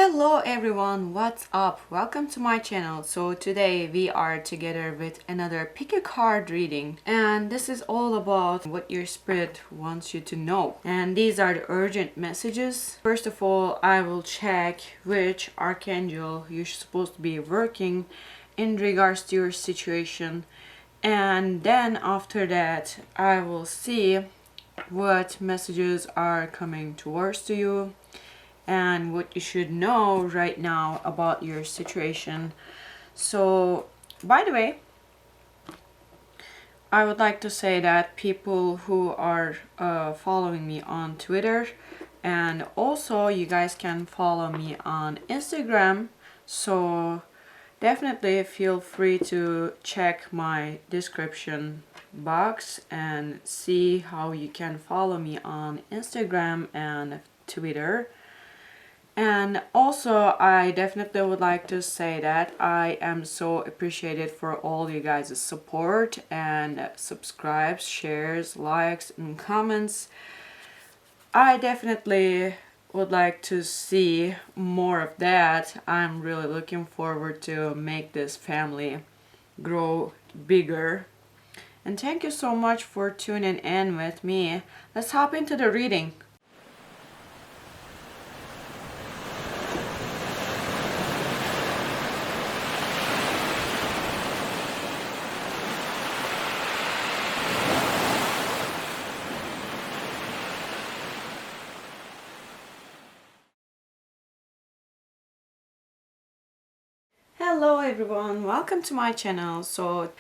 Hello everyone, what's up? Welcome to my channel. So today we are together with another pick a card reading, and this is all about what your spirit wants you to know. And these are the urgent messages. First of all, I will check which archangel you're supposed to be working in regards to your situation, and then after that I will see what messages are coming towards to you and what you should know right now about your situation. So, by the way, I would like to say that people who are following me on Twitter, and also you guys can follow me on Instagram, so definitely feel free to check my description box and see how you can follow me on Instagram and Twitter. And also, I definitely would like to say that I am so appreciated for all you guys' support and subscribes, shares, likes, and comments. I definitely would like to see more of that. I'm really looking forward to make this family grow bigger. And thank you so much for tuning in with me. Let's hop into the reading. Hello everyone, welcome to my channel. So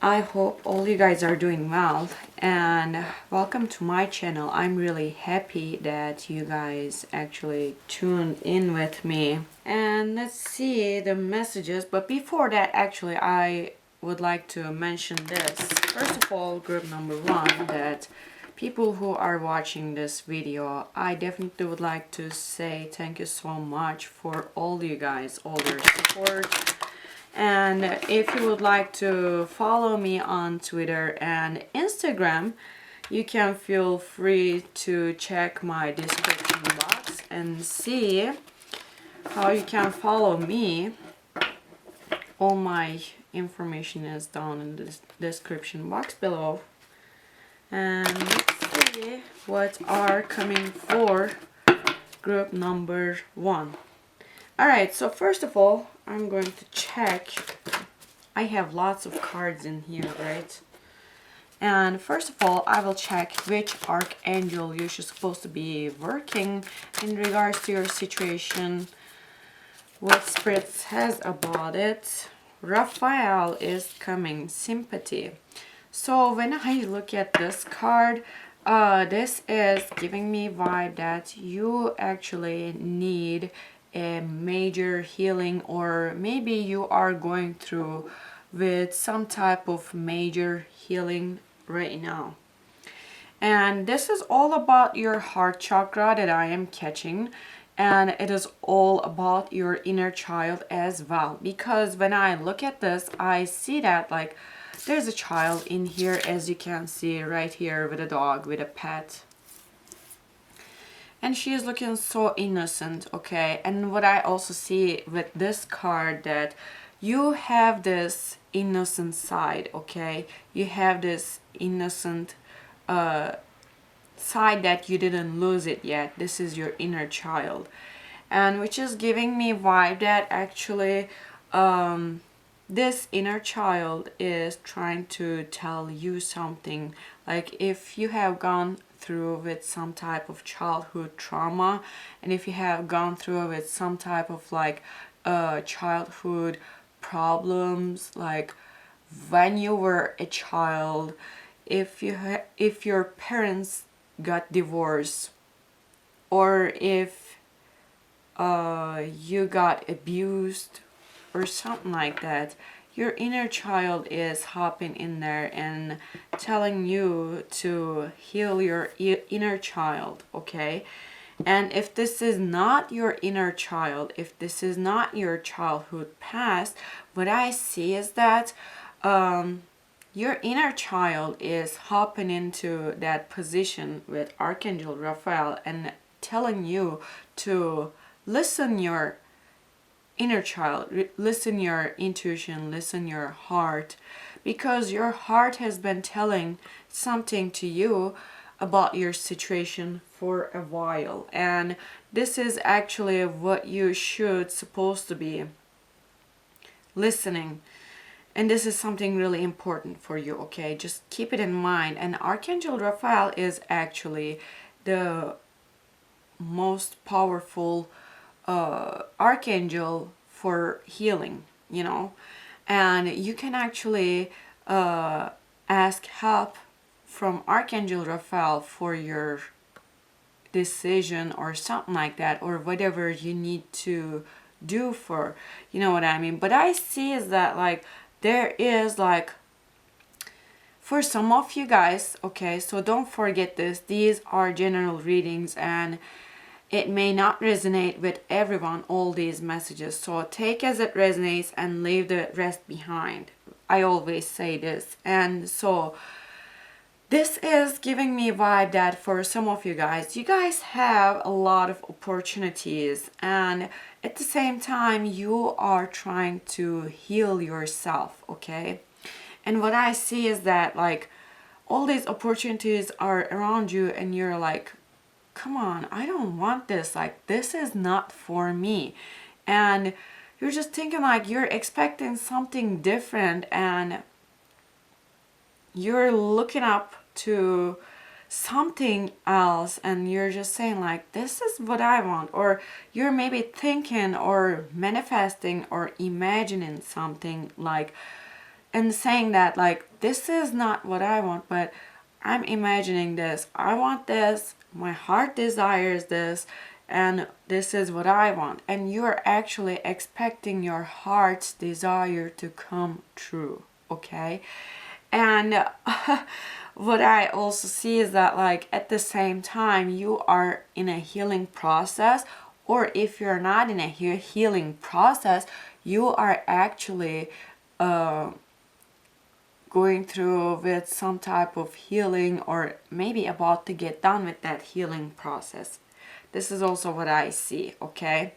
I hope all you guys are doing well, and welcome to my channel. I'm really happy that you guys actually tuned in with me. And let's see the messages, but before that, actually I would like to mention this. First of all, group number one, that people who are watching this video, I definitely would like to say thank you so much for all you guys, all your support. And if you would like to follow me on Twitter and Instagram, you can feel free to check my description box and see how you can follow me. All my information is down in the description box below. And let's see what are coming for group number one. Alright, so first of all, I'm going to check. I have lots of cards in here, right? And first of all, I will check which archangel you're supposed to be working in regards to your situation, what spirit says about it. Raphael is coming, sympathy. So when I look at this card, this is giving me vibe that you actually need a major healing, or maybe you are going through with some type of major healing right now. And this is all about your heart chakra that I am catching, and it is all about your inner child as well, because when I look at this, I see that like there's a child in here, as you can see right here, with a dog, with a pet. And she is looking so innocent, okay? And what I also see with this card, that you have this innocent side, okay? You have this innocent side that you didn't lose it yet. This is your inner child. And which is giving me vibe that actually this inner child is trying to tell you something. Like if you have gone through with some type of childhood trauma, and if you have gone through with some type of like childhood problems, like when you were a child, if your parents got divorced, or if you got abused or something like that, your inner child is hopping in there and telling you to heal your inner child, okay? And if this is not your inner child, if this is not your childhood past, what I see is that your inner child is hopping into that position with Archangel Raphael and telling you to listen your inner child, listen your intuition, listen your heart, because your heart has been telling something to you about your situation for a while, and this is actually what you should supposed to be listening. And this is something really important for you, okay? Just keep it in mind. And Archangel Raphael is actually the most powerful archangel for healing, you know. And you can actually ask help from Archangel Raphael for your decision or something like that, or whatever you need to do for, you know what I mean. But I see is that like there is like, for some of you guys, okay, so don't forget this, these are general readings and it may not resonate with everyone, all these messages, so take as it resonates and leave the rest behind. I always say this. And so this is giving me a vibe that for some of you guys have a lot of opportunities, and at the same time you are trying to heal yourself, okay? And what I see is that like all these opportunities are around you and you're like, come on, I don't want this, like this is not for me. And you're just thinking like you're expecting something different, and you're looking up to something else, and you're just saying like this is what I want, or you're maybe thinking or manifesting or imagining something like, and saying that like this is not what I want, but I'm imagining this, I want this, my heart desires this, and this is what I want. And you're actually expecting your heart's desire to come true, okay? And what I also see is that like at the same time you are in a healing process, or if you're not in a healing process, you are actually going through with some type of healing, or maybe about to get done with that healing process. This is also what I see, okay?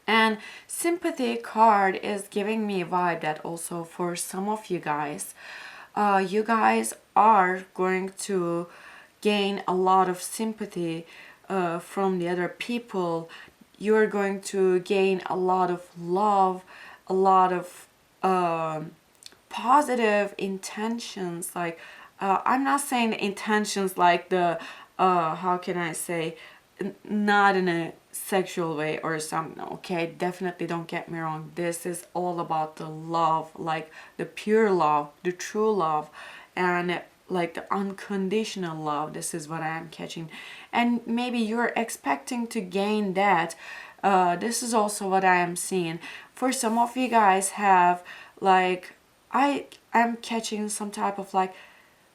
And sympathy card is giving me a vibe that also for some of you guys are going to gain a lot of sympathy from the other people. You're going to gain a lot of love, a lot of positive intentions. Like I'm not saying intentions like the how can I say, not in a sexual way or something, okay? Definitely don't get me wrong, this is all about the love, like the pure love, the true love, and like the unconditional love. This is what I am catching, and maybe you're expecting to gain that. This is also what I am seeing. For some of you guys have like, I am catching some type of like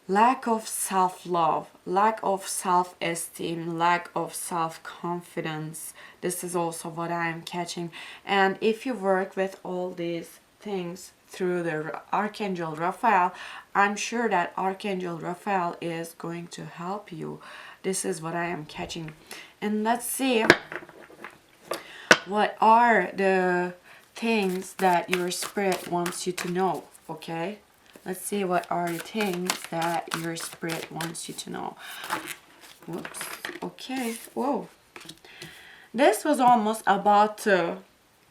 lack of self-love, lack of self-esteem, lack of self-confidence. This is also what I am catching. And if you work with all these things through the Archangel Raphael, I'm sure that Archangel Raphael is going to help you. This is what I am catching. And let's see what are the things that your spirit wants you to know, okay? Let's see what are the things that your spirit wants you to know. Whoops. Okay. Whoa. This was almost about to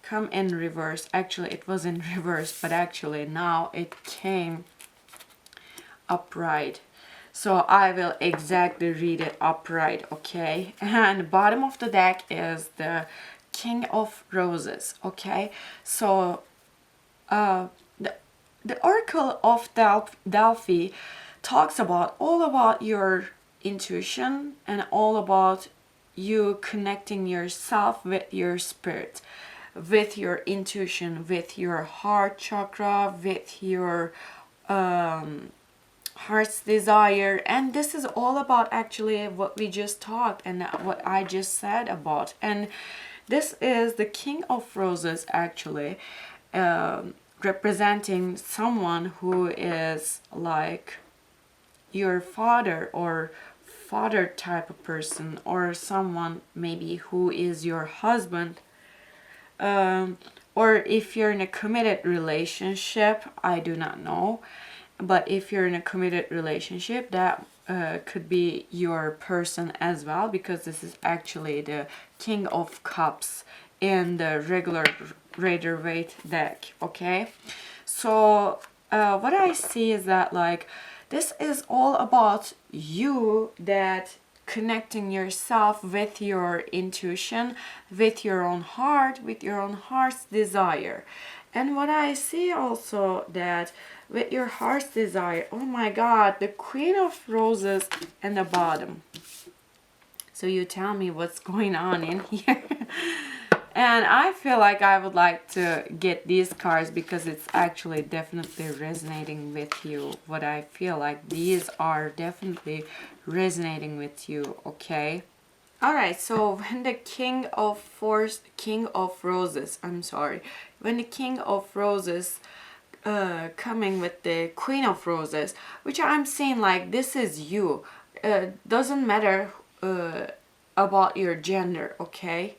come in reverse. Actually, it was in reverse, but actually now it came upright. So I will exactly read it upright, okay? And bottom of the deck is the King of Roses, okay? So the Oracle of Delphi talks about all about your intuition and all about you connecting yourself with your spirit, with your intuition, with your heart chakra, with your heart's desire. And this is all about actually what we just talked and what I just said about. And this is the King of Roses actually representing someone who is like your father or father type of person, or someone maybe who is your husband, or if you're in a committed relationship, I do not know, but if you're in a committed relationship, that could be your person as well, because this is actually the King of Cups in the regular Rider-Waite deck. Okay, so what I see is that like this is all about you, that connecting yourself with your intuition, with your own heart, with your own heart's desire. And what I see also, that with your heart's desire, oh my God, the Queen of Roses in the bottom. So you tell me what's going on in here. And I feel like I would like to get these cards because it's actually definitely resonating with you. What I feel like these are definitely resonating with you, okay? Alright, so when the King of Roses, when the King of Roses coming with the Queen of Roses, which I'm saying like this is you. Doesn't matter about your gender, okay?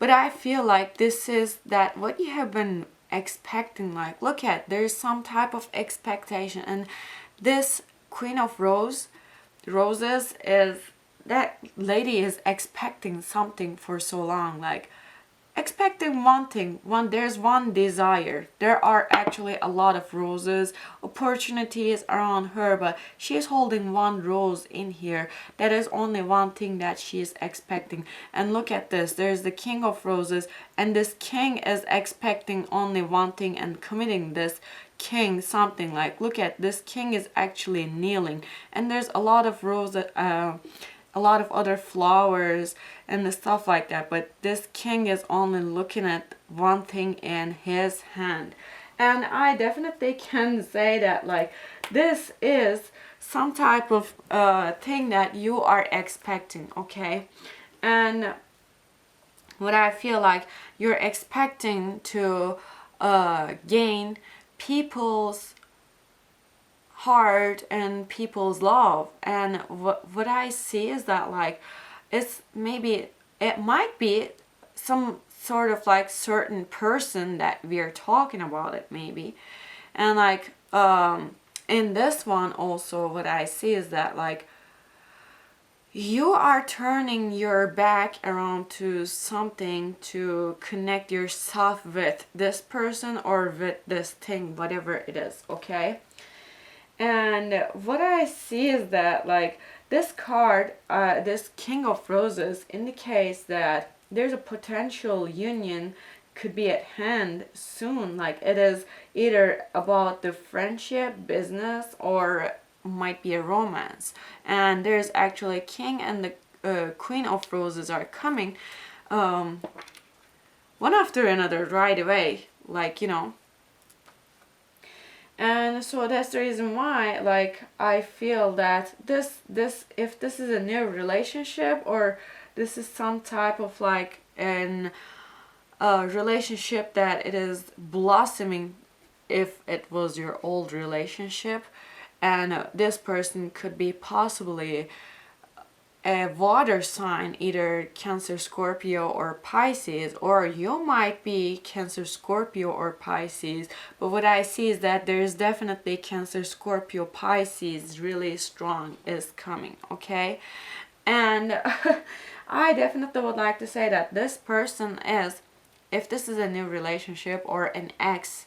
But I feel like this is that what you have been expecting. Like, look at, there's some type of expectation, and this Queen of Roses is, that lady is expecting something for so long, like expecting one thing, there's one desire. There are actually a lot of roses, opportunities around her, but she's holding one rose in here. That is only one thing that she is expecting. And look at this, there's the King of Roses, and this king is expecting only one thing and committing this king something. Like, look at this, king is actually kneeling, and there's a lot of roses, a lot of other flowers and the stuff like that, but this king is only looking at one thing in his hand. And I definitely can say that like this is some type of thing that you are expecting, okay? And what I feel like you're expecting to gain people's heart and people's love. And what I see is that like it's maybe, it might be some sort of like certain person that we're talking about it maybe. And like in this one also, what I see is that like you are turning your back around to something to connect yourself with this person or with this thing, whatever it is, okay? And what I see is that like this card, this King of Roses, indicates that there's a potential union could be at hand soon. Like it is either about the friendship, business, or might be a romance. And there's actually a king and the Queen of Roses are coming one after another right away, like, you know. And so that's the reason why like I feel that this if this is a new relationship, or this is some type of like an relationship that it is blossoming, if it was your old relationship, and this person could be possibly a water sign, either Cancer, Scorpio, or Pisces, or you might be Cancer, Scorpio, or Pisces. But what I see is that there is definitely Cancer, Scorpio, Pisces really strong is coming, okay? And I definitely would like to say that this person is, if this is a new relationship or an ex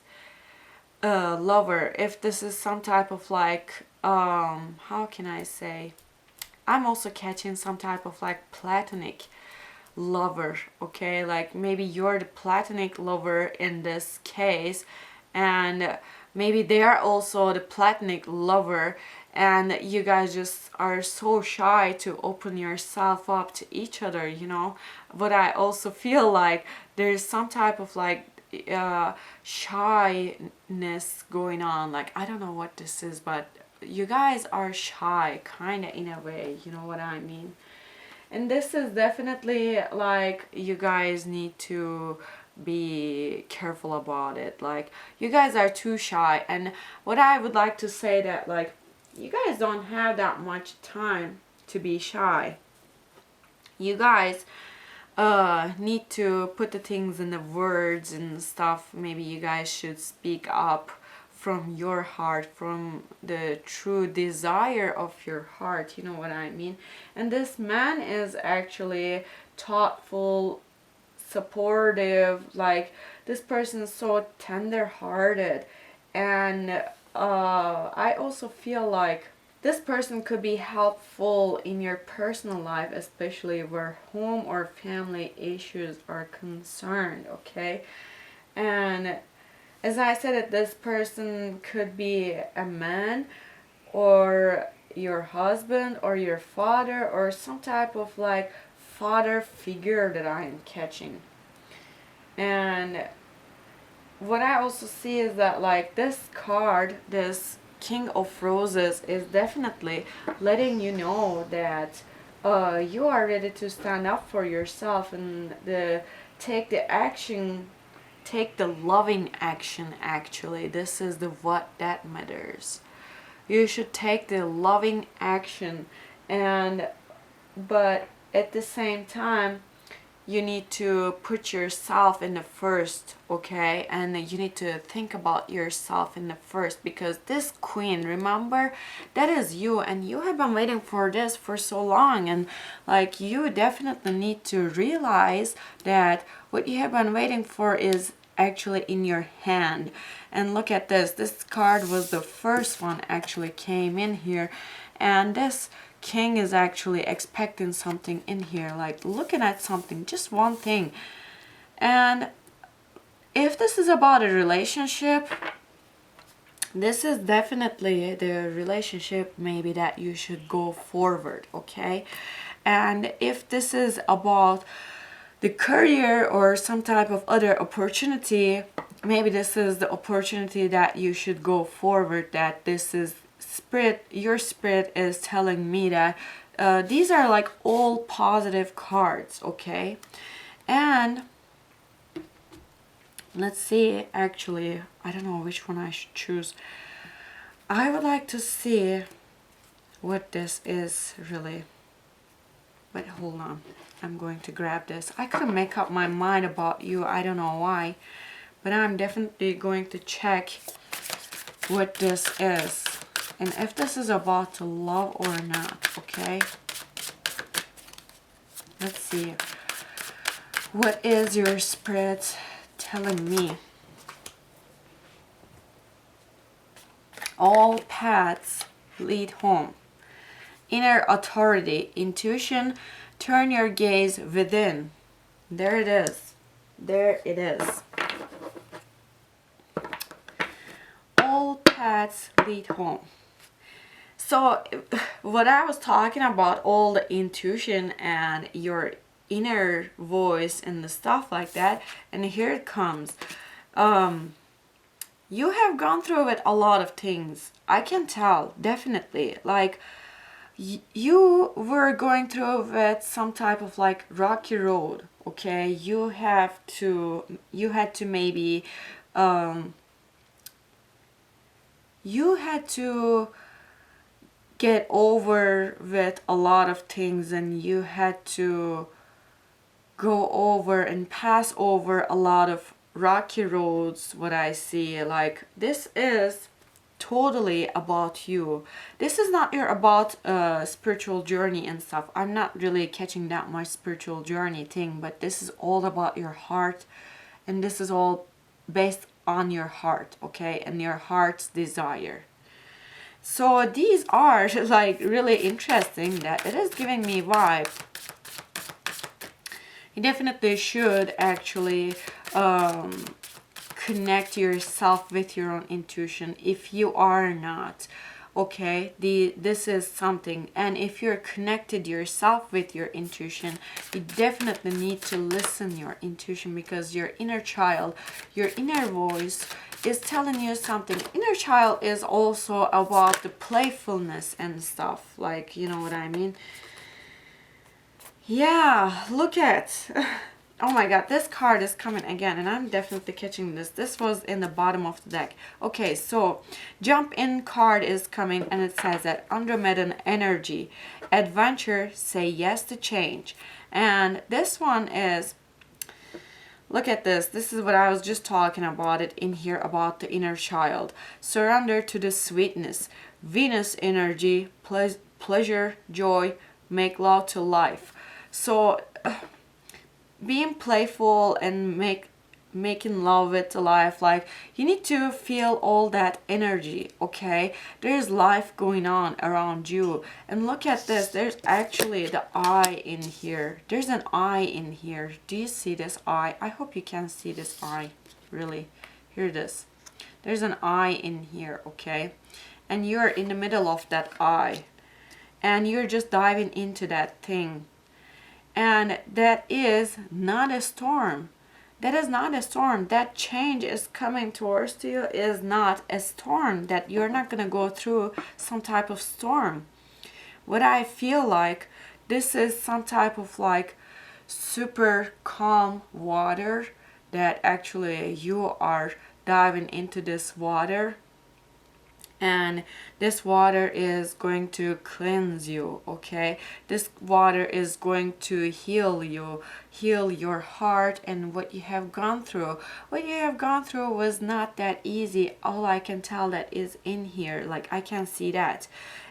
lover, if this is some type of like how can I say, I'm also catching some type of like platonic lover, okay? Like maybe you're the platonic lover in this case, and maybe they are also the platonic lover, and you guys just are so shy to open yourself up to each other, you know? But I also feel like there's some type of like shyness going on. Like I don't know what this is, but you guys are shy kind of in a way, you know what I mean? And this is definitely like you guys need to be careful about it. Like you guys are too shy, and what I would like to say that like you guys don't have that much time to be shy. You guys need to put the things in the words and stuff. Maybe you guys should speak up from your heart, from the true desire of your heart, you know what I mean? And this man is actually thoughtful, supportive, like this person is so tender hearted. And I also feel like this person could be helpful in your personal life, especially where home or family issues are concerned, okay? And as I said, that this person could be a man or your husband or your father or some type of like father figure that I am catching. And what I also see is that like this card, this King of Roses, is definitely letting you know that you are ready to stand up for yourself and take the action, take the loving action. Actually, this is the what that matters. You should take the loving action, and but at the same time you need to put yourself in the first, okay? And you need to think about yourself in the first, because this queen, remember, that is you, and you have been waiting for this for so long. And like, you definitely need to realize that what you have been waiting for is actually in your hand. And look at this card was the first one actually came in here, and this king is actually expecting something in here, like looking at something, just one thing. And if this is about a relationship, this is definitely the relationship maybe that you should go forward, okay? And if this is about the career or some type of other opportunity, maybe this is the opportunity that you should go forward, that this is spirit, your spirit is telling me that these are like all positive cards, okay? And let's see, actually, I don't know which one I should choose. I would like to see what this is really. But hold on, I'm going to grab this. I couldn't make up my mind about you, I don't know why, but I'm definitely going to check what this is and if this is about to love or not, okay? Let's see. What is your spirit telling me? All paths lead home. Inner authority, intuition, turn your gaze within. There it is. There it is. All paths lead home. So what I was talking about, all the intuition and your inner voice and the stuff like that, and here it comes. You have gone through with a lot of things. I can tell, definitely. Like, you were going through with some type of like rocky road, okay? You had to maybe you had to get over with a lot of things, and you had to go over and pass over a lot of rocky roads. What I see, like, this is totally about you. This is not your about spiritual journey and stuff. I'm not really catching that much spiritual journey thing, but this is all about your heart, and this is all based on your heart, okay, and your heart's desire. So these are like really interesting, that it is giving me vibe. You definitely should actually connect yourself with your own intuition if you are not, okay? This is something. And if you're connected yourself with your intuition, you definitely need to listen your intuition, because your inner child, your inner voice is telling you something. Inner child is also about the playfulness and stuff, like, you know what I mean? Yeah, look at Oh my god, this card is coming again, and I'm definitely catching this. This was in the bottom of the deck. Okay, so jump in card is coming, and it says that Andromedan energy, adventure, say yes to change. And this one is, look at this. This is what I was just talking about it in here about the inner child. Surrender to the sweetness. Venus energy, pleasure, joy, make love to life. So being playful and making love with life, like you need to feel all that energy. Okay, there's life going on around you, and look at this, there's actually the eye in here. There's an eye in here. Do you see this eye? I hope you can see this eye. Really, hear this. There's an eye in here. Okay, and you're in the middle of that eye, and you're just diving into that thing. And that is not a storm. That is not a storm. That change is coming towards you is not a storm. That you're not going to go through some type of storm. What I feel like, this is some type of like super calm water that actually you are diving into this water, and this water is going to cleanse you. Okay, this water is going to heal you, heal your heart and what you have gone through. What you have gone through was not that easy. All I can tell that is in here, like I can see that.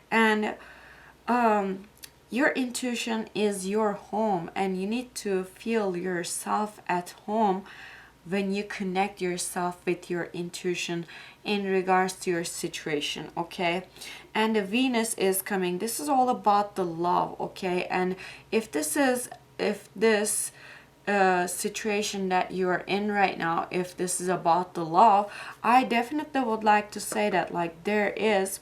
And your intuition is your home, and you need to feel yourself at home when you connect yourself with your intuition in regards to your situation. Okay, and the Venus is coming. This is all about the love. Okay, and if this situation that you're in right now, if this is about the love, I definitely would like to say that like there is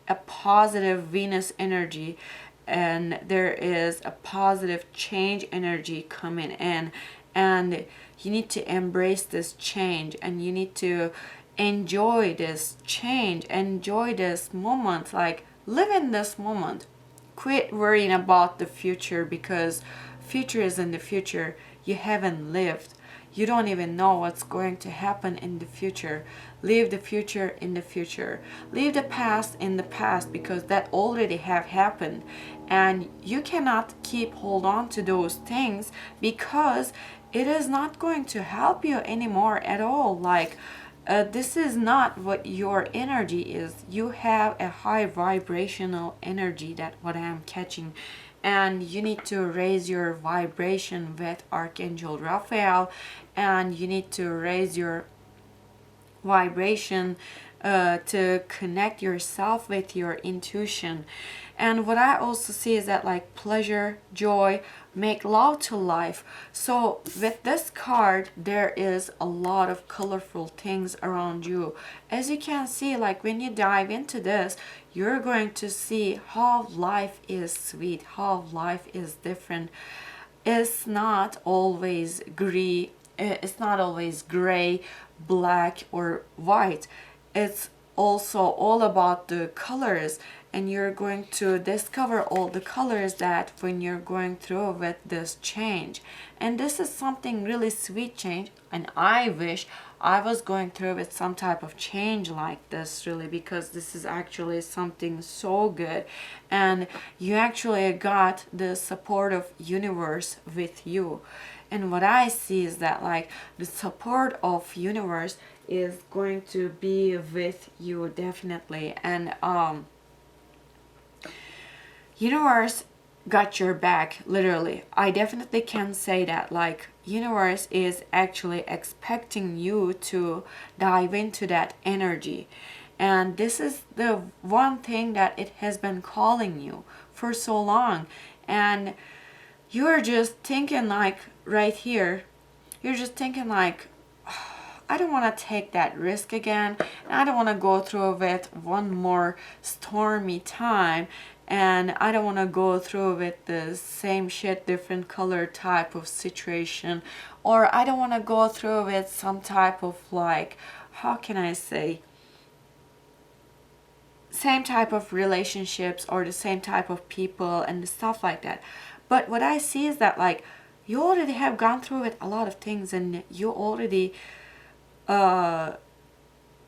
a positive Venus energy, and there is a positive change energy coming in, and you need to embrace this change, and you need to enjoy this change, enjoy this moment, like live in this moment. Quit worrying about the future, because future is in the future. You haven't lived. You don't even know what's going to happen in the future. Leave the future in the future. Leave the past in the past, because that already have happened. And you cannot keep hold on to those things, because it is not going to help you anymore at all. Like this is not what your energy is. You have a high vibrational energy, that what I'm catching, and you need to raise your vibration with Archangel Raphael, and you need to raise your vibration to connect yourself with your intuition. And what I also see is that like pleasure, joy, make love to life. So with this card, there is a lot of colorful things around you. As you can see, like when you dive into this, you're going to see how life is sweet, how life is different. It's not always gray, black or white. It's also all about the colors, and you're going to discover all the colors that when you're going through with this change. And this is something really sweet change, and I wish I was going through with some type of change like this, really, because this is actually something so good, and you actually got the support of universe with you. And what I see is that like the support of universe is going to be with you definitely. And universe got your back, literally. I definitely can say that like universe is actually expecting you to dive into that energy, and this is the one thing that it has been calling you for so long. And you're just thinking like right here, you're just thinking like, I don't want to take that risk again, and I don't want to go through with one more stormy time, and I don't want to go through with the same shit, different color type of situation, or I don't want to go through with some type of like, how can I say, same type of relationships or the same type of people and stuff like that. But what I see is that like You already have gone through with a lot of things, and you already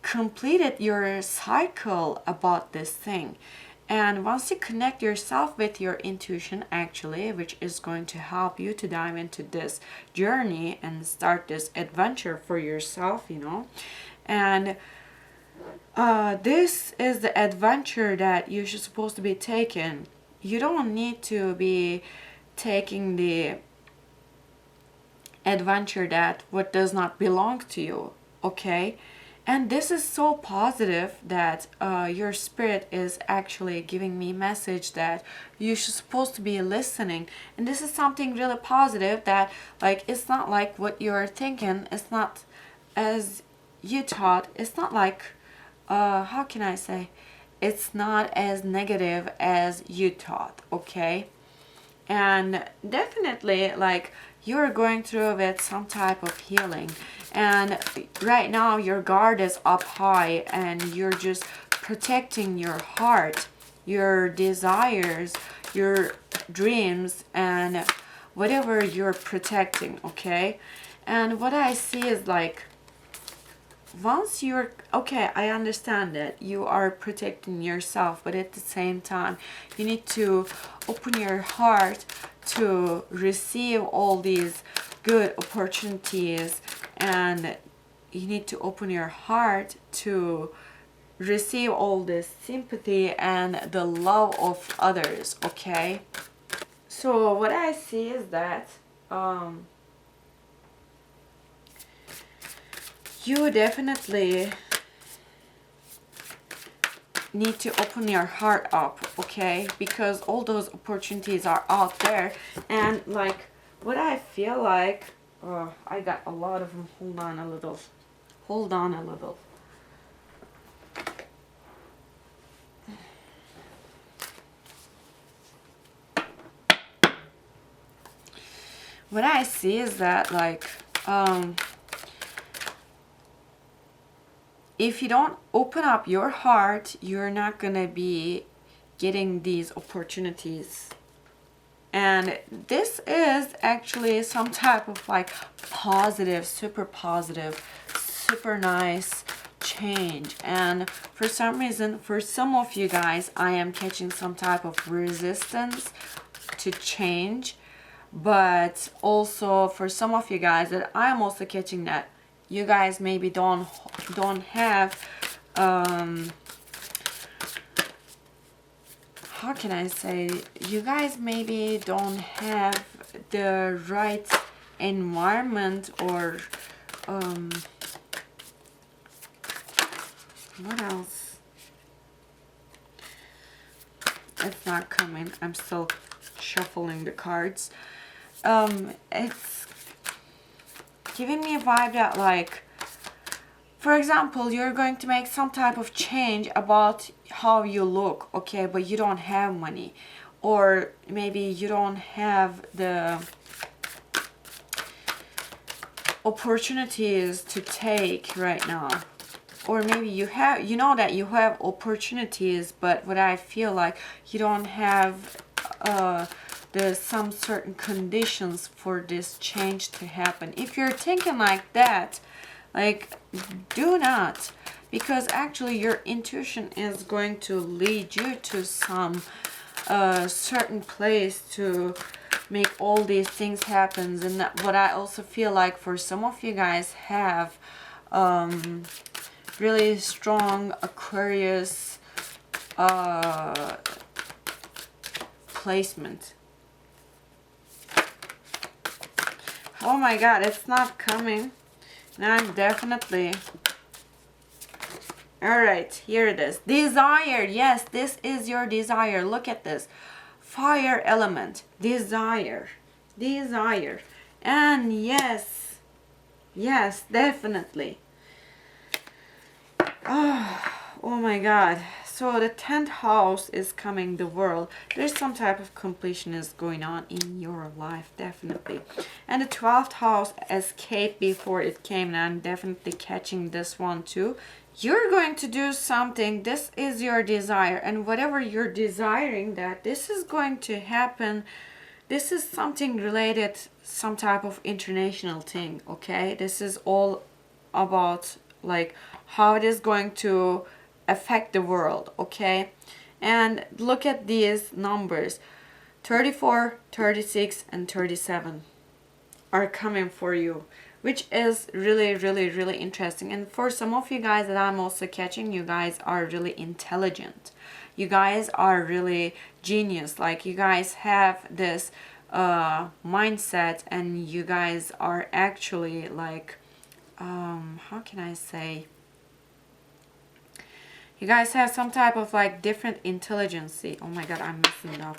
completed your cycle about this thing. And once you connect yourself with your intuition, actually, which is going to help you to dive into this journey and start this adventure for yourself, and this is the adventure that you're supposed to be taking. You don't need to be taking the adventure that what does not belong to you, okay? And this is so positive that your spirit is actually giving me message that you're supposed to be listening. And this is something really positive, that like it's not like what you're thinking, it's not as you thought, it's not like how can I say, it's not as negative as you thought, okay? And definitely, like, you're going through with some type of healing, and right now your guard is up high, and you're just protecting your heart, your desires, your dreams, and whatever you're protecting, okay? And what I see is like, once you're okay, I understand that you are protecting yourself, but at the same time you need to open your heart to receive all these good opportunities, and you need to open your heart to receive all this sympathy and the love of others, okay? So what I see is that you definitely need to open your heart up, okay? Because all those opportunities are out there, and like what I feel like, I got a lot of them. Hold on a little. What I see is that like if you don't open up your heart, you're not gonna be getting these opportunities. And this is actually some type of like positive, super nice change. And for some reason, for some of you guys, I am catching some type of resistance to change. But also for some of you guys, that I am also catching that you guys maybe don't have how can I say, you guys maybe don't have the right environment, or what else? It's not coming. I'm still shuffling the cards. It's giving me a vibe that like, for example, you're going to make some type of change about how you look, okay, but you don't have money, or maybe you don't have the opportunities to take right now, or maybe you have, you know that you have opportunities, but what I feel like you don't have there's some certain conditions for this change to happen. If you're thinking like that, like, do not, because actually your intuition is going to lead you to some certain place to make all these things happen. And what I also feel like for some of you guys have really strong Aquarius placement. Oh my god, it's not coming. Now definitely. Alright, here it is. Desire. Yes, this is your desire. Look at this. Fire element. Desire. Desire. And yes. Yes, definitely. Oh my god. So the 10th house is coming, the world. There's some type of completion is going on in your life, definitely. And the 12th house, escape before it came, and I'm definitely catching this one too. You're going to do something. This is your desire, and whatever you're desiring, that this is going to happen. This is something related some type of international thing, okay? This is all about like how it is going to affect the world, okay? And look at these numbers. 34, 36, and 37 are coming for you, which is really, really, really interesting. And for some of you guys that I'm also catching, you guys are really intelligent. You guys are really genius. Like, you guys have this mindset, and you guys are actually like, how can I say? You guys have some type of like different intelligence. Oh my god, I'm messing up.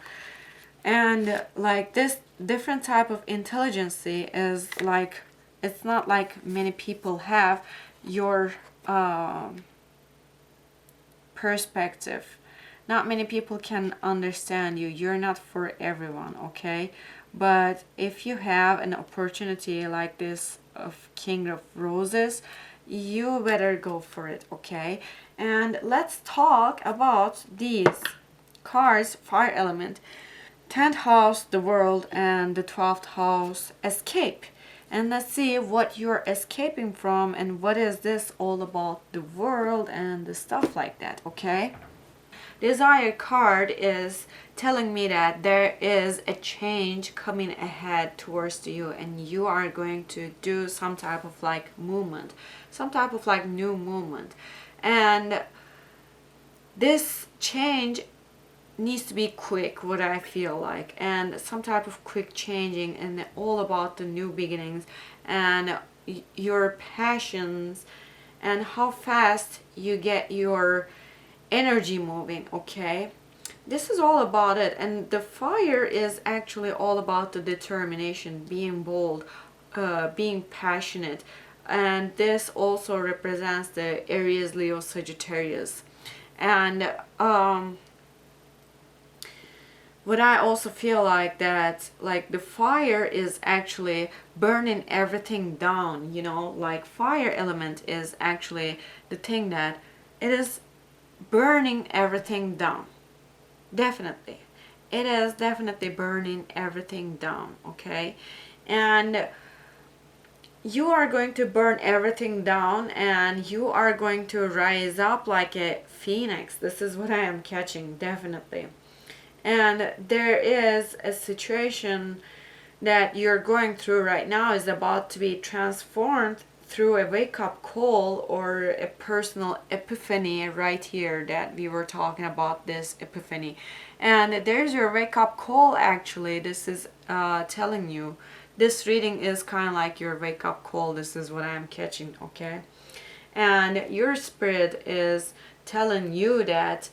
And like this different type of intelligence is like, it's not like many people have your perspective. Not many people can understand you. You're not for everyone, okay? But if you have an opportunity like this of King of Roses, you better go for it, okay? And let's talk about these cards. Fire element, 10th house, the world, and the 12th house, escape. And let's see what you're escaping from and what is this all about, the world and the stuff like that, okay? Desire card is telling me that there is a change coming ahead towards you, and you are going to do some type of like movement, some type of like new movement. And this change needs to be quick, what I feel like, and some type of quick changing, and all about the new beginnings and your passions and how fast you get your energy moving, okay? This is all about it. And the fire is actually all about the determination, being bold, being passionate. And this also represents the Aries, Leo, Sagittarius. And what I also feel like that, like the fire is actually burning everything down, you know, like fire element is actually the thing that it is burning everything down. Definitely. It is definitely burning everything down, okay? And you are going to burn everything down, and you are going to rise up like a phoenix. This is what I am catching, definitely. And there is a situation that you're going through right now is about to be transformed through a wake-up call or a personal epiphany right here that we were talking about, this epiphany. And there's your wake-up call. Actually, this is telling you, this reading is kind of like your wake-up call. This is what I'm catching, okay? And your spirit is telling you that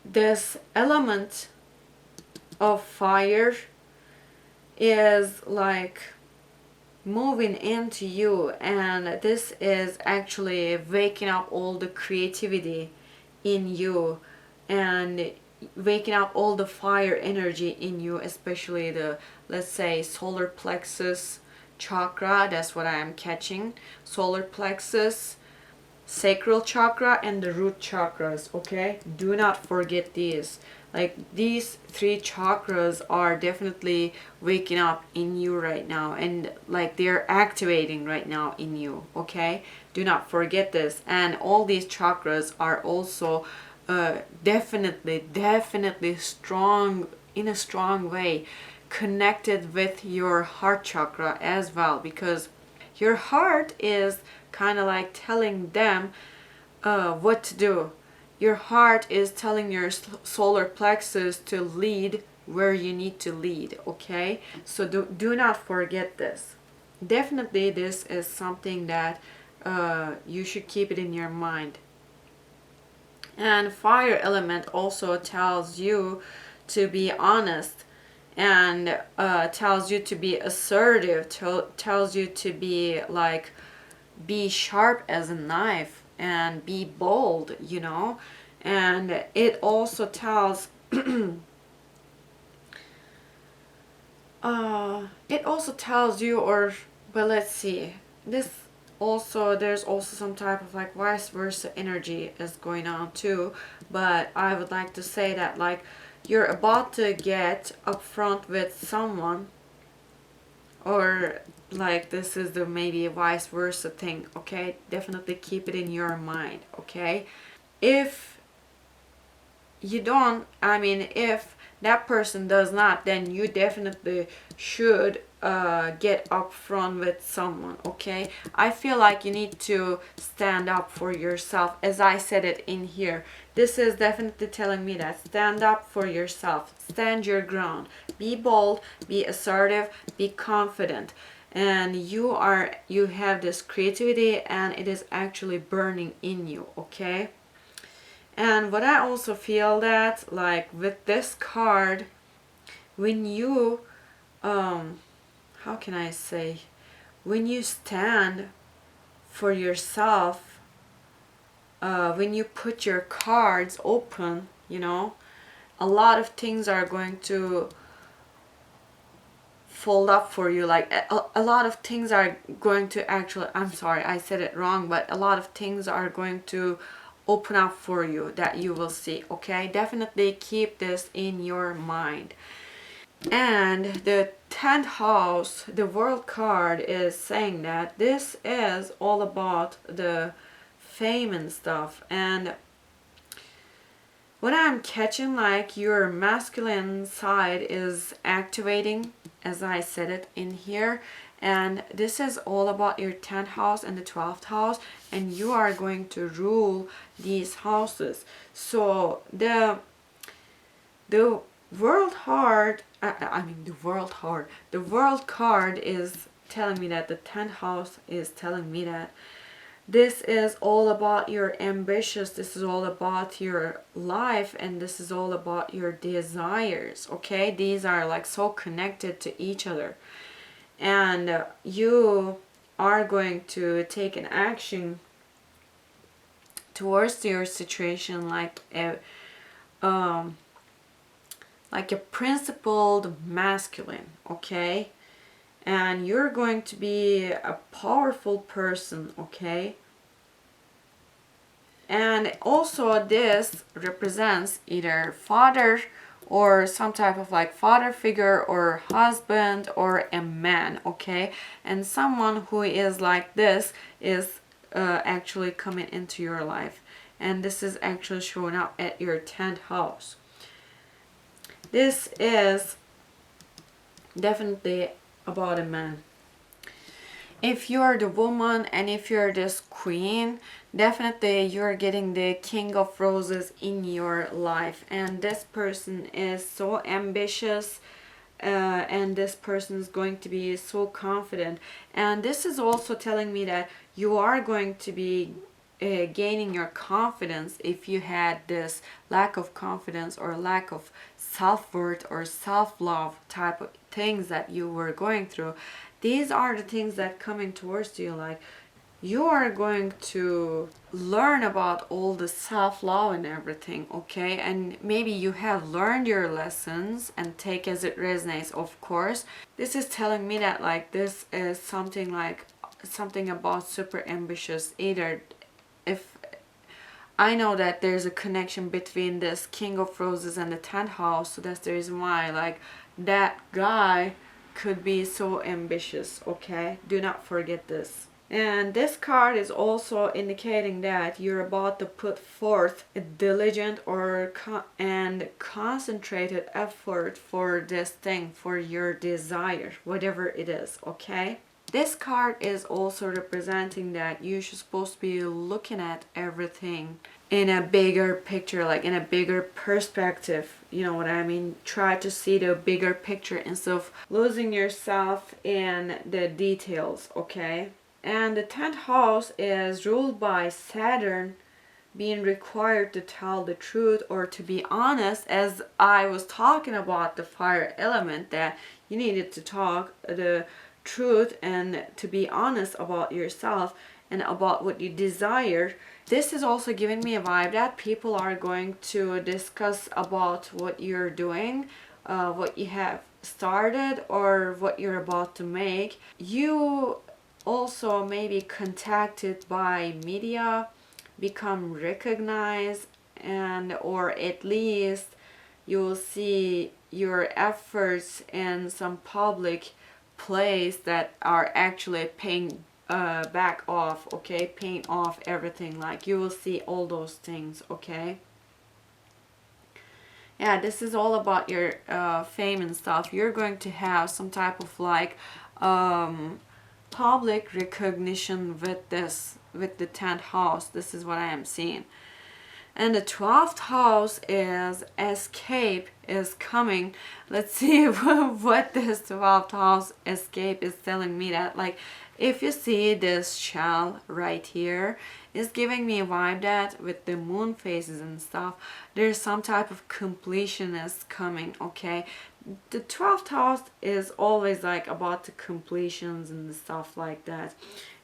this element of fire is like moving into you, and this is actually waking up all the creativity in you and waking up all the fire energy in you, especially the, let's say, solar plexus chakra. That's what I am catching. Solar plexus, sacral chakra, and the root chakras, okay? Do not forget these. Like, these three chakras are definitely waking up in you right now, and like they're activating right now in you, okay? Do not forget this. And all these chakras are also definitely strong, in a strong way, connected with your heart chakra as well, because your heart is kind of like telling them what to do. Your heart is telling your solar plexus to lead where you need to lead, okay? So do not forget this. Definitely this is something that you should keep it in your mind. And fire element also tells you to be honest, and tells you to be assertive, tells you to be like, be sharp as a knife and be bold, you know. And it also tells it also tells you, or, but let's see, this also, there's also some type of like vice versa energy is going on too. But I would like to say that like you're about to get upfront with someone, or like this is the maybe a vice versa thing, okay? Definitely keep it in your mind, okay? If you don't, I mean, if that person does not, then you definitely should get upfront with someone, okay? I feel like you need to stand up for yourself, as I said it in here. This is definitely telling me that stand up for yourself, stand your ground, be bold, be assertive, be confident. And you have this creativity, and it is actually burning in you, okay? And what I also feel that, like with this card, when you how can I say, when you stand for yourself, when you put your cards open, you know, a lot of things are going to fold up for you. Like a lot of things are going to actually, I'm sorry, I said it wrong, but a lot of things are going to open up for you that you will see, okay? Definitely keep this in your mind. And the 10th house, the world card, is saying that this is all about the fame and stuff. And what I'm catching, like your masculine side is activating, as I said it in here. And this is all about your 10th house and the 12th house, and you are going to rule these houses. So the world card, the world card is telling me that the 10th house is telling me that this is all about your ambitions, this is all about your life, and this is all about your desires, okay? These are like so connected to each other. And you are going to take an action towards your situation like a principled masculine, okay? And you're going to be a powerful person, okay? And also this represents either father or some type of like father figure, or husband, or a man, okay? And someone who is like this is actually coming into your life, and this is actually showing up at your 10th house. This is definitely about a man. If you're the woman and if you're this queen, definitely you're getting the king of roses in your life, and this person is so ambitious, and this person is going to be so confident. And this is also telling me that you are going to be gaining your confidence if you had this lack of confidence or lack of self-worth or self-love type of things that you were going through. These are the things that coming towards you, like you are going to learn about all the self-love and everything, okay? And maybe you have learned your lessons and take as it resonates, of course. This is telling me that like this is something like something about super ambitious. Either if I know that there's a connection between this king of roses and the 10th house, so that's the reason why like that guy could be so ambitious, okay? Do not forget this. And this card is also indicating that you're about to put forth a diligent or and concentrated effort for this thing, for your desire, whatever it is, okay? This card is also representing that you're supposed to be looking at everything in a bigger picture, like in a bigger perspective, you know what I mean? Try to see the bigger picture instead of losing yourself in the details, okay? And the 10th house is ruled by Saturn, being required to tell the truth or to be honest, as I was talking about the fire element, that you needed to talk the truth and to be honest about yourself and about what you desire. This is also giving me a vibe that people are going to discuss about what you're doing, what you have started, or what you're about to make. You also may be contacted by media, become recognized, and or at least You will see your efforts in some public place that are actually paying back off, okay, paying off everything. Like you will see all those things, okay. Yeah, this is all about your fame and stuff. You're going to have some type of like public recognition with this, with the 10th house. This is what I am seeing. And the 12th house is escape is coming. Let's see what this 12th house escape is telling me. That like, if you see this shell right here, is giving me a vibe that with the moon phases and stuff, there's some type of completion is coming, okay. The 12th house is always like about the completions and stuff like that.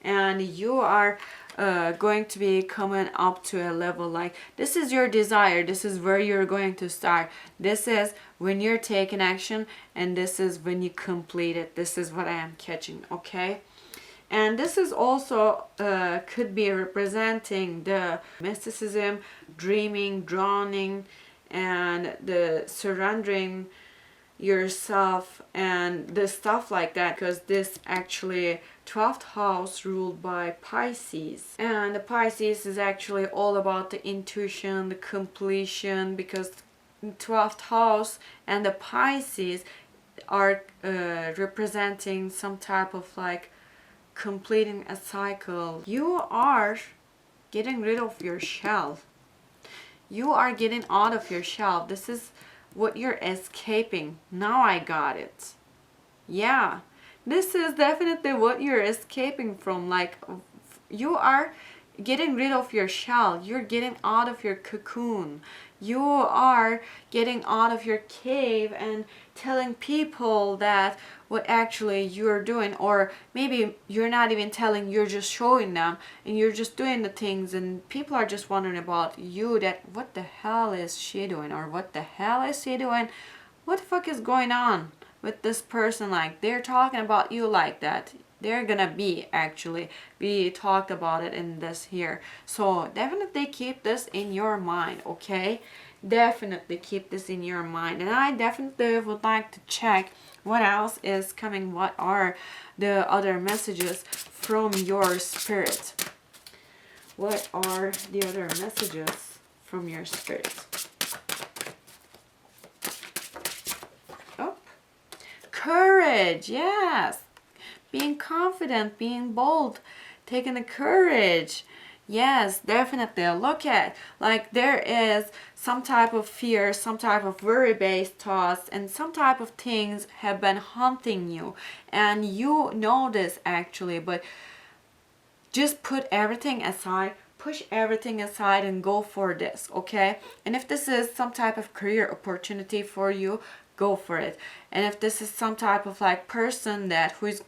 And you are going to be coming up to a level like, this is your desire, this is where you're going to start, this is when you're taking action, and this is when you complete it. This is what I am catching, okay. And this is also could be representing the mysticism, dreaming, drowning, and the surrendering yourself and the stuff like that, because this actually 12th house ruled by Pisces, and the Pisces is actually all about the intuition, the completion, because 12th house and the Pisces are representing some type of like completing a cycle. You are getting rid of your shell. You are getting out of your shell. This is what you're escaping. Now I got it. Yeah, this is definitely what you're escaping from. Like, you are getting rid of your shell. You're getting out of your cocoon. You are getting out of your cave and telling people that what actually you're doing, or maybe you're not even telling, you're just showing them, and you're just doing the things, and people are just wondering about you, that what the hell is she doing, or what the hell is he doing, what the fuck is going on with this person. Like, they're talking about you like that. They're gonna be actually be talked about it in this here. So definitely keep this in your mind, okay. Definitely keep this in your mind. And I definitely would like to check what else is coming. What are the other messages from your spirit? What are the other messages from your spirit? Oh, courage. Yes, being confident, being bold, taking the courage. Yes, definitely. Look at, like, there is some type of fear, some type of worry-based thoughts, and some type of things have been haunting you, and you know this actually, but just put everything aside, push everything aside, and go for this, okay. And if this is some type of career opportunity for you, go for it. And if this is some type of like person that who is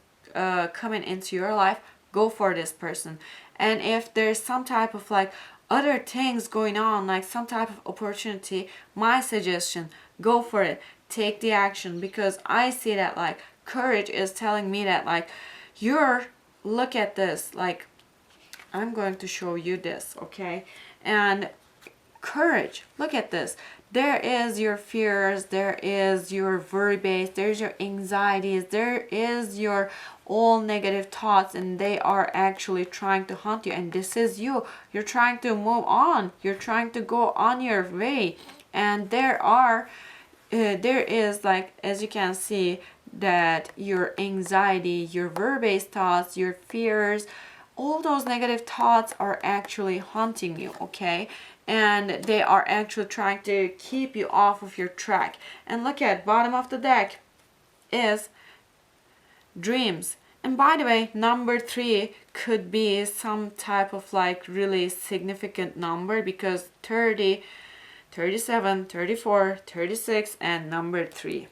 coming into your life, go for this person. And if there's some type of like other things going on, like some type of opportunity, my suggestion, go for it. Take the action, because I see that like courage is telling me that like you're, look at this, like I'm going to show you this, okay. And courage, look at this. There is your fears, there is your worry base, there's your anxieties, there is your all negative thoughts, and they are actually trying to haunt you. And this is you. You're trying to move on. You're trying to go on your way. And there is, like, as you can see, that your anxiety, your worry-based thoughts, your fears, all those negative thoughts are actually haunting you, okay. And they are actually trying to keep you off of your track. And look at bottom of the deck is dreams. And by the way, number 3 could be some type of like really significant number, because 30, 37, 34, 36, and number 3.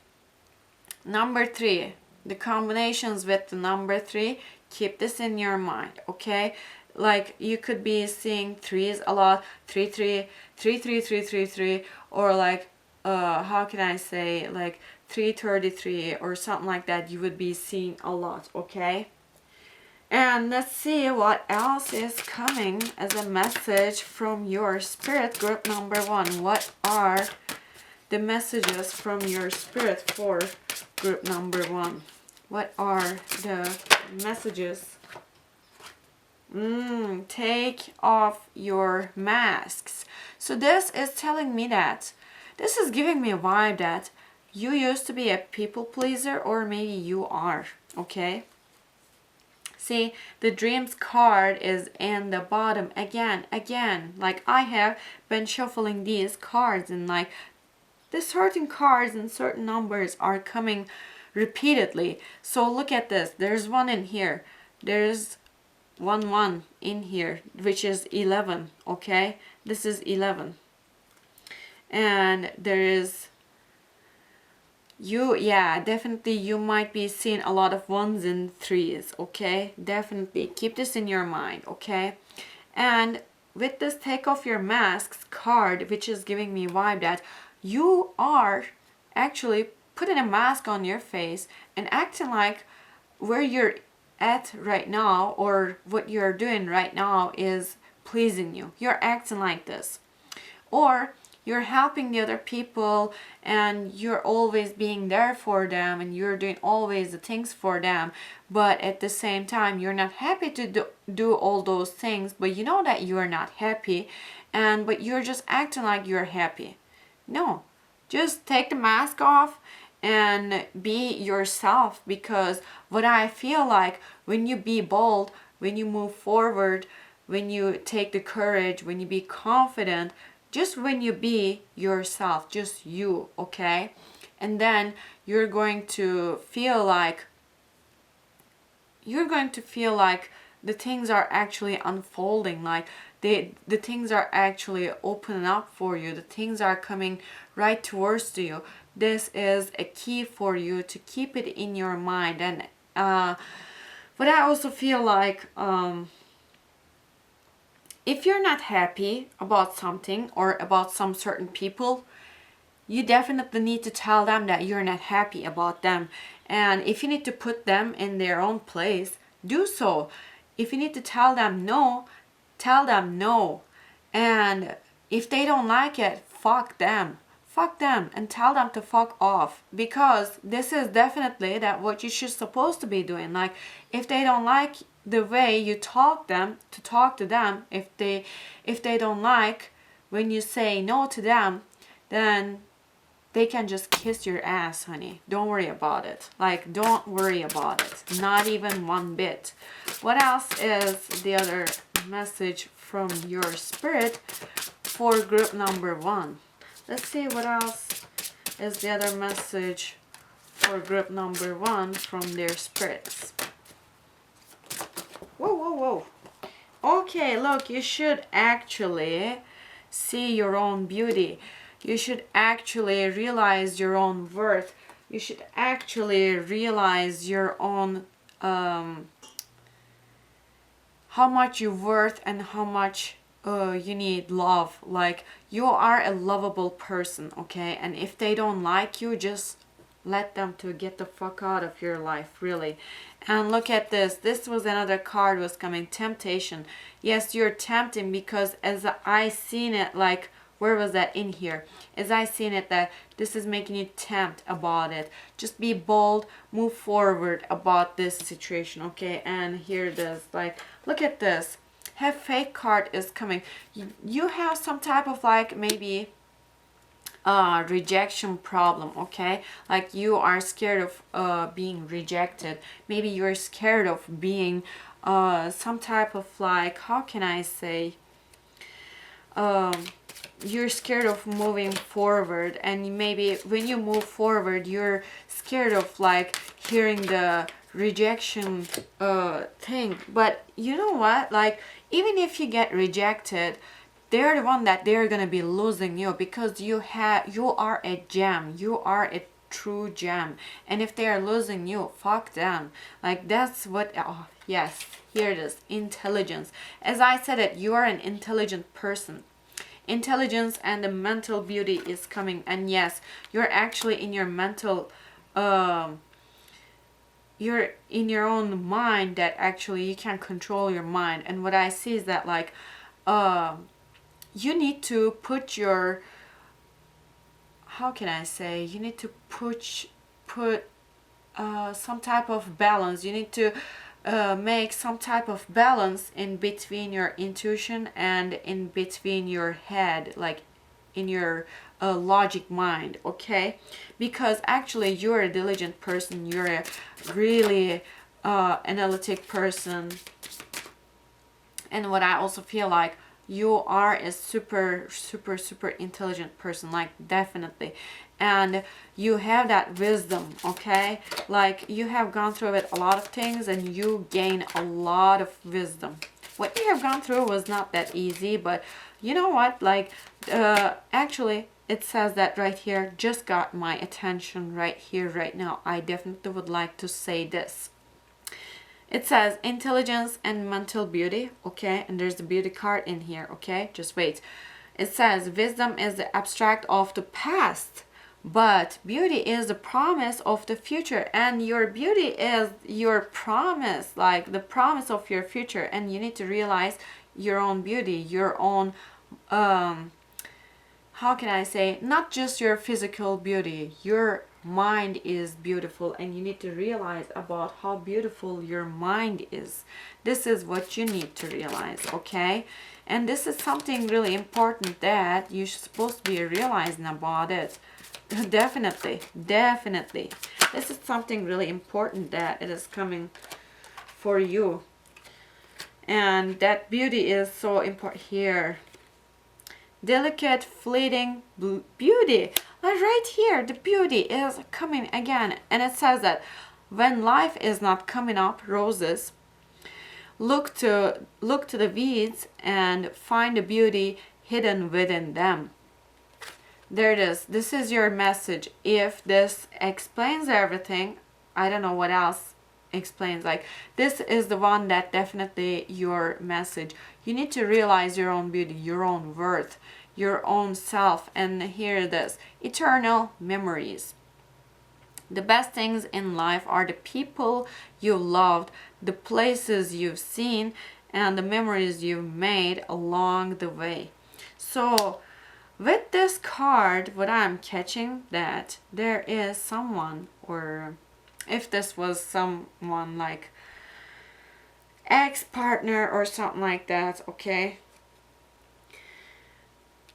Number 3, the combinations with the number 3, keep this in your mind, okay. Like, you could be seeing 3s a lot, 3 3 3 3 3 3 3, or like how can I say, like 333 or something like that. You would be seeing a lot, okay. And let's see what else is coming as a message from your spirit group number 1. What are the messages from your spirit for group number 1? What are the messages? Take off your masks. So this is telling me that, this is giving me a vibe that you used to be a people pleaser, or maybe you are, okay? See, the dreams card is in the bottom again. Like I have been shuffling these cards, and like the certain cards and certain numbers are coming repeatedly. So look at this. There's one in here. There's one in here, which is 11, okay? This is 11. And there is you, yeah, definitely you might be seeing a lot of 1s and 3s, okay? Definitely keep this in your mind, okay? And with this take off your masks card, which is giving me vibe that you are actually putting a mask on your face and acting like where you're at right now, or what you're doing right now, is pleasing you. You're acting like this, or you're helping the other people and you're always being there for them and you're doing always the things for them, but at the same time you're not happy to do all those things, but you know that you're not happy, but you're just acting like you're happy. No, just take the mask off and be yourself, because what I feel like, when you be bold, when you move forward, when you take the courage, when you be confident, just when you be yourself, just you, okay? And then you're going to feel like the things are actually unfolding, like the things are actually opening up for you, the things are coming right towards you. This is a key for you to keep it in your mind. And but I also feel like if you're not happy about something or about some certain people, you definitely need to tell them that you're not happy about them. And if you need to put them in their own place, do so. If you need to tell them no, tell them no. And if they don't like it, fuck them. Fuck them and tell them to fuck off, because this is definitely that what you should supposed to be doing. Like if they don't like the way you talk to them, if they don't like when you say no to them, then they can just kiss your ass, honey. Don't worry about it. Like, don't worry about it. Not even one bit. What else is the other message from your spirit for group number 1? Let's see what else is the other message for group number 1 from their spirits. Whoa. Okay, look, you should actually see your own beauty. You should actually realize your own worth. You should actually realize your own how much you're worth and how much you need love. Like, you are a lovable person, okay? And if they don't like you, just let them to get the fuck out of your life, really. And look at this. This was another card was coming. Temptation. Yes, you're tempting, because as I seen it, like, where was that in here? As I seen it, that this is making you tempt about it. Just be bold, move forward about this situation, okay? And here it is. Like, look at this. Have faith card is coming. You have some type of, like, maybe rejection problem, okay? Like, you are scared of being rejected. Maybe you're scared of being some type of, like, how can I say, you're scared of moving forward, and maybe when you move forward you're scared of, like, hearing the rejection thing. But you know what, like, even if you get rejected, they're the one that they're gonna be losing you, because you are a gem, you are a true gem. And if they are losing you, fuck them. Like, that's what, oh yes, here it is. Intelligence. As I said it, you are an intelligent person. Intelligence and the mental beauty is coming. And yes, you're actually in your mental you're in your own mind, that actually you can control your mind. And what I see is that, like, you need to put your, how can I say, you need to put some type of balance. You need to make some type of balance in between your intuition and in between your head, like in your logic mind, okay? Because actually you're a diligent person, you're a really analytic person, and what I also feel like, you are a super intelligent person, like definitely, and you have that wisdom, okay? Like you have gone through it a lot of things and you gain a lot of wisdom. What you have gone through was not that easy, but you know what, like actually it says that right here, just got my attention right here right now. I definitely would like to say this. It says intelligence and mental beauty, okay? And there's the beauty card in here, okay? Just wait. It says wisdom is the abstract of the past, but beauty is the promise of the future. And your beauty is your promise, like the promise of your future. And you need to realize your own beauty, your own, how can I say, not just your physical beauty, your mind is beautiful, and you need to realize about how beautiful your mind is. This is what you need to realize, okay? And this is something really important that you're supposed to be realizing about it. Definitely this is something really important that it is coming for you, and that beauty is so important here. Delicate, fleeting beauty. Like right here, the beauty is coming again. And it says that when life is not coming up roses, look to the weeds and find the beauty hidden within them. There it is. This is your message. If this explains everything, I don't know what else explains. Like this is the one that definitely your message. You need to realize your own beauty, your own worth, your own self. And here it is. Eternal memories. The best things in life are the people you loved, the places you've seen, and the memories you've made along the way. So with this card, what I'm catching, that there is someone, or if this was someone like ex-partner or something like that, okay?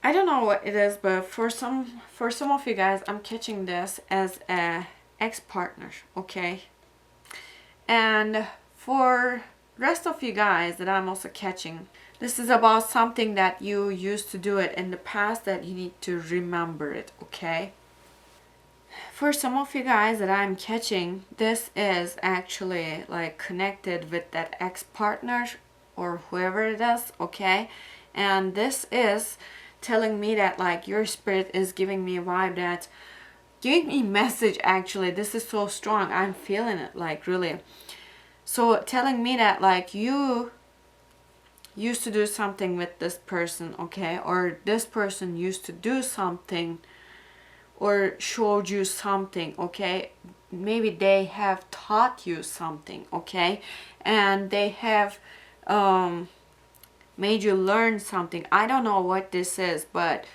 I don't know what it is, but for some of you guys, I'm catching this as a ex-partner, okay? And for rest of you guys that I'm also catching, this is about something that you used to do it in the past that you need to remember it, okay? For some of you guys that I'm catching, this is actually like connected with that ex-partner or whoever it is, okay? And this is telling me that like your spirit is giving me a vibe, that giving me message, actually this is so strong, I'm feeling it, like really. So telling me that like you used to do something with this person, okay? Or this person used to do something or showed you something, okay? Maybe they have taught you something, okay? And they have made you learn something. I don't know what this is, but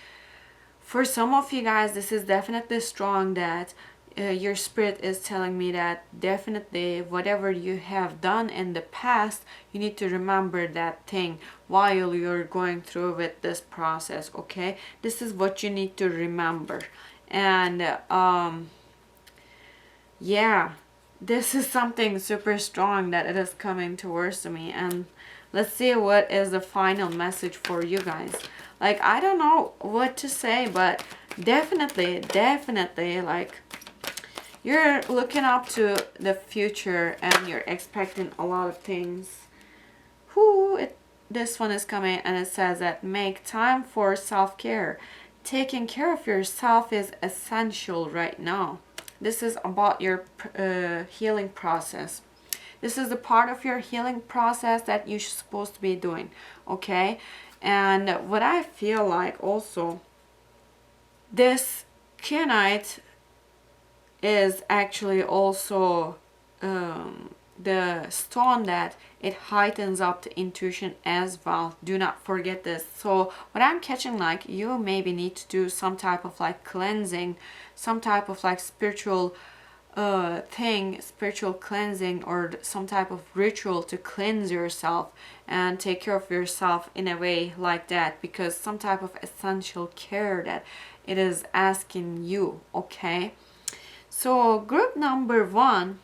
for some of you guys, this is definitely strong, that your spirit is telling me that definitely whatever you have done in the past, you need to remember that thing while you're going through with this process, okay? This is what you need to remember. And yeah, this is something super strong that it is coming towards me. And let's see what is the final message for you guys. Like, I don't know what to say, but definitely like you're looking up to the future and you're expecting a lot of things. This one is coming, and it says that make time for self-care. Taking care of yourself is essential right now. This is about your healing process. This is the part of your healing process that you're supposed to be doing, okay? And what I feel like also, this Kenite is actually also the stone that it heightens up the intuition as well. Do not forget this. So what I'm catching, like, you maybe need to do some type of like cleansing, some type of like spiritual spiritual cleansing, or some type of ritual to cleanse yourself and take care of yourself in a way like that, because some type of essential care that it is asking you. Okay, so group number 1,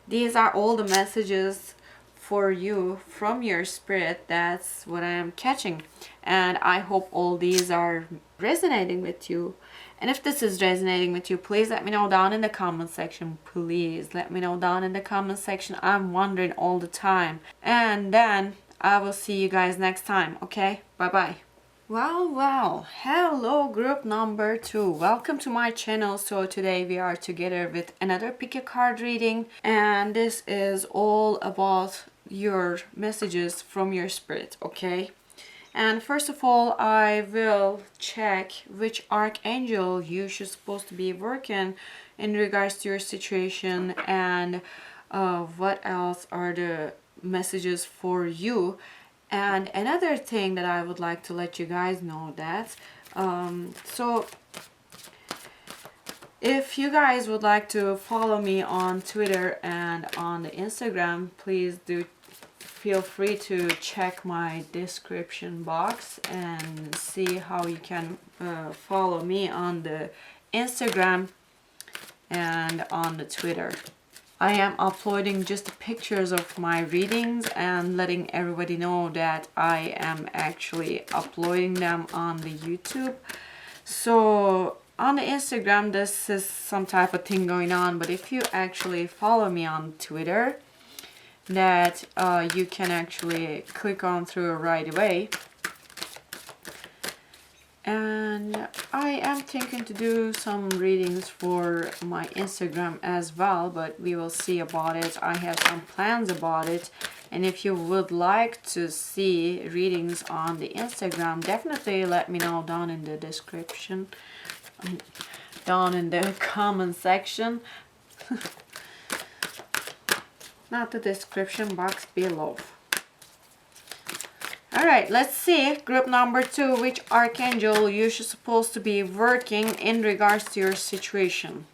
these are all the messages for you from your spirit. That's what I am catching, and I hope all these are resonating with you. And if this is resonating with you, please let me know down in the comment section. Please let me know down in the comment section. I'm wondering all the time. And then I will see you guys next time. Okay, bye bye. Well, hello group number 2. Welcome to my channel. So today we are together with another pick a card reading, and this is all about your messages from your spirit. Okay, and first of all, I will check which archangel you should supposed to be working in regards to your situation, and what else are the messages for you. And another thing that I would like to let you guys know that so if you guys would like to follow me on Twitter and on the Instagram, please do feel free to check my description box and see how you can follow me on the Instagram and on the Twitter. I am uploading just pictures of my readings and letting everybody know that I am actually uploading them on the YouTube. So on the Instagram, this is some type of thing going on, but if you actually follow me on Twitter, that you can actually click on through right away. And I am thinking to do some readings for my Instagram as well, but we will see about it. I have some plans about it, and if you would like to see readings on the Instagram, definitely let me know down in the description, down in the comment section. Not the description box below. Alright, let's see group number 2, which archangel you should supposed to be working in regards to your situation.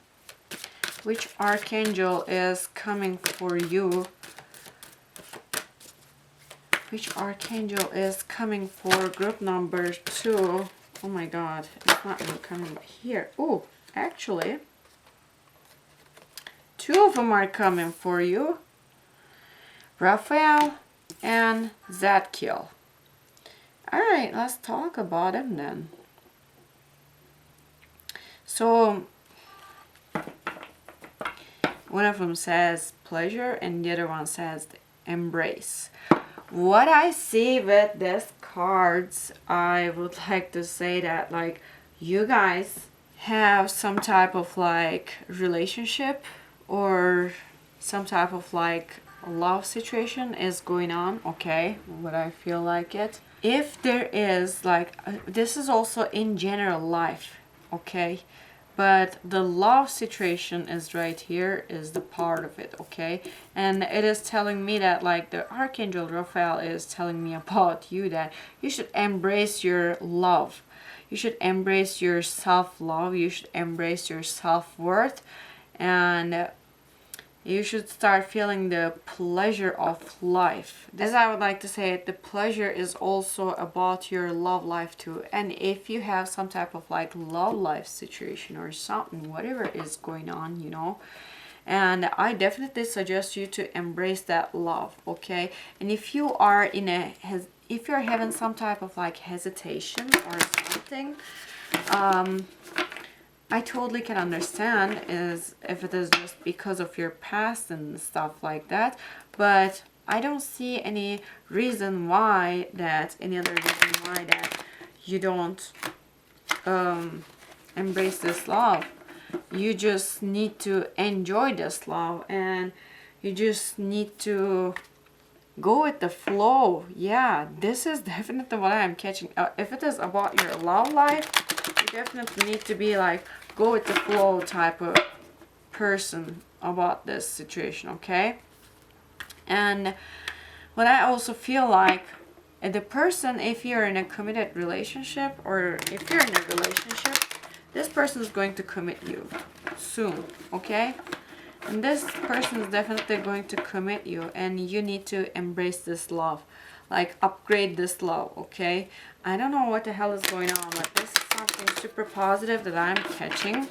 Which archangel is coming for you? Which archangel is coming for group number 2? Oh my god, it's not even coming here. Oh, actually, 2 of them are coming for you. Raphael and Zadkiel. Alright, let's talk about them then. So, one of them says pleasure and the other one says embrace. What I see with these cards, I would like to say that, like, you guys have some type of like relationship or some type of like love situation is going on. Okay, what I feel like it. If there is like this is also in general life, okay, but the love situation is right here, is the part of it. Okay, and it is telling me that, like, the Archangel Raphael is telling me about you, that you should embrace your love, you should embrace your self-love, you should embrace your self-worth, and you should start feeling the pleasure of life. As I would like to say it, the pleasure is also about your love life too. And if you have some type of like love life situation or something, whatever is going on, you know, and I definitely suggest you to embrace that love. Okay, and if you are in a if you're having some type of like hesitation or something, I totally can understand is if it is just because of your past and stuff like that, but I don't see any reason why that, any other reason why that you don't embrace this love. You just need to enjoy this love, and you just need to go with the flow. Yeah, this is definitely what I'm catching. If it is about your love life, you definitely need to be like go with the flow type of person about this situation. Okay, And what I also feel like, the person, if you're in a committed relationship, or if you're in a relationship, this person is going to commit you soon, okay? And this person is definitely going to commit you, and you need to embrace this love, like upgrade this love, okay? I don't know what the hell is going on, but this is something super positive that I'm catching.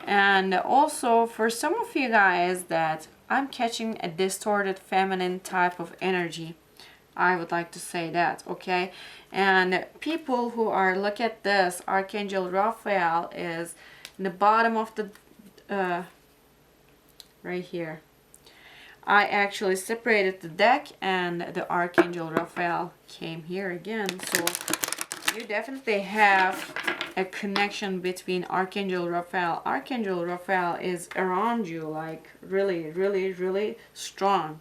And also for some of you guys, that I'm catching a distorted feminine type of energy. I would like to say that, okay? And people who are, look at this, Archangel Raphael is in the bottom of the right here. I actually separated the deck, and the Archangel Raphael came here again. So you definitely have a connection between Archangel Raphael. Archangel Raphael is around you, like really, really, really strong.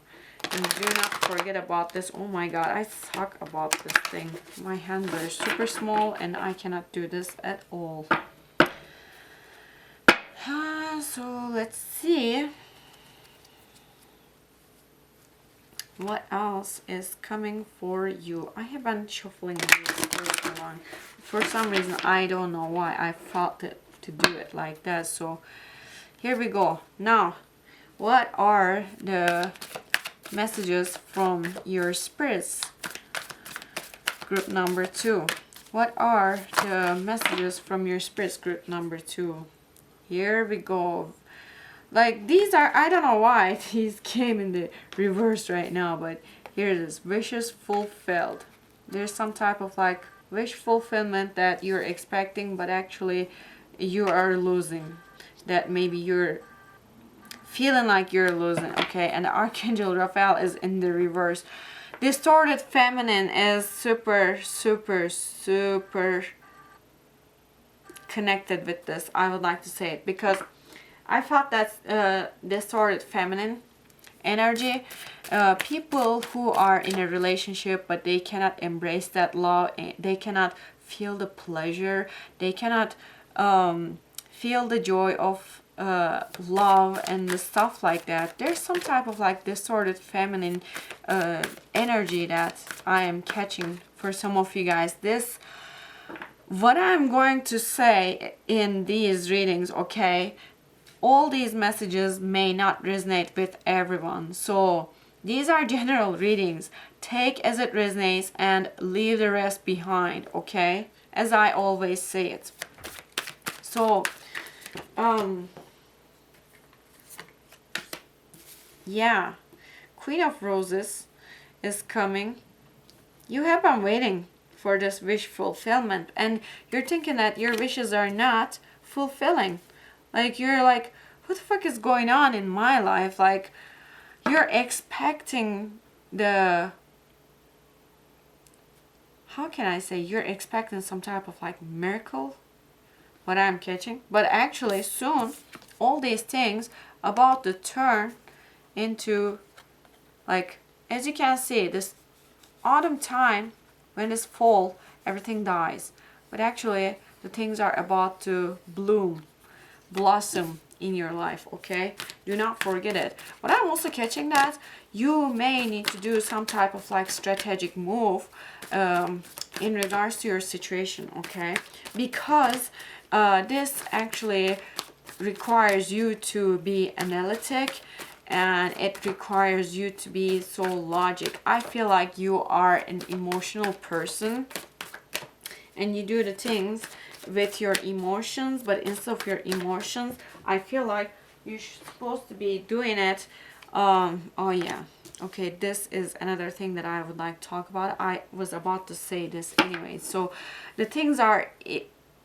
And do not forget about this. Oh my god, I suck about this thing. My hands are super small and I cannot do this at all. So let's see what else is coming for you. I have been shuffling these for so long. For some reason, I don't know why I felt it to do it like that. So here we go. Now, what are the messages from your spirits? Group number 2. What are the messages from your spirits? Group number 2. Here we go. Like, these are, I don't know why these came in the reverse right now, but here it is. Wishes fulfilled. There's some type of like wish fulfillment that you're expecting, but actually you are losing. That maybe you're feeling like you're losing, okay? And the Archangel Raphael is in the reverse. Distorted feminine is super, super, super connected with this. I would like to say it because I thought that's distorted feminine energy. People who are in a relationship but they cannot embrace that love, they cannot feel the pleasure, they cannot feel the joy of love and the stuff like that. There's some type of like distorted feminine energy that I am catching for some of you guys. This, what I'm going to say in these readings, okay, all these messages may not resonate with everyone. So these are general readings. Take as it resonates and leave the rest behind, okay? As I always say it. So, yeah, Queen of Roses is coming. You have been waiting for this wish fulfillment, and you're thinking that your wishes are not fulfilling. Like, you're like, what the fuck is going on in my life? Like, you're expecting the, how can I say, you're expecting some type of like miracle, what I'm catching. But actually soon, all these things about to turn into, like, as you can see, this autumn time, when it's fall, everything dies. But actually, the things are about to bloom, blossom in your life, okay? Do not forget it. But I'm also catching that you may need to do some type of like strategic move in regards to your situation, okay? Because this actually requires you to be analytic, and it requires you to be so logic. I feel like you are an emotional person and you do the things with your emotions, but instead of your emotions, I feel like you're supposed to be doing it. Oh yeah, okay, this is another thing that I would like to talk about. I was about to say this anyway. So the things are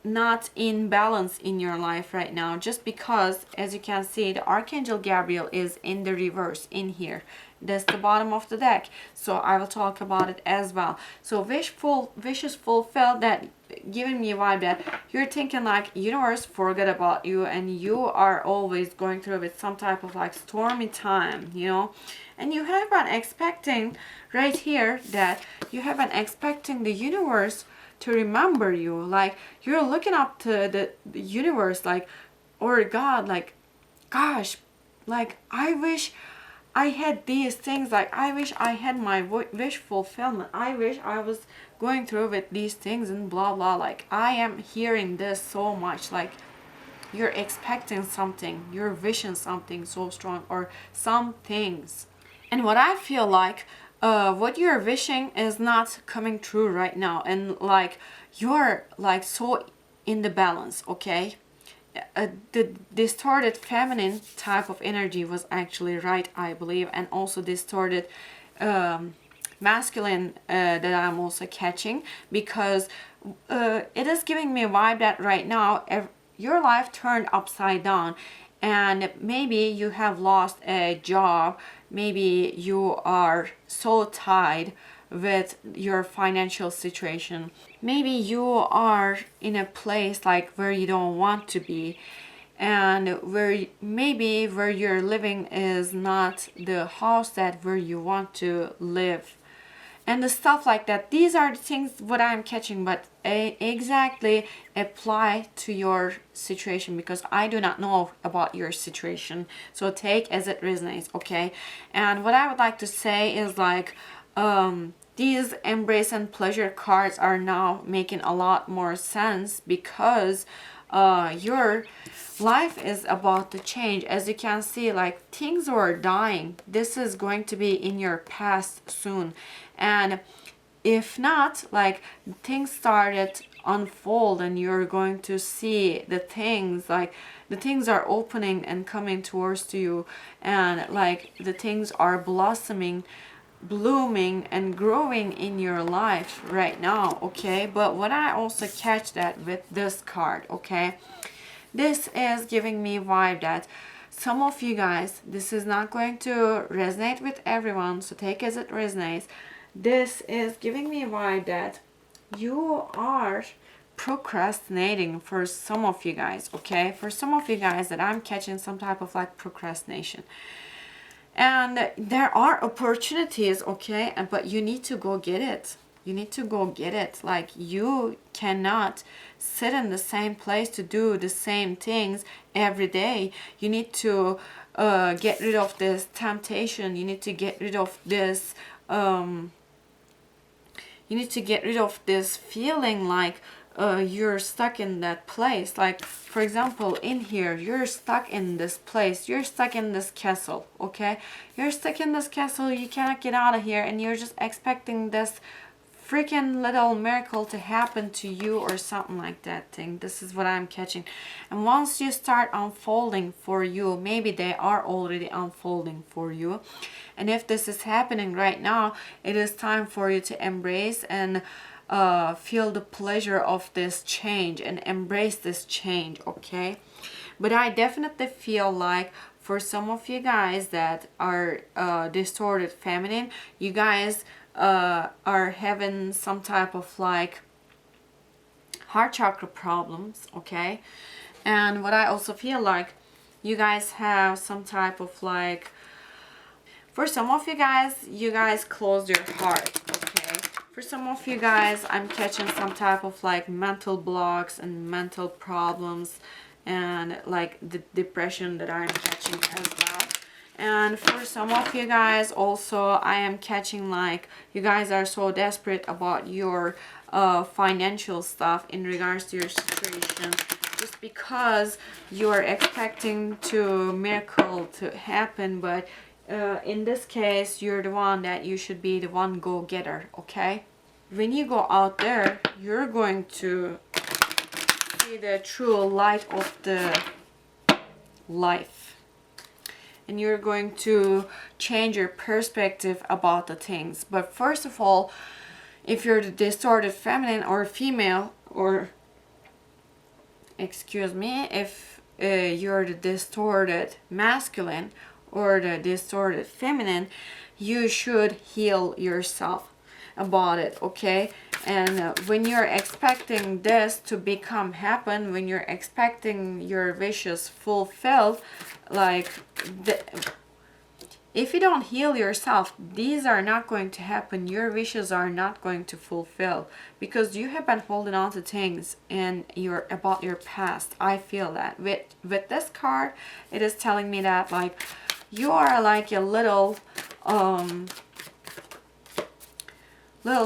not in balance in your life right now, just because, as you can see, the Archangel Gabriel is in the reverse in here. That's the bottom of the deck, so I will talk about it as well. So wishes fulfilled, that giving me a vibe that you're thinking like universe forget about you, and you are always going through with some type of like stormy time, you know. And you have been expecting right here that you have been expecting the universe to remember you. Like, you're looking up to the universe, like, or God, like, gosh, like, I wish I had these things, like I wish I had my wish fulfillment, I wish I was going through with these things and blah blah. Like I am hearing this so much, like you're expecting something, you're wishing something so strong, or some things. And what I feel like, what you're wishing is not coming true right now, and like you're like so in the balance, okay? The distorted feminine type of energy was actually right, I believe, and also distorted masculine that I'm also catching, because it is giving me a vibe that right now your life turned upside down, and maybe you have lost a job, maybe you are so tied with your financial situation, maybe you are in a place like where you don't want to be, and where maybe where you're living is not the house that where you want to live, and the stuff like that. These are the things what I'm catching, but exactly apply to your situation, because I do not know about your situation, so take as it resonates, okay? And what I would like to say is like, these embrace and pleasure cards are now making a lot more sense, because your life is about to change. As you can see, like things are dying. This is going to be in your past soon, and if not, like things started unfold and you're going to see the things, like the things are opening and coming towards to you, and like the things are blossoming, blooming and growing in your life right now, okay? But what I also catch that with this card, okay, this is giving me vibe that some of you guys, this is not going to resonate with everyone, so take as it resonates. This is giving me a vibe that you are procrastinating for some of you guys, okay? For some of you guys that I'm catching some type of like procrastination. And there are opportunities, okay? But you need to go get it. You need to go get it. Like you cannot sit in the same place to do the same things every day. You need to get rid of this temptation. You need to get rid of this you need to get rid of this feeling like you're stuck in that place. Like for example, in here, you're stuck in this place, you're stuck in this castle, okay? You're stuck in this castle, you cannot get out of here, and you're just expecting this freaking little miracle to happen to you or something like that thing. This is what I'm catching. And once you start unfolding for you, maybe they are already unfolding for you, and if this is happening right now, it is time for you to embrace and feel the pleasure of this change and embrace this change, okay? But I definitely feel like for some of you guys that are distorted feminine, you guys are having some type of like heart chakra problems, okay? And what I also feel like, you guys have some type of like, for some of you guys closed your heart, okay? For some of you guys, I'm catching some type of like mental blocks and mental problems, and like the depression that I'm catching as well. And for some of you guys also, I am catching like you guys are so desperate about your financial stuff in regards to your situation, just because you're expecting to miracle to happen, but in this case, you're the one that you should be the one go-getter, okay? When you go out there, you're going to see the true light of the life. And you're going to change your perspective about the things. But first of all, if you're the distorted feminine or female, or excuse me, if you're the distorted masculine or the distorted feminine, you should heal yourself about it, okay? And when you're expecting this to become happen, when you're expecting your wishes fulfilled, like if you don't heal yourself, these are not going to happen. Your wishes are not going to fulfill, because you have been holding on to things in your about your past. I feel that with this card, it is telling me that like you are like a little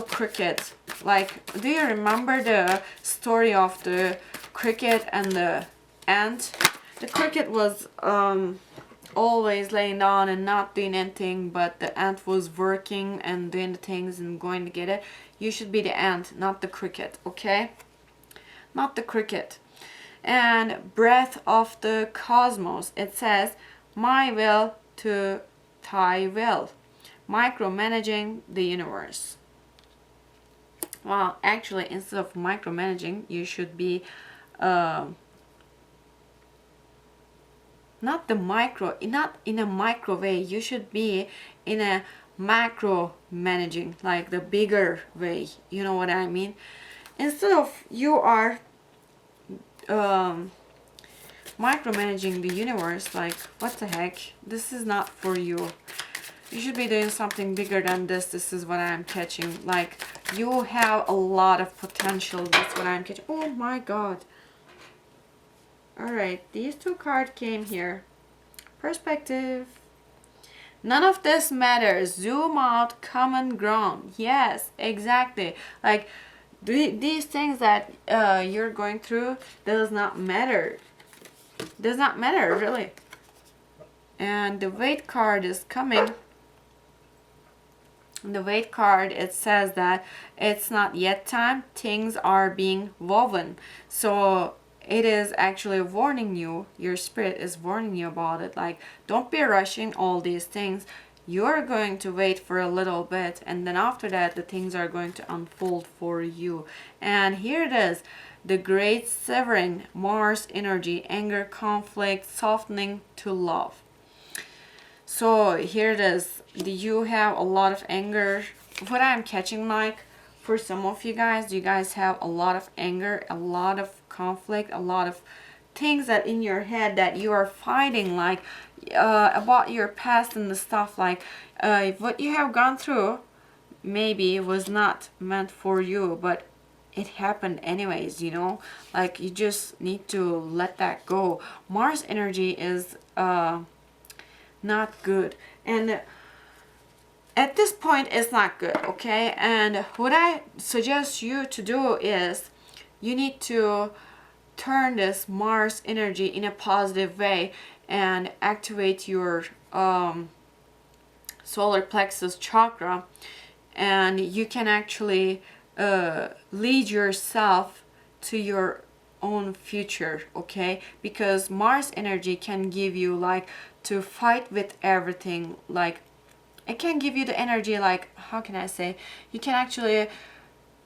cricket. Like, do you remember the story of the cricket and the ant? The cricket was always laying down and not doing anything, but the ant was working and doing the things and going to get it. You should be the ant, not the cricket, okay? Not the cricket. And breath of the cosmos, it says, my will to thy will, micromanaging the universe. Well, actually, instead of micromanaging, you should be not in a micro way. You should be in a macro managing, like the bigger way. You know what I mean? Instead of you are micromanaging the universe, like, what the heck? This is not for you. You should be doing something bigger than this. This is what I'm catching. Like, you have a lot of potential. That's what I'm catching. Oh my god. Alright, these two cards came here. Perspective. None of this matters. Zoom out, common ground. Yes, exactly. Like, these things that you're going through does not matter. Does not matter, really. And the Weight card is coming. The Weight card, it says that it's not yet time, things are being woven. So it is actually warning you, your spirit is warning you about it. Like, don't be rushing all these things. You're going to wait for a little bit, and then after that the things are going to unfold for you. And here it is, the great severing, Mars energy, anger, conflict, softening to love. So here it is. You have a lot of anger. What I'm catching, like, for some of you guys have a lot of anger, a lot of conflict, a lot of things that in your head that you are fighting, like about your past and the stuff, like what you have gone through maybe was not meant for you, but it happened anyways, you know. Like, you just need to let that go. Mars energy is not good, and at this point it's not good, okay? And what I suggest you to do is you need to turn this Mars energy in a positive way and activate your solar plexus chakra, and you can actually lead yourself to your own future, okay? Because Mars energy can give you, like, to fight with everything. Like, it can give you the energy, like, how can I say, you can actually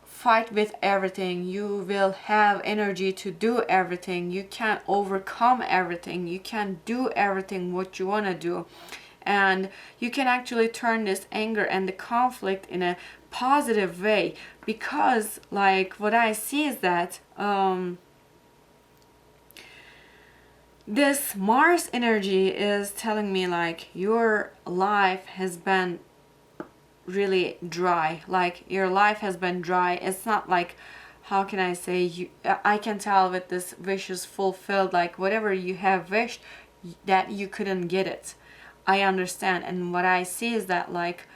fight with everything. You will have energy to do everything. You can overcome everything. You can do everything what you want to do, and you can actually turn this anger and the conflict in a positive way. Because, like, what I see is that this Mars energy is telling me, like, your life has been really dry. Like, your life has been dry. It's not like, how can I say, I can tell with this wish is fulfilled. Like, whatever you have wished, that you couldn't get it. I understand. And what I see is that, like,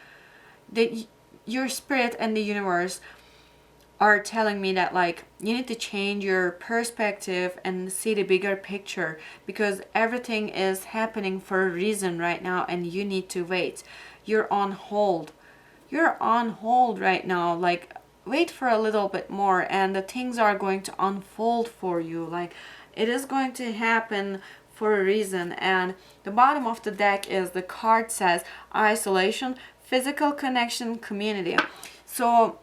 your spirit and the universe are telling me that, like, you need to change your perspective and see the bigger picture, because everything is happening for a reason right now, and you need to wait. You're on hold. You're on hold right now. Like, wait for a little bit more, and the things are going to unfold for you. Like, it is going to happen for a reason. And the bottom of the deck is, the card says isolation, physical connection, community. So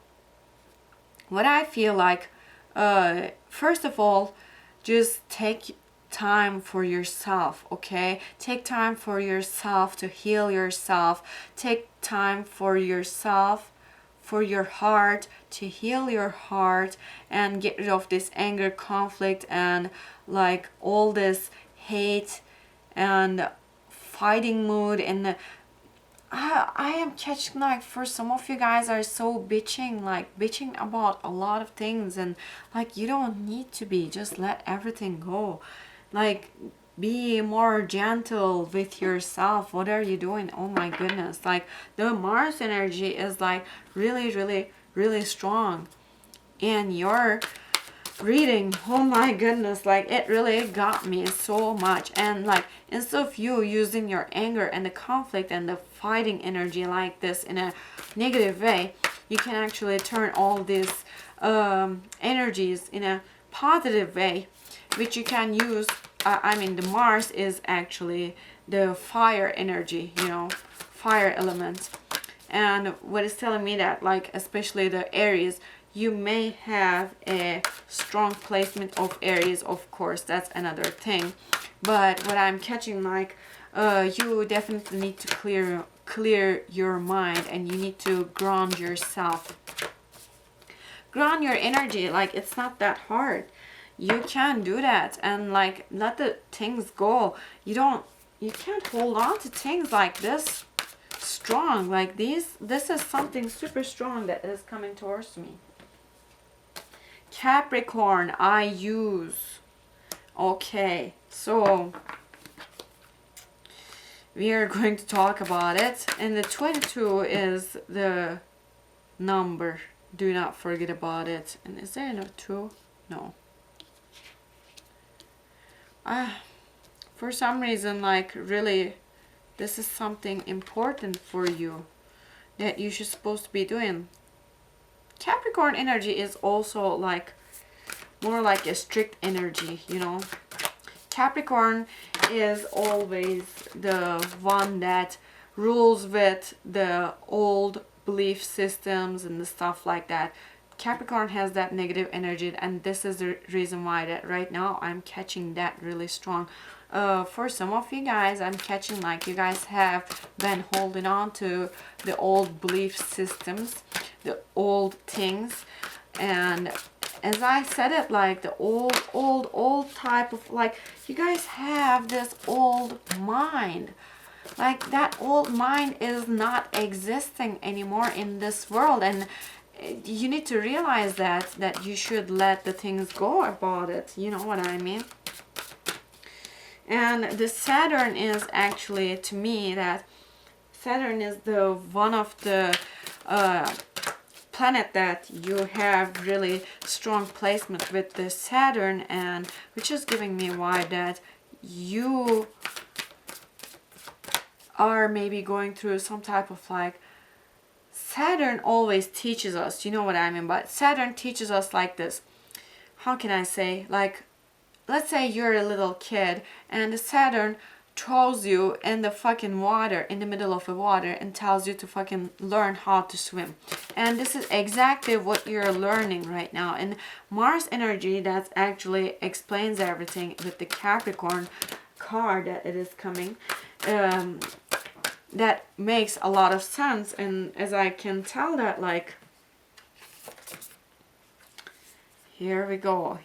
what I feel like, first of all, just take time for yourself, okay? Take time for yourself to heal yourself. Take time for yourself, for your heart, to heal your heart and get rid of this anger, conflict, and, like, all this hate and fighting mood. And I am catching, like, for some of you guys are so bitching, like, bitching about a lot of things, and, like, you don't need to be. Just let everything go. Like, be more gentle with yourself. What are you doing? Oh my goodness. Like the Mars energy is like really, really, really strong. And your reading, oh my goodness, like it really got me so much. And like instead of you using your anger and the conflict and the fighting energy like this in a negative way, you can actually turn all these energies in a positive way, which you can use. I mean, the Mars is actually the fire energy, you know, fire element. And what is telling me that, like, especially the Aries, you may have a strong placement of Aries, of course, that's another thing. But what I'm catching, like, you definitely need to clear your mind, and you need to ground yourself. Ground your energy. Like, it's not that hard. You can do that, and like let the things go. You can't hold on to things like this strong, like this is something super strong that is coming towards me. Capricorn, I use. Okay, so we are going to talk about it, and the 22 is the number. Do not forget about it. And is there no 2? No. For some reason, like, really, this is something important for you that you should supposed to be doing. Capricorn energy is also like more like a strict energy, you know. Capricorn is always the one that rules with the old belief systems and the stuff like that. Capricorn has that negative energy, and this is the reason why that right now I'm catching that really strong. For some of you guys, I'm catching like you guys have been holding on to the old belief systems, the old things, and as I said it, like the old type of, like, you guys have this old mind. Like that old mind is not existing anymore in this world, and you need to realize that you should let the things go about it, you know what I mean. And the Saturn is actually, to me, that Saturn is the one of the planet that you have really strong placement with the Saturn, and which is giving me why that you are maybe going through some type of, like, Saturn always teaches us, you know what I mean, but Saturn teaches us like this. How can I say? Like, let's say you're a little kid and the Saturn throws you in the fucking water, in the middle of the water, and tells you to fucking learn how to swim. And this is exactly what you're learning right now. And Mars energy, that actually explains everything with the Capricorn card that it is coming. That makes a lot of sense, and as I can tell that, like, here we go,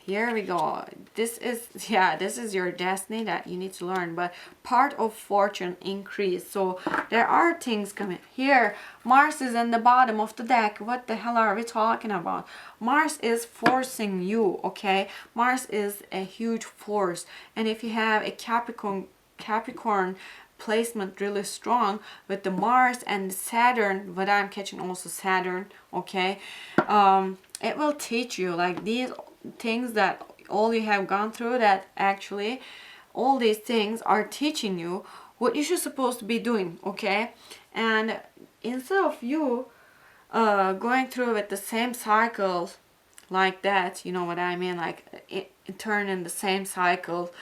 this is your destiny that you need to learn. But part of fortune increase, so there are things coming here. Mars is in the bottom of the deck. What the hell are we talking about? Mars is forcing you, okay? Mars is a huge force, and if you have a Capricorn placement really strong with the Mars and Saturn, but I'm catching also Saturn, okay, it will teach you, like, these things that all you have gone through, that actually all these things are teaching you what you should supposed to be doing, okay. And instead of you going through with the same cycle like that, you know what I mean, like it turn in the same cycle,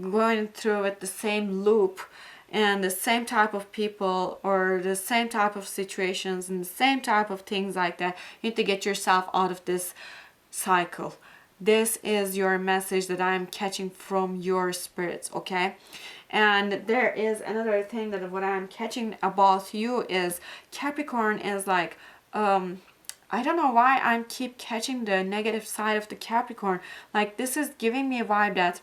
going through with the same loop and the same type of people or the same type of situations and the same type of things like that, you need to get yourself out of this cycle. This is your message that I'm catching from your spirits, okay? And there is another thing that what I'm catching about you is Capricorn is like, I don't know why I'm keep catching the negative side of the Capricorn. Like, this is giving me a vibe that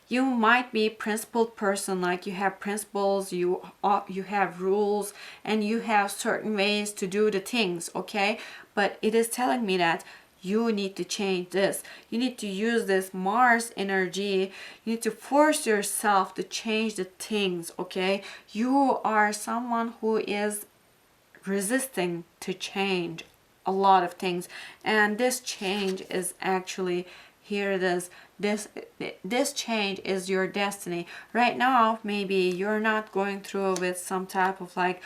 you might be a principled person, like you have principles, you have rules, and you have certain ways to do the things, okay? But it is telling me that you need to change this. You need to use this Mars energy. You need to force yourself to change the things, okay? You are someone who is resisting to change a lot of things, and this change is actually, here it is, this change is your destiny. Right now maybe you're not going through with some type of like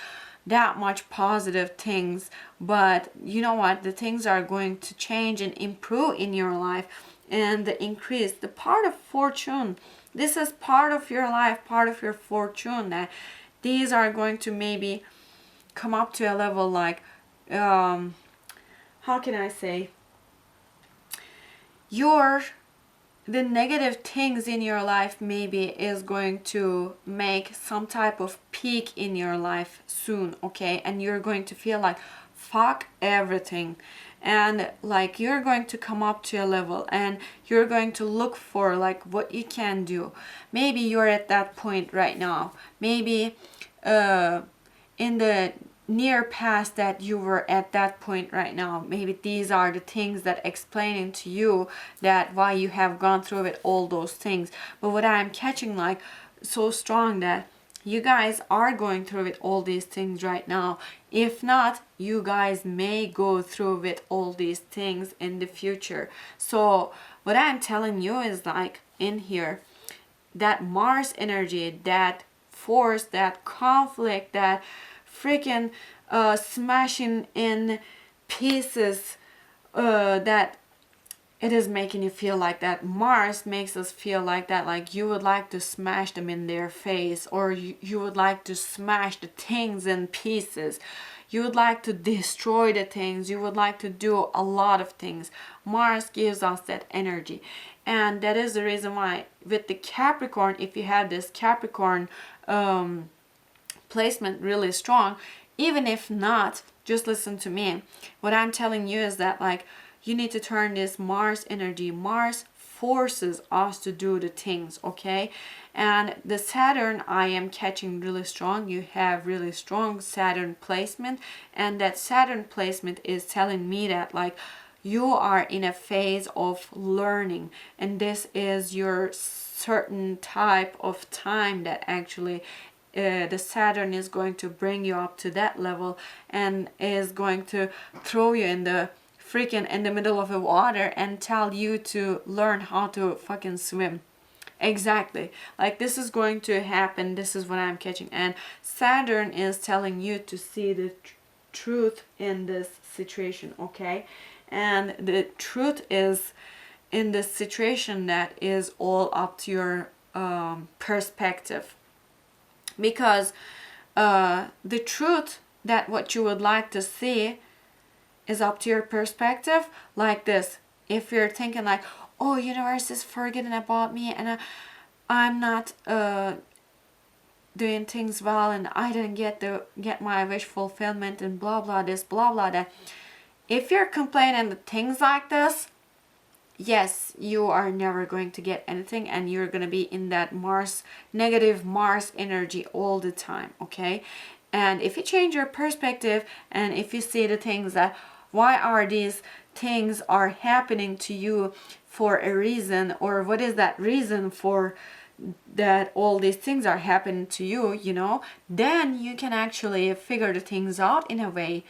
that much positive things, but you know what, the things are going to change and improve in your life, and the increase, the part of fortune, this is part of your life, part of your fortune, that these are going to maybe come up to a level like how can I say, your the negative things in your life maybe is going to make some type of peak in your life soon, okay? And you're going to feel like fuck everything, and like you're going to come up to a level and you're going to look for like what you can do. Maybe you're at that point right now, maybe in the near past that you were at that point right now. Maybe these are the things that explaining to you that why you have gone through with all those things. But what I'm catching like so strong, that you guys are going through with all these things right now. If not, you guys may go through with all these things in the future. So what I'm telling you is like in here, that Mars energy, that force, that conflict, that freaking smashing in pieces, that it is making you feel like that. Mars makes us feel like that, like you would like to smash them in their face, or you would like to smash the things in pieces. You would like to destroy the things. You would like to do a lot of things. Mars gives us that energy. And that is the reason why with the Capricorn, if you have this Capricorn placement really strong, even if not, just listen to me. What I'm telling you is that like you need to turn this Mars energy. Mars forces us to do the things, okay? And the Saturn I am catching really strong. You have really strong Saturn placement, and that Saturn placement is telling me that like you are in a phase of learning, and this is your certain type of time that actually the Saturn is going to bring you up to that level and is going to throw you in the freaking in the middle of the water and tell you to learn how to fucking swim. Exactly, like this is going to happen. This is what I'm catching, and Saturn is telling you to see the truth in this situation, okay? And the truth is in this situation that is all up to your perspective, because the truth that what you would like to see is up to your perspective. Like this, if you're thinking like, oh, universe is forgetting about me, and I'm not doing things well, and I didn't get my wish fulfillment, and blah blah this, blah blah that. If you're complaining things like this, yes, you are never going to get anything, and you're going to be in that Mars, negative Mars energy all the time, okay? And if you change your perspective, and if you see the things that why are these things are happening to you for a reason, or what is that reason for that all these things are happening to you, then you can actually figure the things out in a way,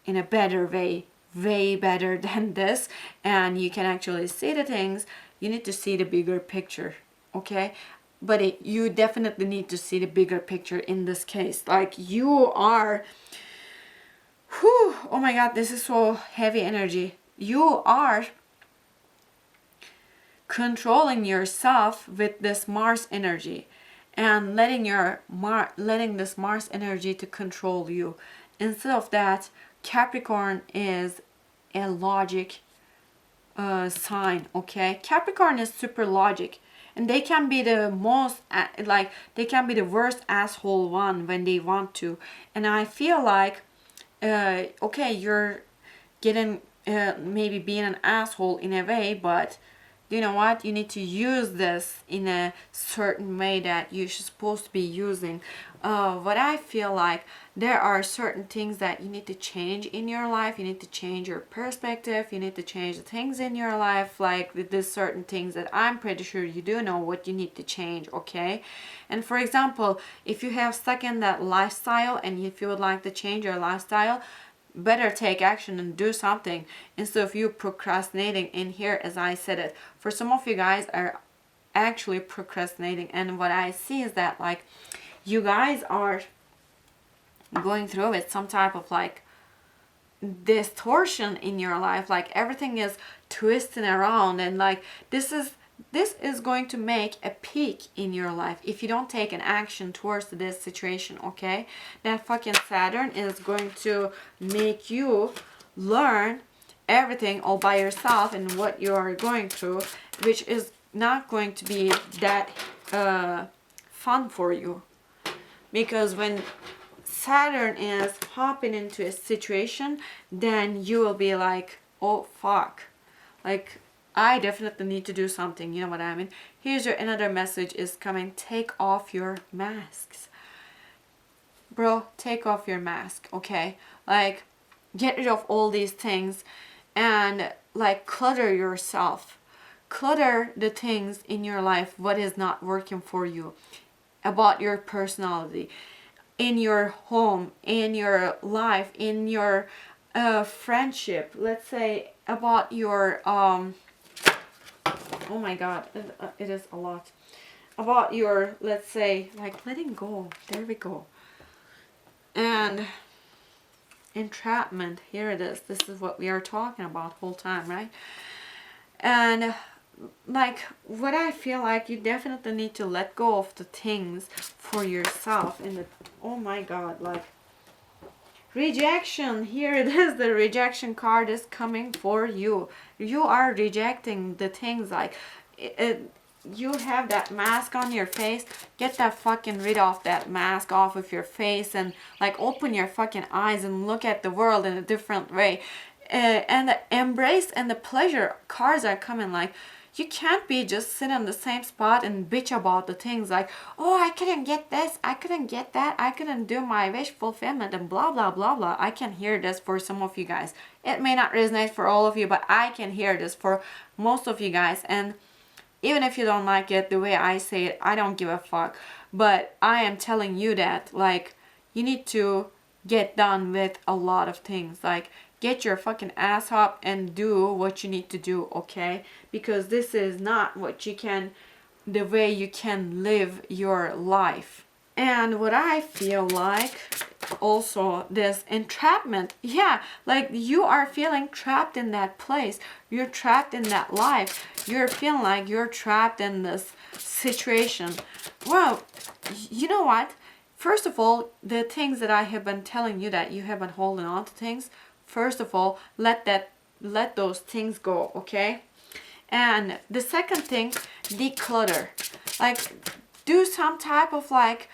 in a better way better than this, and you can actually see the things. You need to see the bigger picture, okay? But you definitely need to see the bigger picture in this case. Like you are, whew, oh my god, this is so heavy energy. You are controlling yourself with this Mars energy, and letting this Mars energy to control you. Instead of that, Capricorn is a logic sign, okay? Capricorn is super logic, and they can be the most they can be the worst asshole one when they want to. And I feel like okay, you're getting maybe being an asshole in a way, but you know what, you need to use this in a certain way that you're supposed to be using. what I feel like, there are certain things that you need to change in your life. You need to change your perspective. You need to change the things in your life. Like there's certain things that I'm pretty sure you do know what you need to change, okay? And for example, if you have stuck in that lifestyle and if you would like to change your lifestyle, better take action and do something instead of you procrastinating in here. As I said it, for some of you guys are actually procrastinating, and what I see is that like you guys are going through with some type of like distortion in your life, like everything is twisting around, and like this is going to make a peak in your life if you don't take an action towards this situation, okay? That fucking Saturn is going to make you learn everything all by yourself and what you are going through, which is not going to be that fun for you. Because when Saturn is hopping into a situation, then you will be like, oh fuck, like I definitely need to do something, you know what I mean? Here's your another message is coming. Take off your masks. Bro, take off your mask, okay? Like get rid of all these things and like clutter yourself. Clutter the things in your life what is not working for you, about your personality, in your home, in your life, in your friendship, let's say about your oh my god, it is a lot, about your, let's say, like letting go, there we go, and entrapment, here it is, this is what we are talking about whole time, right? And like what I feel like you definitely need to let go of the things for yourself. And the, oh my god, like rejection, here it is, the rejection card is coming for you. You are rejecting the things, like you have that mask on your face. Get that fucking rid of that mask off of your face and like open your fucking eyes and look at the world in a different way. And the embrace and the pleasure cards are coming. Like you can't be just sitting on the same spot and bitch about the things like, oh, I couldn't get this, I couldn't get that, I couldn't do my wish fulfillment and blah blah blah blah. I can hear this for some of you guys. It may not resonate for all of you, but I can hear this for most of you guys. And even if you don't like it the way I say it, I don't give a fuck. But I am telling you that like you need to get done with a lot of things. Like get your fucking ass up and do what you need to do, okay? Because this is not what you can, the way you can live your life. And what I feel like also this entrapment, yeah, like you are feeling trapped in that place, you're trapped in that life, you're feeling like you're trapped in this situation. Well, you know what, first of all, the things that I have been telling you that you have been holding on to things, first of all, let those things go, okay? And the second thing, declutter. Like do some type of like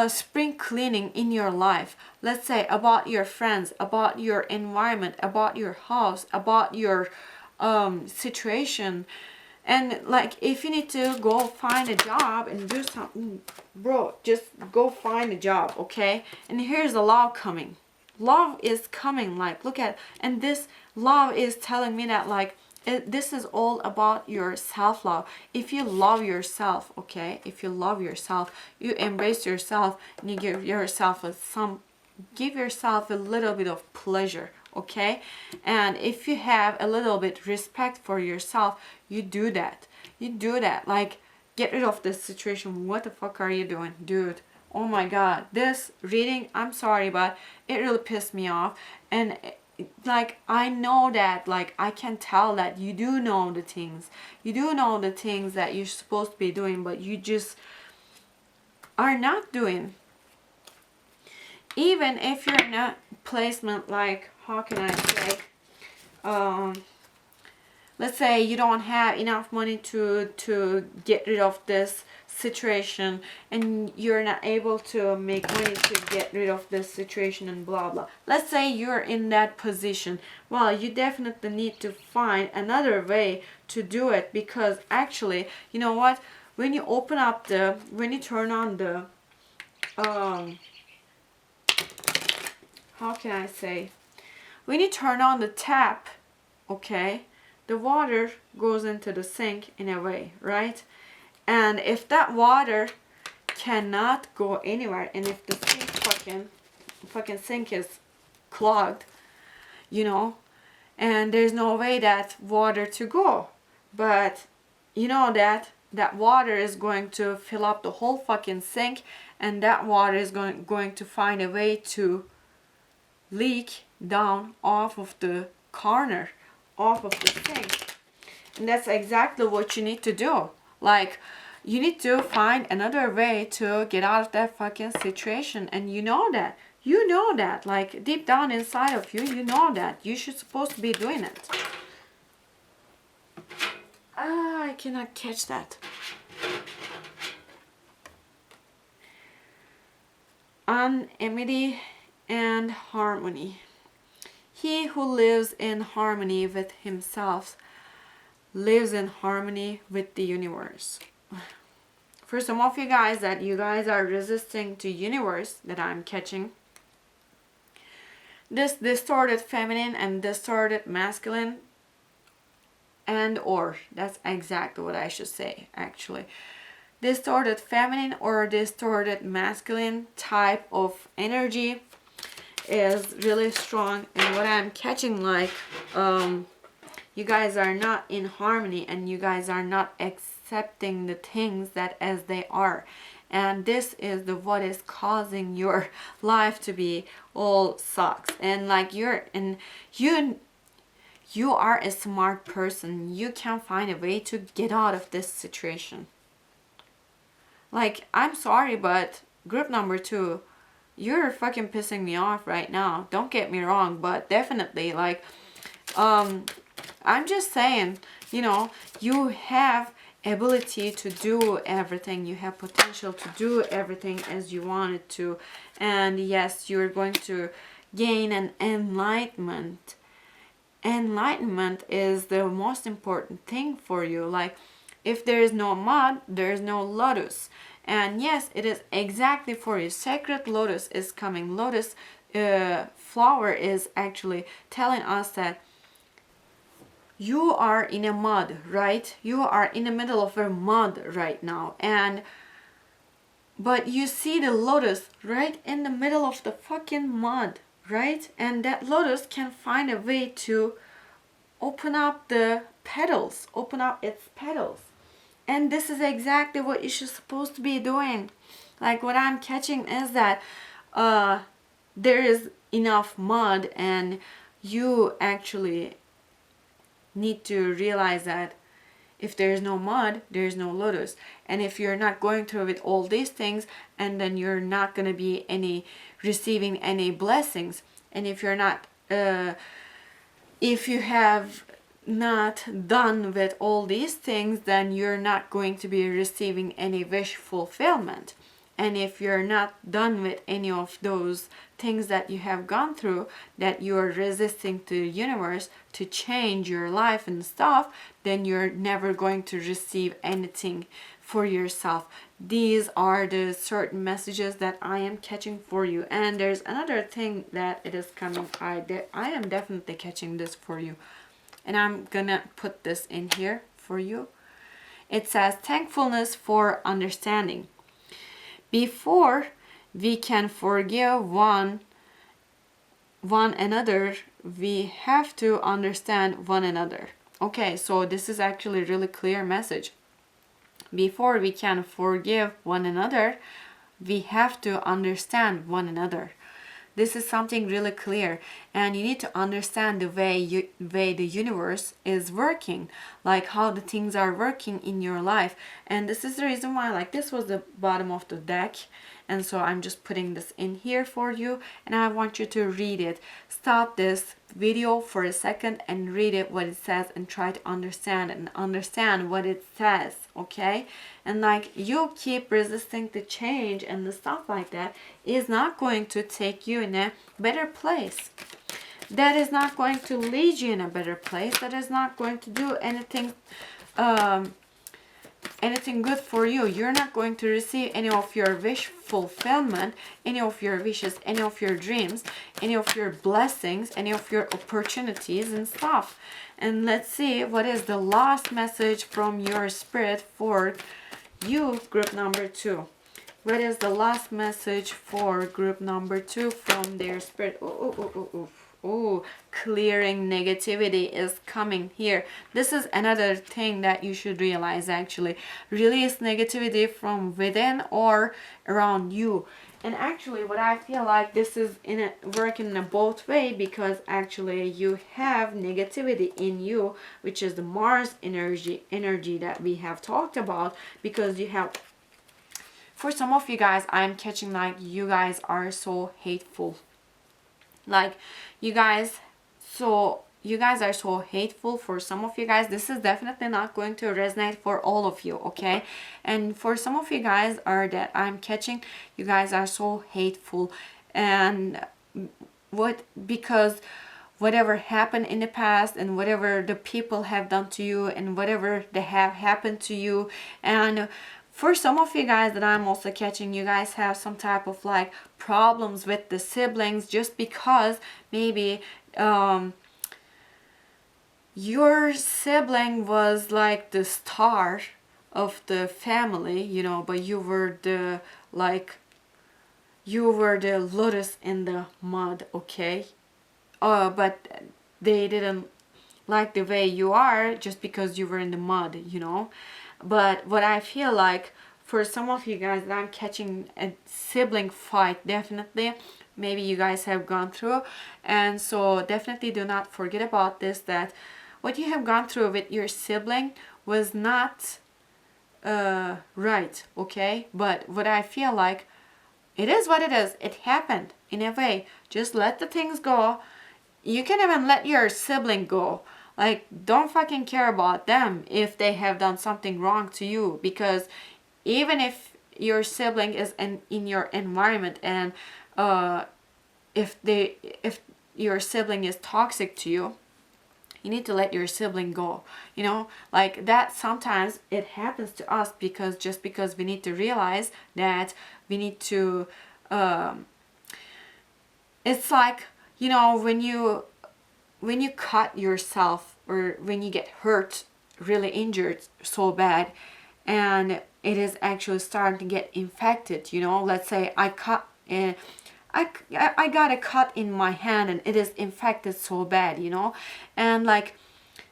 spring cleaning in your life. Let's say about your friends, about your environment, about your house, about your situation. And like if you need to go find a job and do something, bro, just go find a job, okay? And here's the love coming. Love is coming, like look at, and this love is telling me that like this is all about your self-love. If you love yourself, okay, if you love yourself, you embrace yourself and you give yourself a little bit of pleasure, okay? And if you have a little bit respect for yourself, you do that, like get rid of this situation. What the fuck are you doing, dude? Oh my god, this reading, I'm sorry, but it really pissed me off. And like I know that, like I can tell that you do know the things, that you're supposed to be doing, but you just are not doing. Even if you're in a placement, like how can I say, let's say you don't have enough money to get rid of this situation, and you're not able to make money to get rid of this situation and blah blah. Let's say you're in that position. Well, you definitely need to find another way to do it, because actually, you know what, when you turn on the um how can I say, when you turn on the tap, okay, the water goes into the sink in a way, right? And if that water cannot go anywhere, and if the sink fucking sink is clogged, you know, and there's no way that water to go, but you know that that water is going to fill up the whole fucking sink, and that water is going to find a way to leak down off of the corner, off of the sink. And that's exactly what you need to do. Like, you need to find another way to get out of that fucking situation. And you know that. You know that. Like, deep down inside of you, you know that. You should supposed to be doing it. Ah, I cannot catch that. Amity and harmony. He who lives in harmony with himself lives in harmony with the universe. For some of you guys that you guys are resisting to universe that I'm catching, this distorted feminine and distorted masculine, and or that's exactly what I should say actually, distorted feminine or distorted masculine type of energy is really strong. And what I'm catching, like, you guys are not in harmony, and you guys are not accepting the things that as they are, and this is the what is causing your life to be all sucks. And like, you are a smart person. You can find a way to get out of this situation. Like, I'm sorry, but group number 2, you're fucking pissing me off right now. Don't get me wrong, but definitely, like, I'm just saying, you know, you have ability to do everything. You have potential to do everything as you wanted to. And yes, you're going to gain an enlightenment. Enlightenment is the most important thing for you. Like, if there is no mud, there is no lotus. And yes, it is exactly for you. Sacred lotus is coming. Lotus flower is actually telling us that you are in a mud, right? You are in the middle of a mud right now. But you see the lotus right in the middle of the fucking mud, right? And that lotus can find a way to open up the petals, open up its petals. And this is exactly what you're supposed to be doing. Like, what I'm catching is that there is enough mud, and you actually need to realize that if there's no mud, there's no lotus. And if you're not going through with all these things, and then you're not going to be receiving any blessings. And if you're not, if you have not done with all these things, then you're not going to be receiving any wish fulfillment. And if you're not done with any of those things that you have gone through, that you're resisting to the universe to change your life and stuff, then you're never going to receive anything for yourself. These are the certain messages that I am catching for you. And there's another thing that it is coming. I am definitely catching this for you. And I'm gonna put this in here for you. It says, thankfulness for understanding. Before we can forgive one another, we have to understand one another. Okay, so this is actually a really clear message. Before we can forgive one another, we have to understand one another. This is something really clear, and you need to understand the way the universe is working, like how the things are working in your life. And this is the reason why, like, this was the bottom of the deck, and so I'm just putting this in here for you, and I want you to read it. Stop this video for a second and read it, what it says, and try to understand what it says, okay? And like, you keep resisting the change and the stuff like that is not going to take you in a better place. That is not going to lead you in a better place. That is not going to do anything anything good for you. You're not going to receive any of your wish fulfillment, any of your wishes, any of your dreams, any of your blessings, any of your opportunities and stuff. And let's see what is the last message from your spirit for you, group number 2. What is the last message for group number 2 from their spirit? Oh, clearing negativity is coming here. This is another thing that you should realize actually. Release negativity from within or around you. And actually what I feel like this is working in a both way, because actually you have negativity in you, which is the Mars energy that we have talked about, because you have, for some of you guys, I'm catching like you guys are so hateful. Like you guys are so hateful. For some of you guys, this is definitely not going to resonate for all of you, okay? And for some of you guys are that I'm catching, you guys are so hateful. And because whatever happened in the past and whatever the people have done to you and whatever they have happened to you, and for some of you guys that I'm also catching, you guys have some type of like problems with the siblings, just because maybe your sibling was like the star of the family, you know, but you were the lotus in the mud, okay? But they didn't like the way you are just because you were in the mud, you know. But what I feel like for some of you guys that I'm catching, a sibling fight, definitely maybe you guys have gone through. And so definitely do not forget about this, that what you have gone through with your sibling was not right, okay? But what I feel like, it is what it is. It happened in a way. Just let the things go. You can even let your sibling go. Like, don't fucking care about them if they have done something wrong to you, because even if your sibling is in your environment, and if your sibling is toxic to you, you need to let your sibling go, you know. Like that, sometimes it happens to us because we need to realize that we need to it's like, you know, when you cut yourself, or when you get hurt, really injured so bad, and it is actually starting to get infected, you know. Let's say I got a cut in my hand and it is infected so bad, you know, and like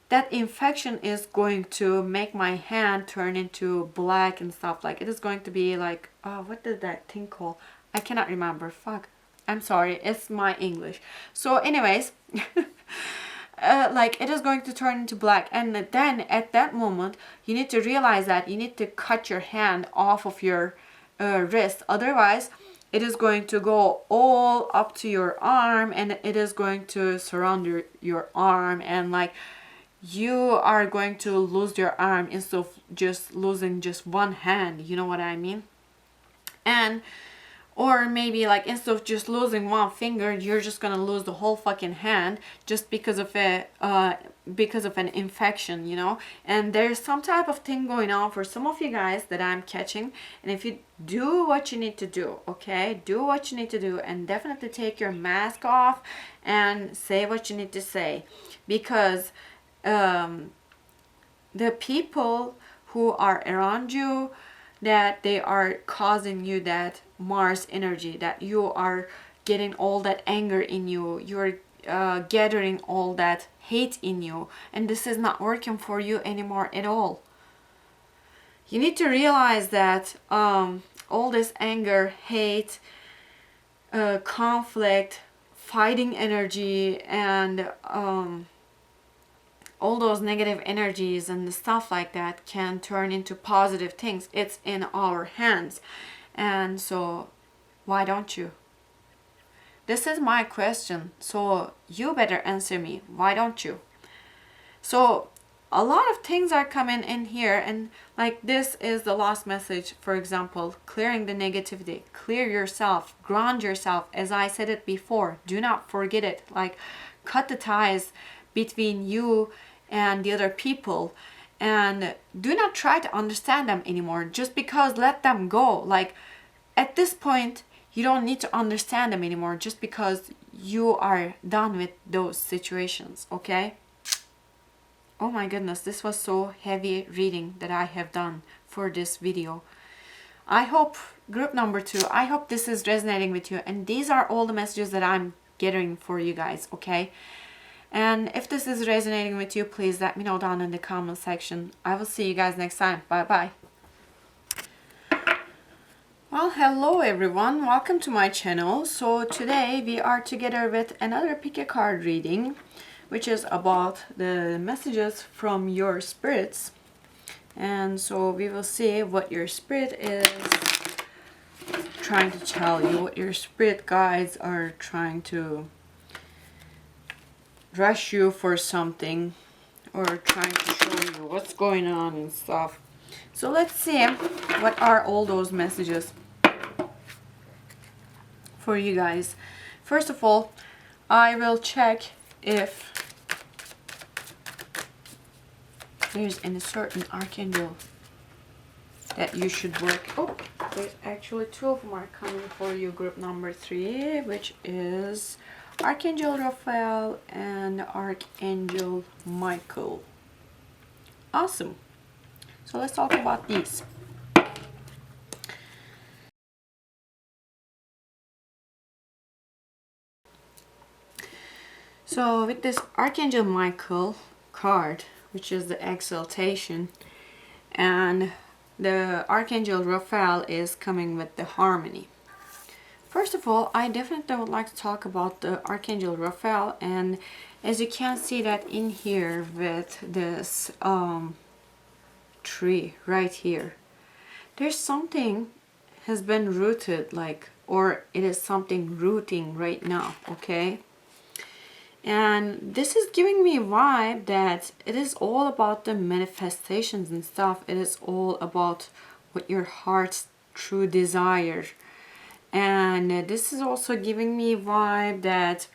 that infection is going to make my hand turn into black and stuff. Like it is going to be like, oh, what did that thing call? I cannot remember. Fuck. I'm sorry. It's my English. So anyways, like it is going to turn into black, and then at that moment you need to realize that you need to cut your hand off of your wrist. Otherwise it is going to go all up to your arm, and it is going to surround your arm, and like you are going to lose your arm instead of just losing just one hand, you know what I mean? And or maybe like instead of just losing one finger, you're just gonna lose the whole fucking hand just because of an infection, you know. And there's some type of thing going on for some of you guys that I'm catching. And if you do what you need to do, okay, do what you need to do, and definitely take your mask off and say what you need to say, because the people who are around you, that they are causing you that Mars energy, that you are getting all that anger in you, you're gathering all that hate in you, and this is not working for you anymore at all. You need to realize that all this anger, hate, conflict, fighting energy, and all those negative energies and stuff like that can turn into positive things. It's in our hands. And so why don't you? This is my question, so you better answer me. Why don't you? So a lot of things are coming in here, and like this is the last message. For example, clearing the negativity, clear yourself, ground yourself. As I said it before, do not forget it. Like cut the ties between you and the other people, And do not try to understand them anymore, just because let them go. Like, at this point, you don't need to understand them anymore, just because you are done with those situations, okay? Oh my goodness, this was so heavy reading that I have done for this video. I hope, group number 2, I hope this is resonating with you, and these are all the messages that I'm getting for you guys, okay? And if this is resonating with you, please let me know down in the comment section. I will see you guys next time. Bye bye. Well, hello everyone, welcome to my channel. So today we are together with another pick a card reading, which is about the messages from your spirits. And so we will see what your spirit is trying to tell you, what your spirit guides are trying to rush you for something, or trying to show you what's going on and stuff. So let's see what are all those messages for you guys. First of all, I will check if there's any certain archangel that you should work. Oh, there's actually 2 of them are coming for you, group number 3, which is Archangel Raphael and Archangel Michael. Awesome. So let's talk about these. So with this Archangel Michael card, which is the exaltation, and the Archangel Raphael is coming with the harmony. First of all, I definitely would like to talk about the Archangel Raphael, and as you can see that in here with this tree right here, there's something has been rooted, like, or it is something rooting right now, okay? And this is giving me a vibe that it is all about the manifestations and stuff. It is all about what your heart's true desire. And this is also giving me a vibe that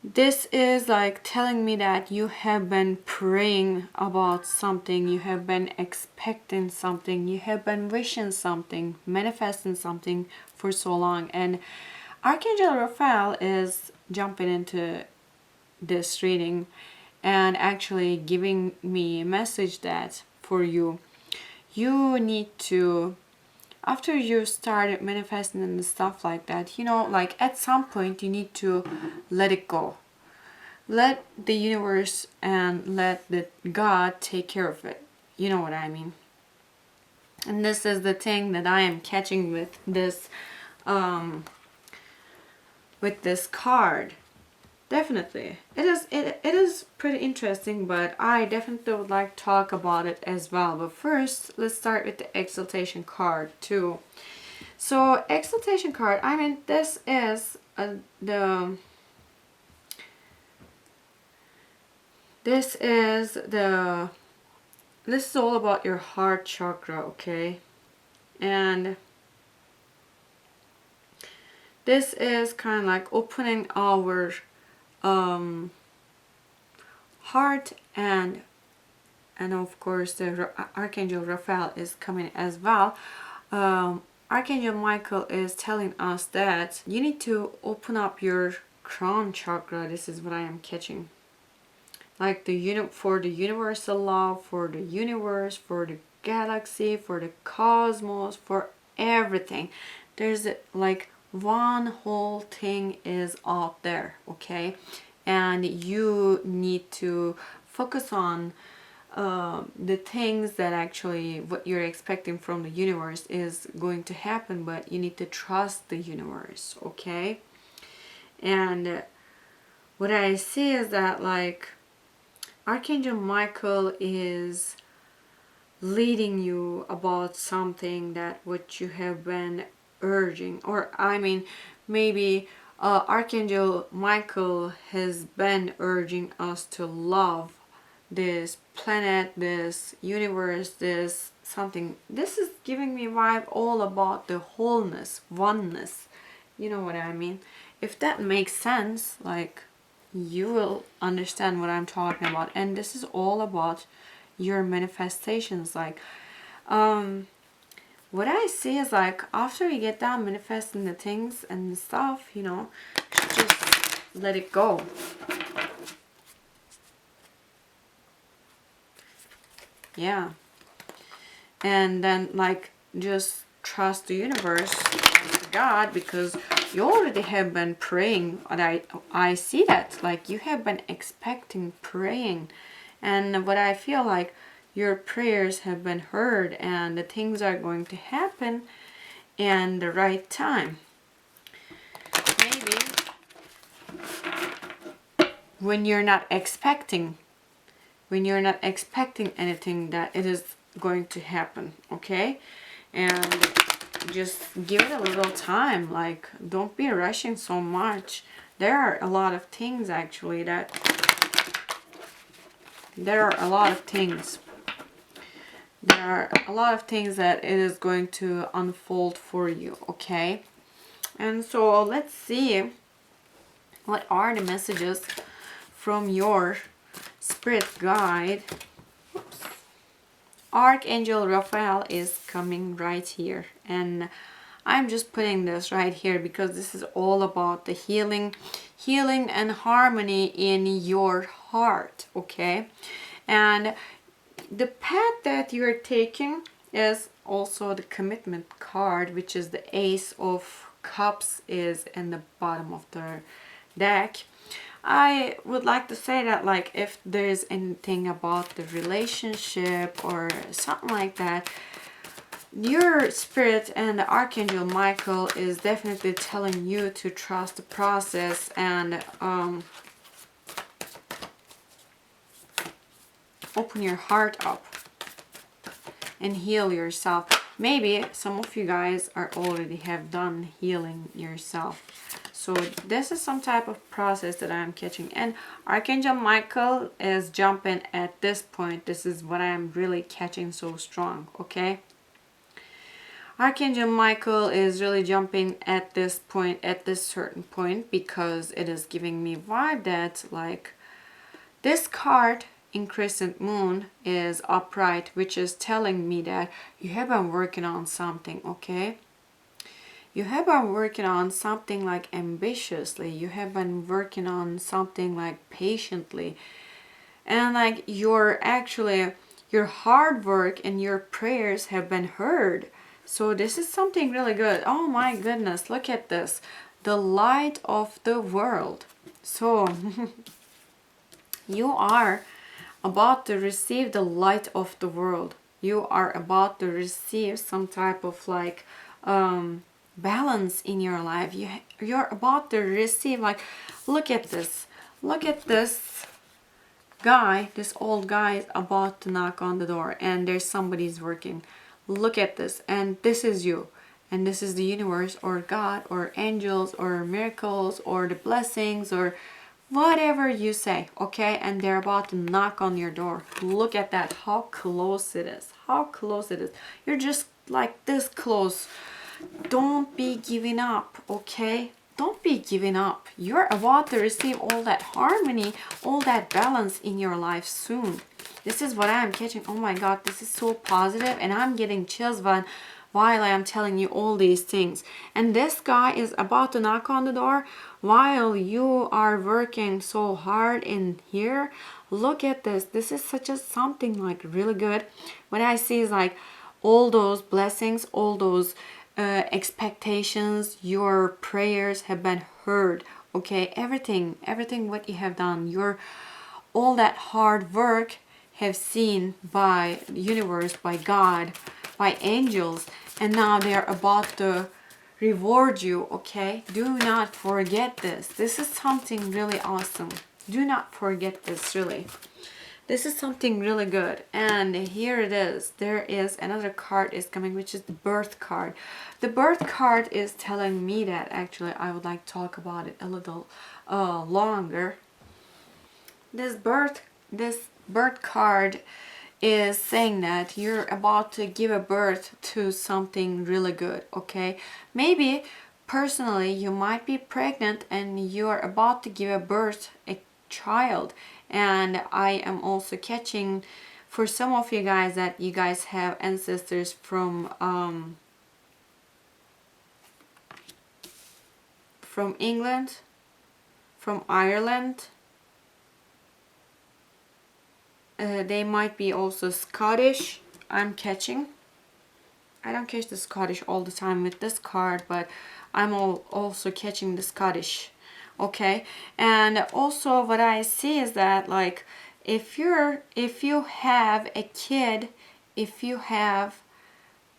this is like telling me that you have been praying about something, you have been expecting something, you have been wishing something, manifesting something for so long. And Archangel Raphael is jumping into this reading and actually giving me a message that for you, you need to, after you started manifesting and stuff like that, you know, like at some point you need to let it go. Let the universe and let the God take care of it. You know what I mean? And this is the thing that I am catching with this card. Definitely. It is pretty interesting, but I definitely would like to talk about it as well. But first, let's start with the exaltation card too. So exaltation card, I mean, this is this is all about your heart chakra, okay? And this is kind of like opening our heart, and of course the Archangel Raphael is coming as well. Archangel Michael is telling us that you need to open up your crown chakra. This is what I am catching. Like for the universal love, for the universe, for the galaxy, for the cosmos, for everything. There's like one whole thing is out there, okay? And you need to focus on the things that actually what you're expecting from the universe is going to happen, but you need to trust the universe, okay? And what I see is that like Archangel Michael is leading you about something that what you have been urging, or I mean maybe Archangel Michael has been urging us to love this planet, this universe, this something. This is giving me a vibe all about the wholeness, oneness, you know what I mean? If that makes sense, like, you will understand what I'm talking about. And this is all about your manifestations. Like what I see is like after you get done manifesting the things and stuff, you know, just let it go. Yeah. And then like just trust the universe, God, because you already have been praying. And I see that like you have been expecting praying, and what I feel like your prayers have been heard and the things are going to happen in the right time. Maybe when you're not expecting anything, that it is going to happen, okay? And just give it a little time. Like don't be rushing so much. There are a lot of things actually that there are a lot of things that it is going to unfold for you, okay? And so let's see what are the messages from your spirit guide. Oops. Archangel Raphael is coming right here, and I'm just putting this right here because this is all about the healing and harmony in your heart, okay? And the path that you're taking is also the commitment card, which is the Ace of Cups is in the bottom of the deck. I would like to say that like if there's anything about the relationship or something like that, your spirit and the Archangel Michael is definitely telling you to trust the process and open your heart up and heal yourself. Maybe some of you guys are already have done healing yourself. So this is some type of process that I'm catching. And Archangel Michael is jumping at this point. This is what I'm really catching so strong, okay? Archangel Michael is really jumping at this point, at this certain point, because it is giving me vibe that like this card in Crescent Moon is upright, which is telling me that you have been working on something, okay? You have been working on something like ambitiously. You have been working on something like patiently. And like your hard work and your prayers have been heard. So this is something really good. Oh my goodness, look at this. The light of the world. So you are about to receive the light of the world. You are about to receive some type of like balance in your life. You're about to receive like, look at this guy, this old guy is about to knock on the door and there's somebody's working. Look at this, and this is you, and this is the universe or God or angels or miracles or the blessings or whatever you say, okay? And they're about to knock on your door. Look at that, how close it is, how close it is. You're just like this close. Don't be giving up, okay? Don't be giving up. You're about to receive all that harmony, all that balance in your life soon. This is what I'm catching. Oh my God, this is so positive, and I'm getting chills while I'm telling you all these things. And this guy is about to knock on the door while you are working so hard in here. Look at this. This is such a something like really good. What I see is like all those blessings, all those expectations, your prayers have been heard, okay? Everything what you have done, all that hard work have seen by the universe, by God, by angels, and now they are about to reward you, okay? Do not forget this. This is something really awesome. Do not forget this, really. This is something really good. And here it is. There is another card is coming, which is the birth card. The birth card is telling me that actually I would like to talk about it a little longer. This birth card is saying that you're about to give a birth to something really good, okay? Maybe personally you might be pregnant and you're about to give a birth a child, and I am also catching for some of you guys that you guys have ancestors from England, from Ireland. They might be also Scottish. I'm catching. I don't catch the Scottish all the time with this card, but I'm also catching the Scottish. Okay, and also what I see is that, like, if you have a kid, if you have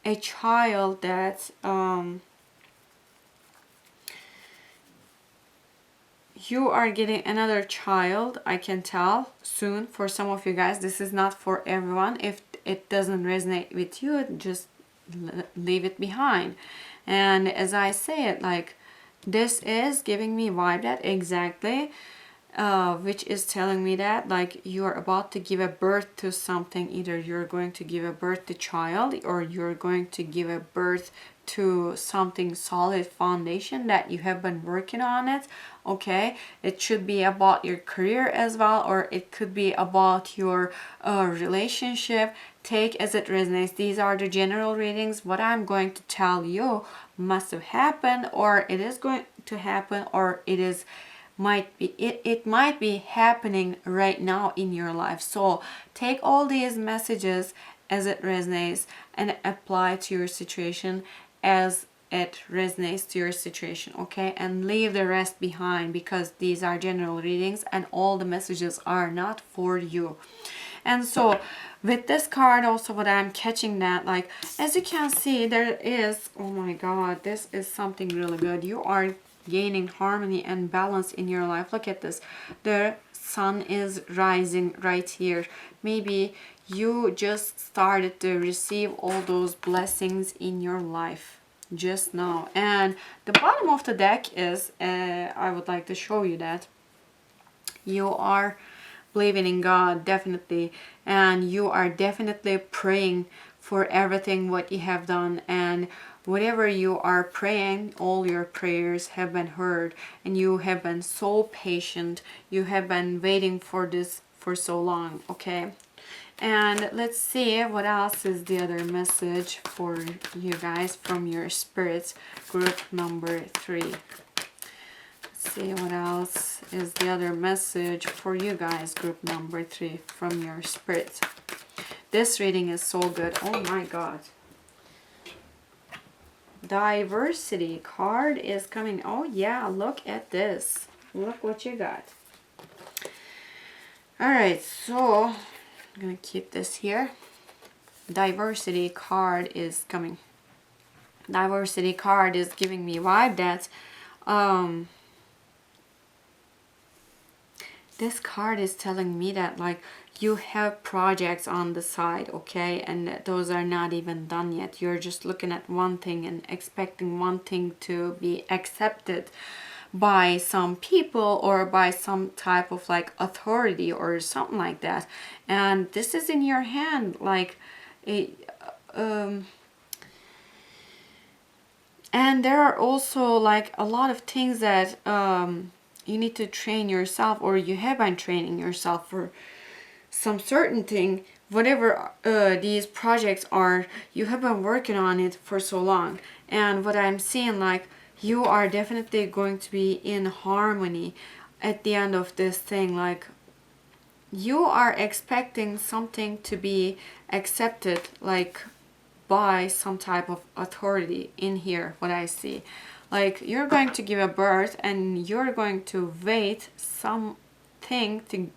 a child that you are getting another child, I can tell soon. For some of you guys, this is not for everyone. If it doesn't resonate with you, just leave it behind. And as I say it, like, this is giving me vibe that exactly which is telling me that, like, you're about to give a birth to something. Either you're going to give a birth to child, or you're going to give a birth to something solid foundation that you have been working on it. Okay, it should be about your career as well, or it could be about your relationship. Take as it resonates. These are the general readings. What I'm going to tell you must have happened, or it is going to happen, or it might be happening right now in your life. So take all these messages as it resonates and apply to your situation as it resonates to your situation, okay? And leave the rest behind, because these are general readings and all the messages are not for you. And so with this card also, what I'm catching that, like, as you can see, there is, oh my god, this is something really good. You are gaining harmony and balance in your life. Look at this. The sun is rising right here. Maybe you just started to receive all those blessings in your life just now. And the bottom of the deck is, I would like to show you that you are believing in God, definitely, and you are definitely praying for everything what you have done, and whatever you are praying, all your prayers have been heard, and you have been so patient. You have been waiting for this for so long, okay? And let's see what else is the other message for you guys from your spirits, group number 3. Let's see what else is the other message for you guys, group number 3, from your spirits. This reading is so good. Oh my god. Diversity card is coming. Oh yeah, look at this. Look what you got. Alright, so I'm gonna keep this here. Diversity card is coming. Diversity card is giving me vibe that this card is telling me that, like, you have projects on the side, okay, and those are not even done yet. You're just looking at one thing and expecting one thing to be accepted by some people or by some type of, like, authority or something like that. And this is in your hand, like, and there are also, like, a lot of things that you need to train yourself, or you have been training yourself for some certain thing. Whatever these projects are, you have been working on it for so long. And what I'm seeing, like, you are definitely going to be in harmony at the end of this thing. Like, you are expecting something to be accepted, like, by some type of authority in here, what I see. Like, you're going to give a birth and you're going to wait something to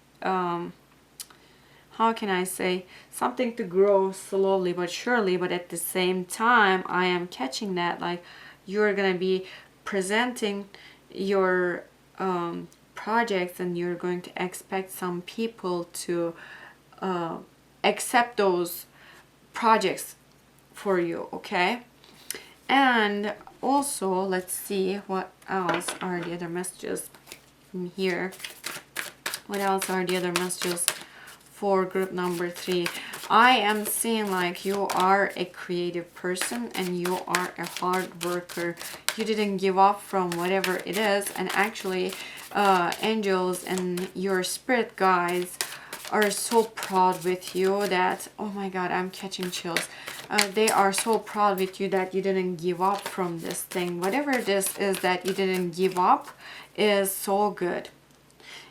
how can I say, something to grow slowly but surely. But at the same time, I am catching that, like, you're gonna be presenting your projects, and you're going to expect some people to accept those projects for you, okay? And also, let's see what else are the other messages from here. What else are the other messages for group number 3? I am seeing, like, you are a creative person and you are a hard worker. You didn't give up from whatever it is, and actually angels and your spirit guides are so proud with you that, oh my god, I'm catching chills. They are so proud with you that you didn't give up from this thing. Whatever this is that you didn't give up is so good.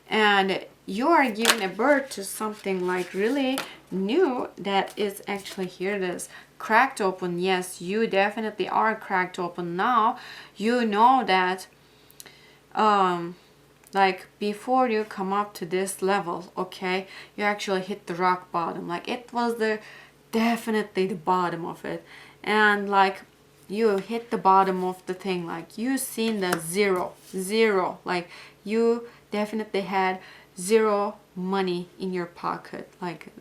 And you are giving a birth to something like really new that is actually, here it is, cracked open. Yes, you definitely are cracked open now. You know that like before you come up to this level, okay, you actually hit the rock bottom. Like it was the definitely the bottom of it, and like you hit the bottom of the thing, like you seen the zero, like you definitely had zero money in your pocket, like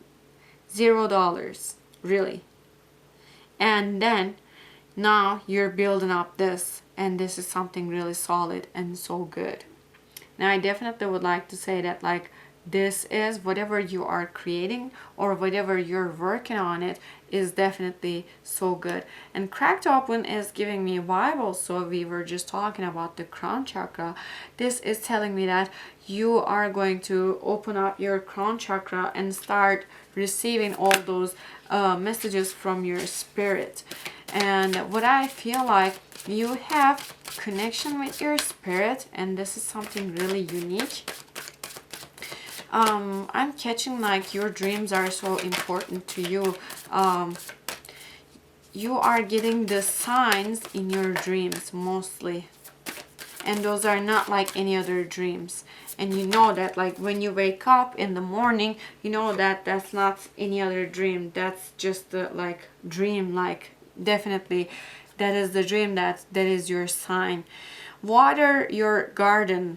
$0 really. And then now you're building up this, and this is something really solid and so good. Now I definitely would like to say that like this is whatever you are creating or whatever you're working on, it is definitely so good. And cracked open is giving me a vibe also. We were just talking about the crown chakra. This is telling me that you are going to open up your crown chakra and start receiving all those messages from your spirit. And what I feel like, you have connection with your spirit, and this is something really unique. I'm catching like your dreams are so important to you. You are getting the signs in your dreams mostly, and those are not like any other dreams. And you know that like when you wake up in the morning, you know that that's not any other dream. That's just the like dream, like definitely that is the dream, that is your sign. Water your garden.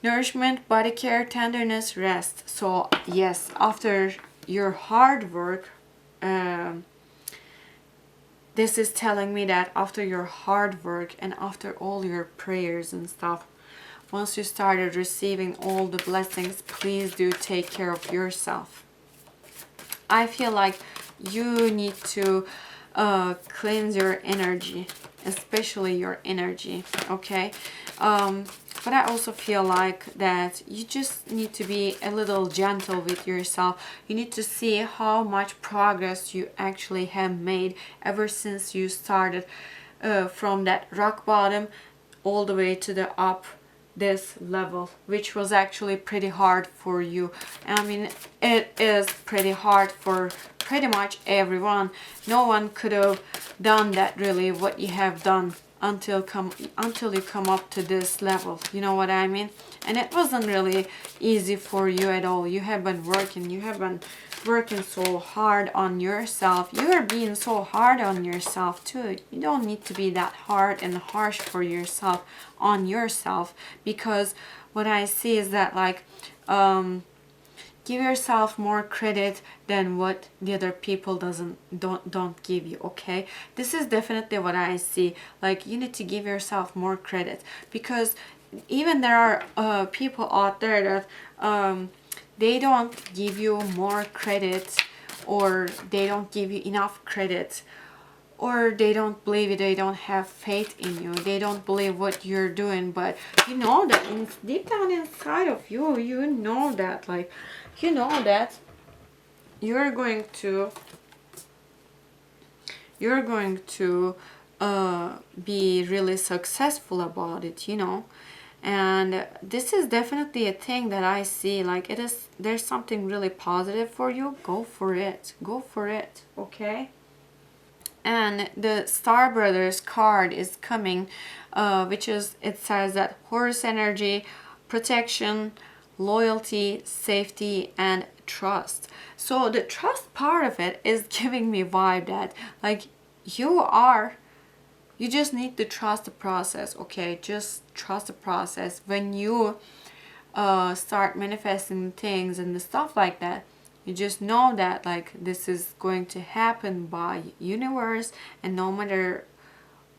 Nourishment, body care, tenderness, rest. So yes, after your hard work, this is telling me that after your hard work and after all your prayers and stuff, once you started receiving all the blessings, please do take care of yourself. I feel like you need to cleanse your energy, especially your energy, okay? But I also feel like that you just need to be a little gentle with yourself. You need to see how much progress you actually have made ever since you started from that rock bottom all the way to the up this level, which was actually pretty hard for you. I mean, it is pretty hard for pretty much everyone. No one could have done that really, what you have done until you come up to this level. You know what I mean? And it wasn't really easy for you at all. You have been working so hard on yourself. You are being so hard on yourself too. You don't need to be that hard and harsh for yourself on yourself, because what I see is that like give yourself more credit than what the other people don't give you, okay? This is definitely what I see. Like you need to give yourself more credit, because even there are people out there that they don't give you more credit, or they don't give you enough credit, or they don't believe you, they don't have faith in you, they don't believe what you're doing. But you know that deep down inside of you, you know that like, you know that you're going to be really successful about it, you know. And this is definitely a thing that I see, like it is, there's something really positive for you. Go for it, okay? And the Star Brothers card is coming, which is, it says that horse energy, protection, loyalty, safety, and trust. So the trust part of it is giving me vibe that like you just need to trust the process, okay? Just trust the process. When you start manifesting things and the stuff like that, you just know that like this is going to happen by universe, and no matter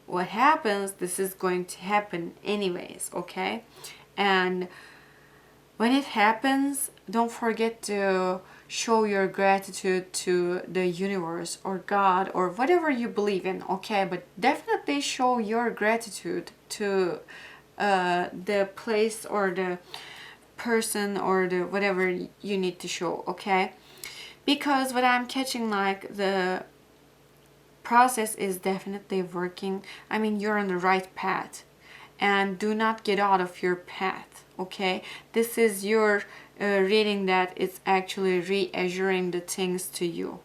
what happens, this is going to happen anyways, okay? And when it happens, don't forget to show your gratitude to the universe or God or whatever you believe in, okay? But definitely show your gratitude to the place or the person or the whatever you need to show, okay? Because what I'm catching, like, the process is definitely working. I mean, you're on the right path, and do not get out of your path, okay? This is your reading that it's actually reassuring the things to you,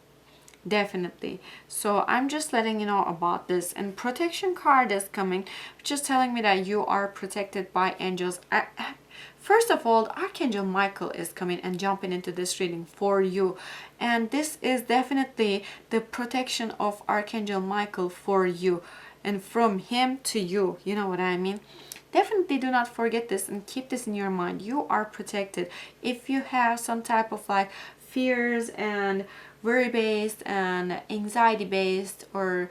definitely. So I'm just letting you know about this. And protection card is coming, which is telling me that you are protected by angels. First of all, Archangel Michael is coming and jumping into this reading for you, and this is definitely the protection of Archangel Michael for you, and from him to you, you know what I mean? Definitely do not forget this and keep this in your mind. You are protected. If you have some type of like fears and worry based and anxiety based, or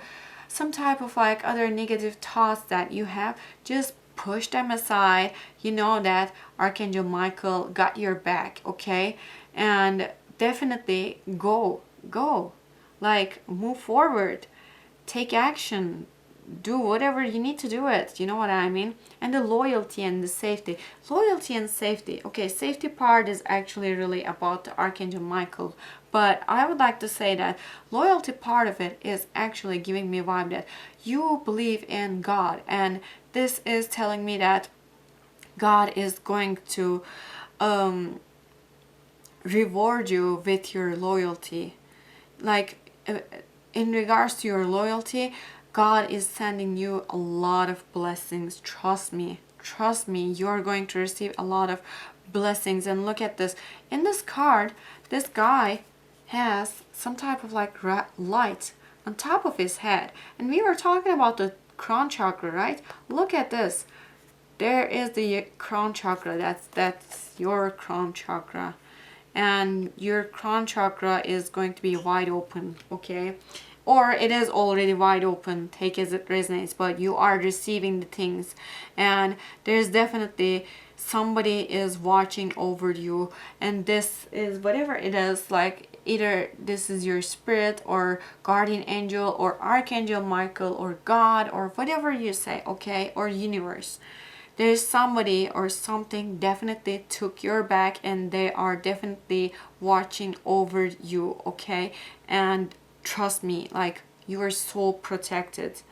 some type of like other negative thoughts that you have, just push them aside. You know that Archangel Michael got your back, okay? And definitely go, like, move forward, take action, do whatever you need to do it, you know what I mean? And the loyalty and the safety. Loyalty and safety. Okay, safety part is actually really about the Archangel Michael, but I would like to say that loyalty part of it is actually giving me a vibe that you believe in God, and this is telling me that God is going to reward you with your loyalty. Like, in regards to your loyalty, God is sending you a lot of blessings. Trust me, you're going to receive a lot of blessings. And look at this. In this card, this guy has some type of like light on top of his head. And we were talking about the crown chakra, right? Look at this. There is the crown chakra. That's your crown chakra. And your crown chakra is going to be wide open, okay? Or it is already wide open, take as it resonates, but you are receiving the things, and there's definitely somebody is watching over you, and this is whatever it is, like either this is your spirit or guardian angel or Archangel Michael or God or whatever you say, okay, or universe. There's somebody or something definitely took your back, and they are definitely watching over you, okay? And trust me, like, you are so protected.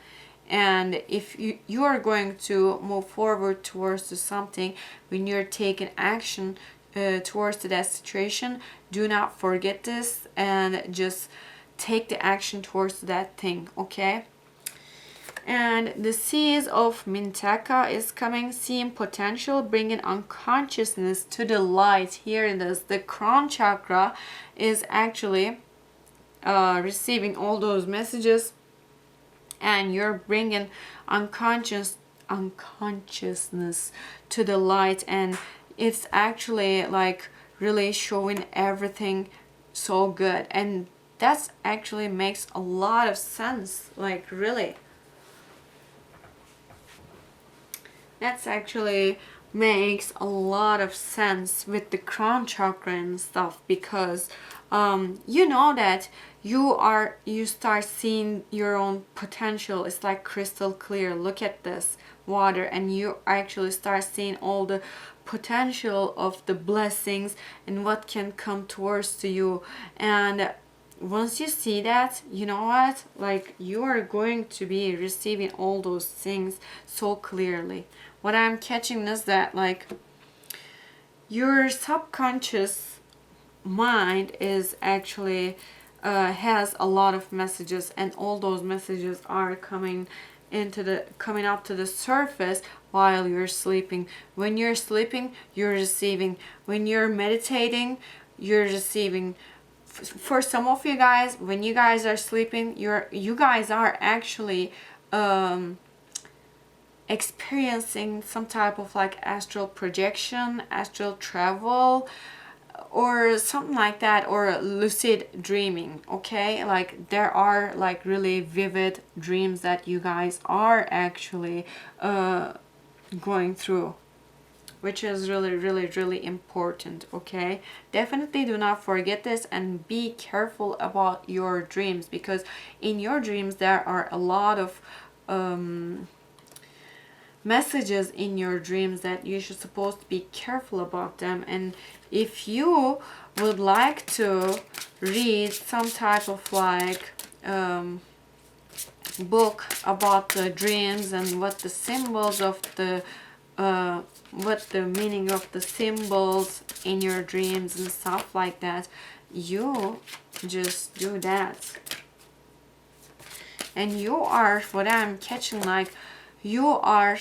And if you are going to move forward towards to something, when you're taking action towards to that situation, do not forget this and just take the action towards that thing, okay? And the seas of Mintaka is coming, seeing potential, bringing unconsciousness to the light. Here it is. The crown chakra is actually receiving all those messages, and you're bringing unconsciousness to the light, and it's actually like really showing everything so good, and that's actually makes a lot of sense, like really. That's actually makes a lot of sense with the crown chakra and stuff, because you know that you start seeing your own potential. It's like crystal clear. Look at this water, and you actually start seeing all the potential of the blessings and what can come towards to you. And once you see that, you know what, like, you are going to be receiving all those things so clearly. What I'm catching is that, like, your subconscious mind is actually has a lot of messages, and all those messages are coming up to the surface while you're sleeping. When you're sleeping, you're receiving. When you're meditating, you're receiving. For some of you guys, when you guys are sleeping, you guys are actually experiencing some type of like astral projection, astral travel, or something like that, or lucid dreaming, okay? Like, there are like really vivid dreams that you guys are actually going through, which is really important, okay? Definitely do not forget this, and be careful about your dreams, because in your dreams there are a lot of messages in your dreams that you should supposed to be careful about them. And if you would like to read some type of like book about the dreams and what the symbols of the what the meaning of the symbols in your dreams and stuff like that, you just do that. And you are, what I'm catching, like you are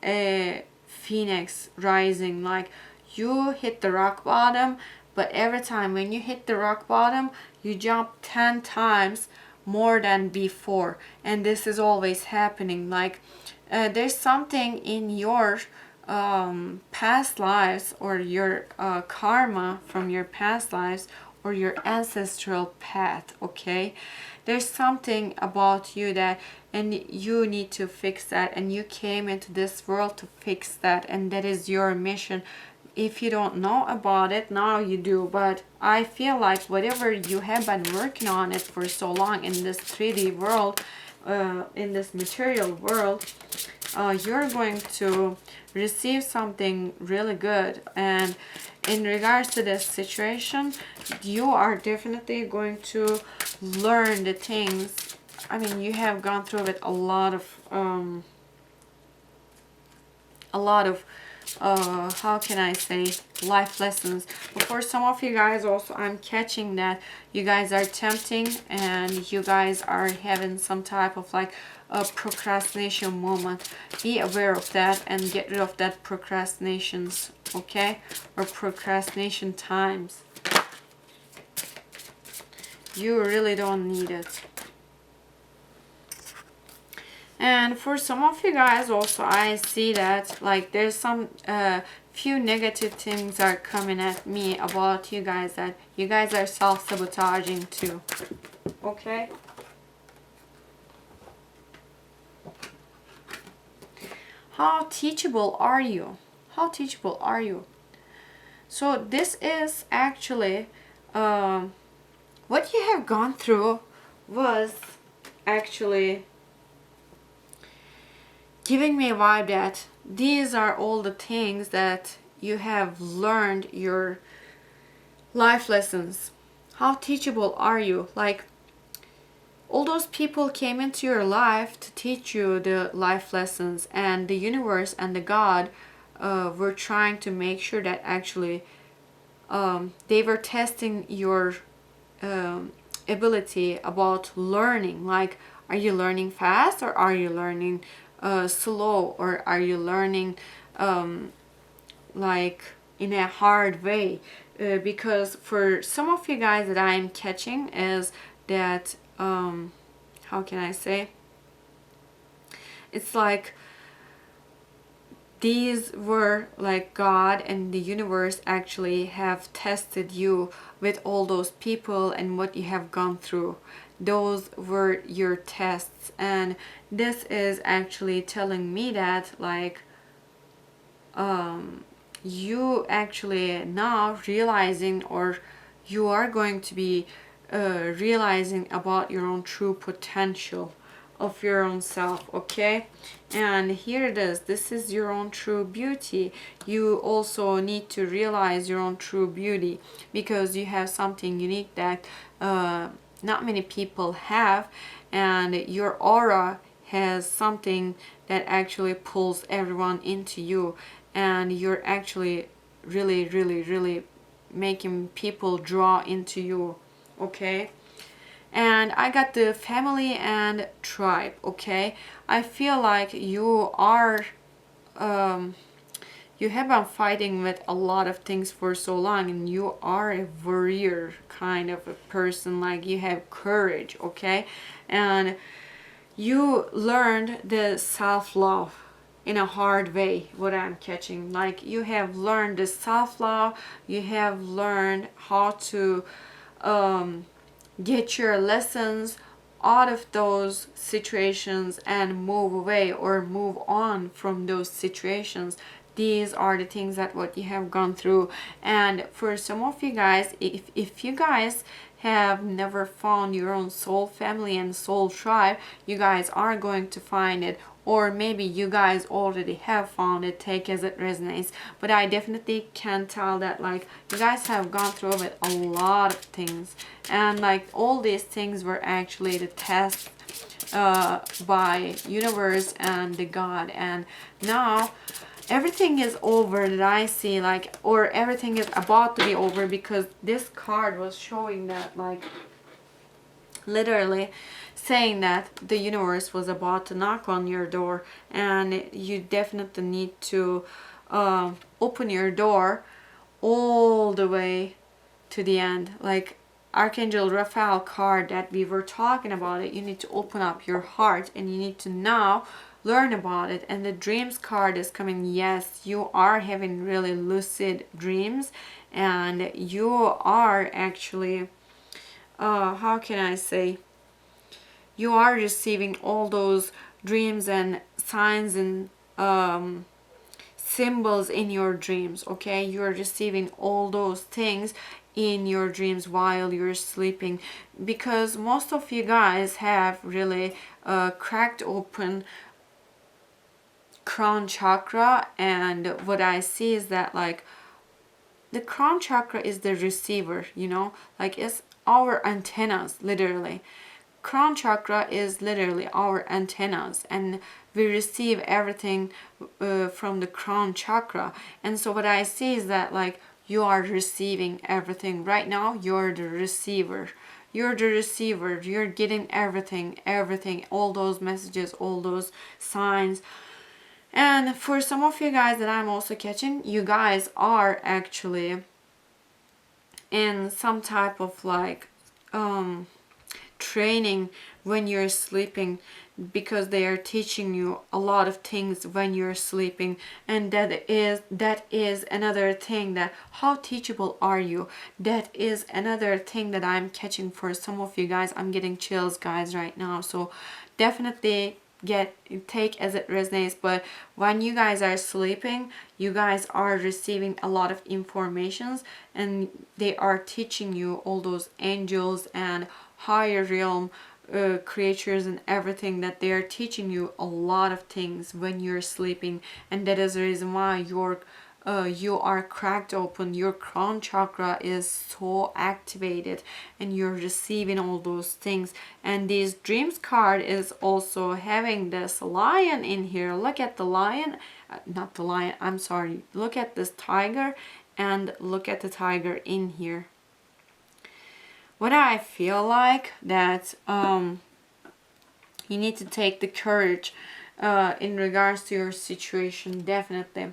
a phoenix rising. Like you hit the rock bottom, but every time when you hit the rock bottom, you jump 10 times more than before. And this is always happening. Like there's something in your past lives, or your karma from your past lives, or your ancestral path, okay? There's something about you that, and you need to fix that, and you came into this world to fix that, and that is your mission. If you don't know about it, now you do. But I feel like whatever you have been working on it for so long in this 3D world, in this material world, you're going to receive something really good. And in regards to this situation, you are definitely going to learn the things. I mean, you have gone through with a lot of how can I say, life lessons. But for some of you guys also, I'm catching that you guys are tempting, and you guys are having some type of like a procrastination moment. Be aware of that and get rid of that procrastinations, okay? Or procrastination times. You really don't need it. And for some of you guys also, I see that like there's some few negative things are coming at me about you guys, that you guys are self-sabotaging too, okay? How teachable are you? How teachable are you? So this is actually what you have gone through was actually giving me a vibe that these are all the things that you have learned, your life lessons. How teachable are you? Like all those people came into your life to teach you the life lessons, and the universe and the God were trying to make sure that actually they were testing your ability about learning. Like, are you learning fast, or are you learning slow, or are you learning like in a hard way? Because for some of you guys that I am catching is that how can I say, it's like these were like God and the universe actually have tested you with all those people and what you have gone through. Those were your tests, and this is actually telling me that like you actually now realizing, or you are going to be realizing about your own true potential of your own self, okay? And here it is, this is your own true beauty. You also need to realize your own true beauty, because you have something unique that not many people have, and your aura has something that actually pulls everyone into you, and you're actually really making people draw into you, okay? And I got the family and tribe, okay? I feel like you are you have been fighting with a lot of things for so long, and you are a warrior kind of a person. Like, you have courage, okay? And you learned the self-love in a hard way, what I'm catching. Like, you have learned the self-love, you have learned how to get your lessons out of those situations and move away or move on from those situations. These are the things that what you have gone through. And for some of you guys, if you guys have never found your own soul family and soul tribe, you guys are going to find it or maybe you guys already have found it. Take as it resonates, but I definitely can tell that like you guys have gone through with a lot of things, and like all these things were actually the test by universe and the God, and now everything is over that I see, like, or everything is about to be over, because this card was showing that, like, literally saying that the universe was about to knock on your door, and you definitely need to open your door all the way to the end. Like Archangel Raphael card that we were talking about it, you need to open up your heart and you need to now learn about it. And the dreams card is coming. Yes, you are having really lucid dreams, and you are actually how can I say, you are receiving all those dreams and signs and symbols in your dreams. Okay, you're receiving all those things in your dreams while you're sleeping, because most of you guys have really cracked open crown chakra. And what I see is that like the crown chakra is the receiver, you know, like it's our antennas. Literally, crown chakra is literally our antennas, and we receive everything from the crown chakra. And so what I see is that like you are receiving everything right now. You're the receiver. You're the receiver. You're getting everything, all those messages, all those signs. And for some of you guys that I'm also catching, you guys are actually in some type of like training when you're sleeping, because they are teaching you a lot of things when you're sleeping. And that is another thing, that how teachable are you. That is another thing that I'm catching for some of you guys. I'm getting chills, guys, right now. So definitely take as it resonates. But when you guys are sleeping, you guys are receiving a lot of informations, and they are teaching you all those angels and higher realm creatures and everything, that they are teaching you a lot of things when you're sleeping. And that is the reason why you are cracked open. Your crown chakra is so activated, and you're receiving all those things. And this dreams card is also having this lion in here. Look at the lion, not the lion, I'm sorry, look at this tiger, and look at the tiger in here. What I feel like that you need to take the courage in regards to your situation. Definitely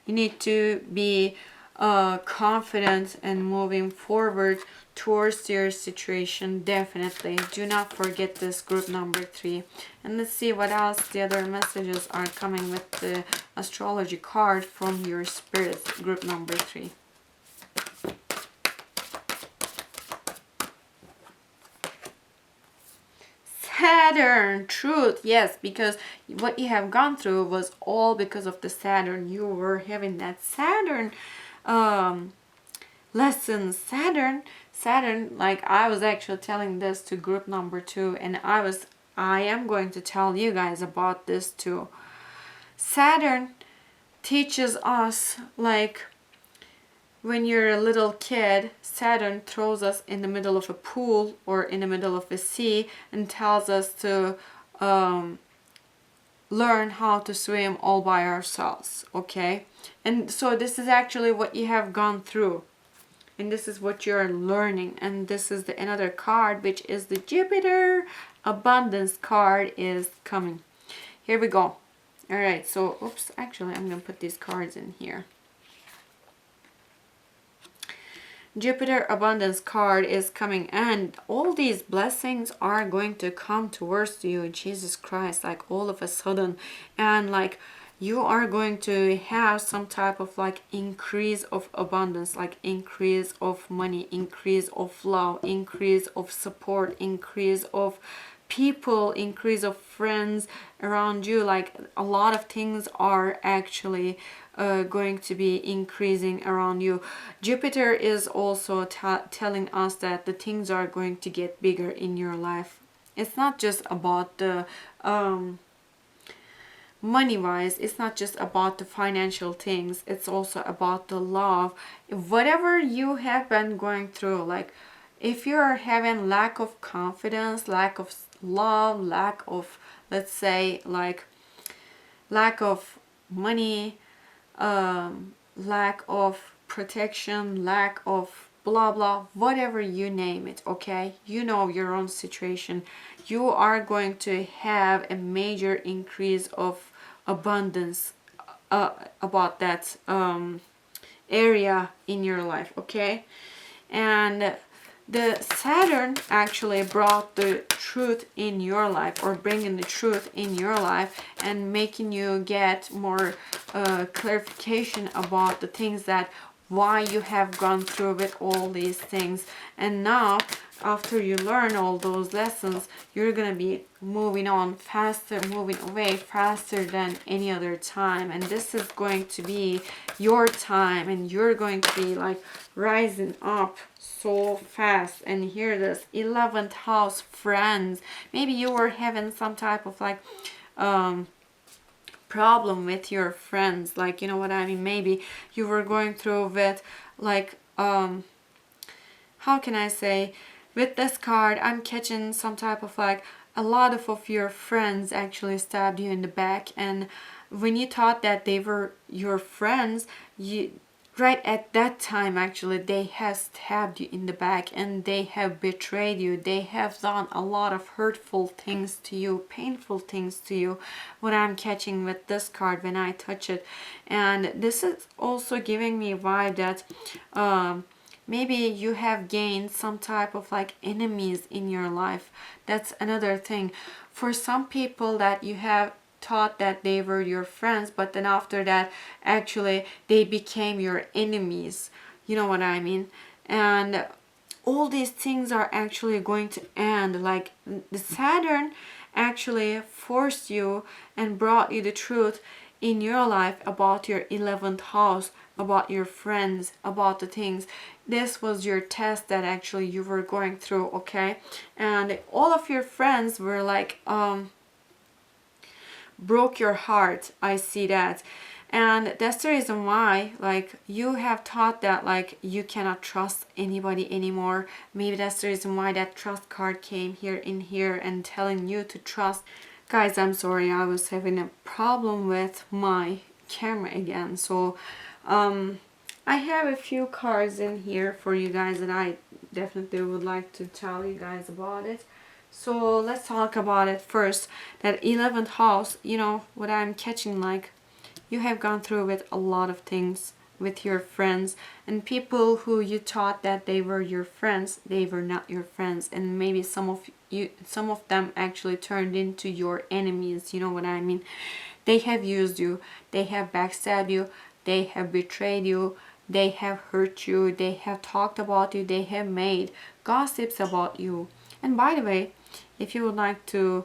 you need to be confident and moving forward towards your situation. Definitely do not forget this, group number 3. And let's see what else the other messages are coming with the astrology card from your spirits, group number 3. Saturn, truth. Yes, because what you have gone through was all because of the Saturn. You were having that Saturn lessons. Saturn, like I was actually telling this to group number 2, and I am going to tell you guys about this too. Saturn teaches us, like, when you're a little kid, Saturn throws us in the middle of a pool or in the middle of a sea and tells us to learn how to swim all by ourselves, okay? And so this is actually what you have gone through, and this is what you're learning. And this is another card, which is the Jupiter abundance card is coming. Here we go. All right, so oops, actually I'm gonna put these cards in here. Jupiter abundance card is coming, and all these blessings are going to come towards you, Jesus Christ, like all of a sudden. And like you are going to have some type of like increase of abundance, like increase of money, increase of love, increase of support, increase of people, increase of friends around you. Like a lot of things are actually going to be increasing around you. Jupiter is also telling us that the things are going to get bigger in your life. It's not just about the money wise, it's not just about the financial things, it's also about the love. Whatever you have been going through, like if you're having lack of confidence, lack of love, lack of, let's say, like lack of money, lack of protection, lack of blah blah, whatever you name it, okay, you know your own situation, you are going to have a major increase of abundance about that area in your life, okay. And the Saturn actually brought the truth in your life, or bringing the truth in your life, and making you get more clarification about the things that why you have gone through with all these things. And now after you learn all those lessons, you're gonna be moving on faster, moving away faster than any other time. And this is going to be your time, and you're going to be like rising up so fast. And here this 11th house, friends, maybe you were having some type of like problem with your friends, like, you know what I mean, maybe you were going through with like how can I say, with this card I'm catching some type of like a lot of your friends actually stabbed you in the back. And when you thought that they were your friends, you right at that time actually they have stabbed you in the back, and they have betrayed you, they have done a lot of hurtful things to you, painful things to you, what I'm catching with this card when I touch it. And this is also giving me a vibe that maybe you have gained some type of like enemies in your life. That's another thing. For some people that you have thought that they were your friends, but then after that actually they became your enemies, you know what I mean. And all these things are actually going to end. Like the Saturn actually forced you and brought you the truth in your life about your 11th house, about your friends, about the things. This was your test that actually you were going through, okay. And all of your friends were like broke your heart. I see that. And that's the reason why like you have thought that like you cannot trust anybody anymore. Maybe that's the reason why that trust card came here in here and telling you to trust. Guys, I'm sorry, I was having a problem with my camera again. So I have a few cards in here for you guys that I definitely would like to tell you guys about it. So let's talk about it first. That 11th house, you know what I'm catching, like you have gone through with a lot of things with your friends, and people who you thought that they were your friends, they were not your friends. And maybe some of them actually turned into your enemies, you know what I mean. They have used you, they have backstabbed you, they have betrayed you, they have hurt you, they have talked about you, they have made gossips about you. And by the way, if you would like to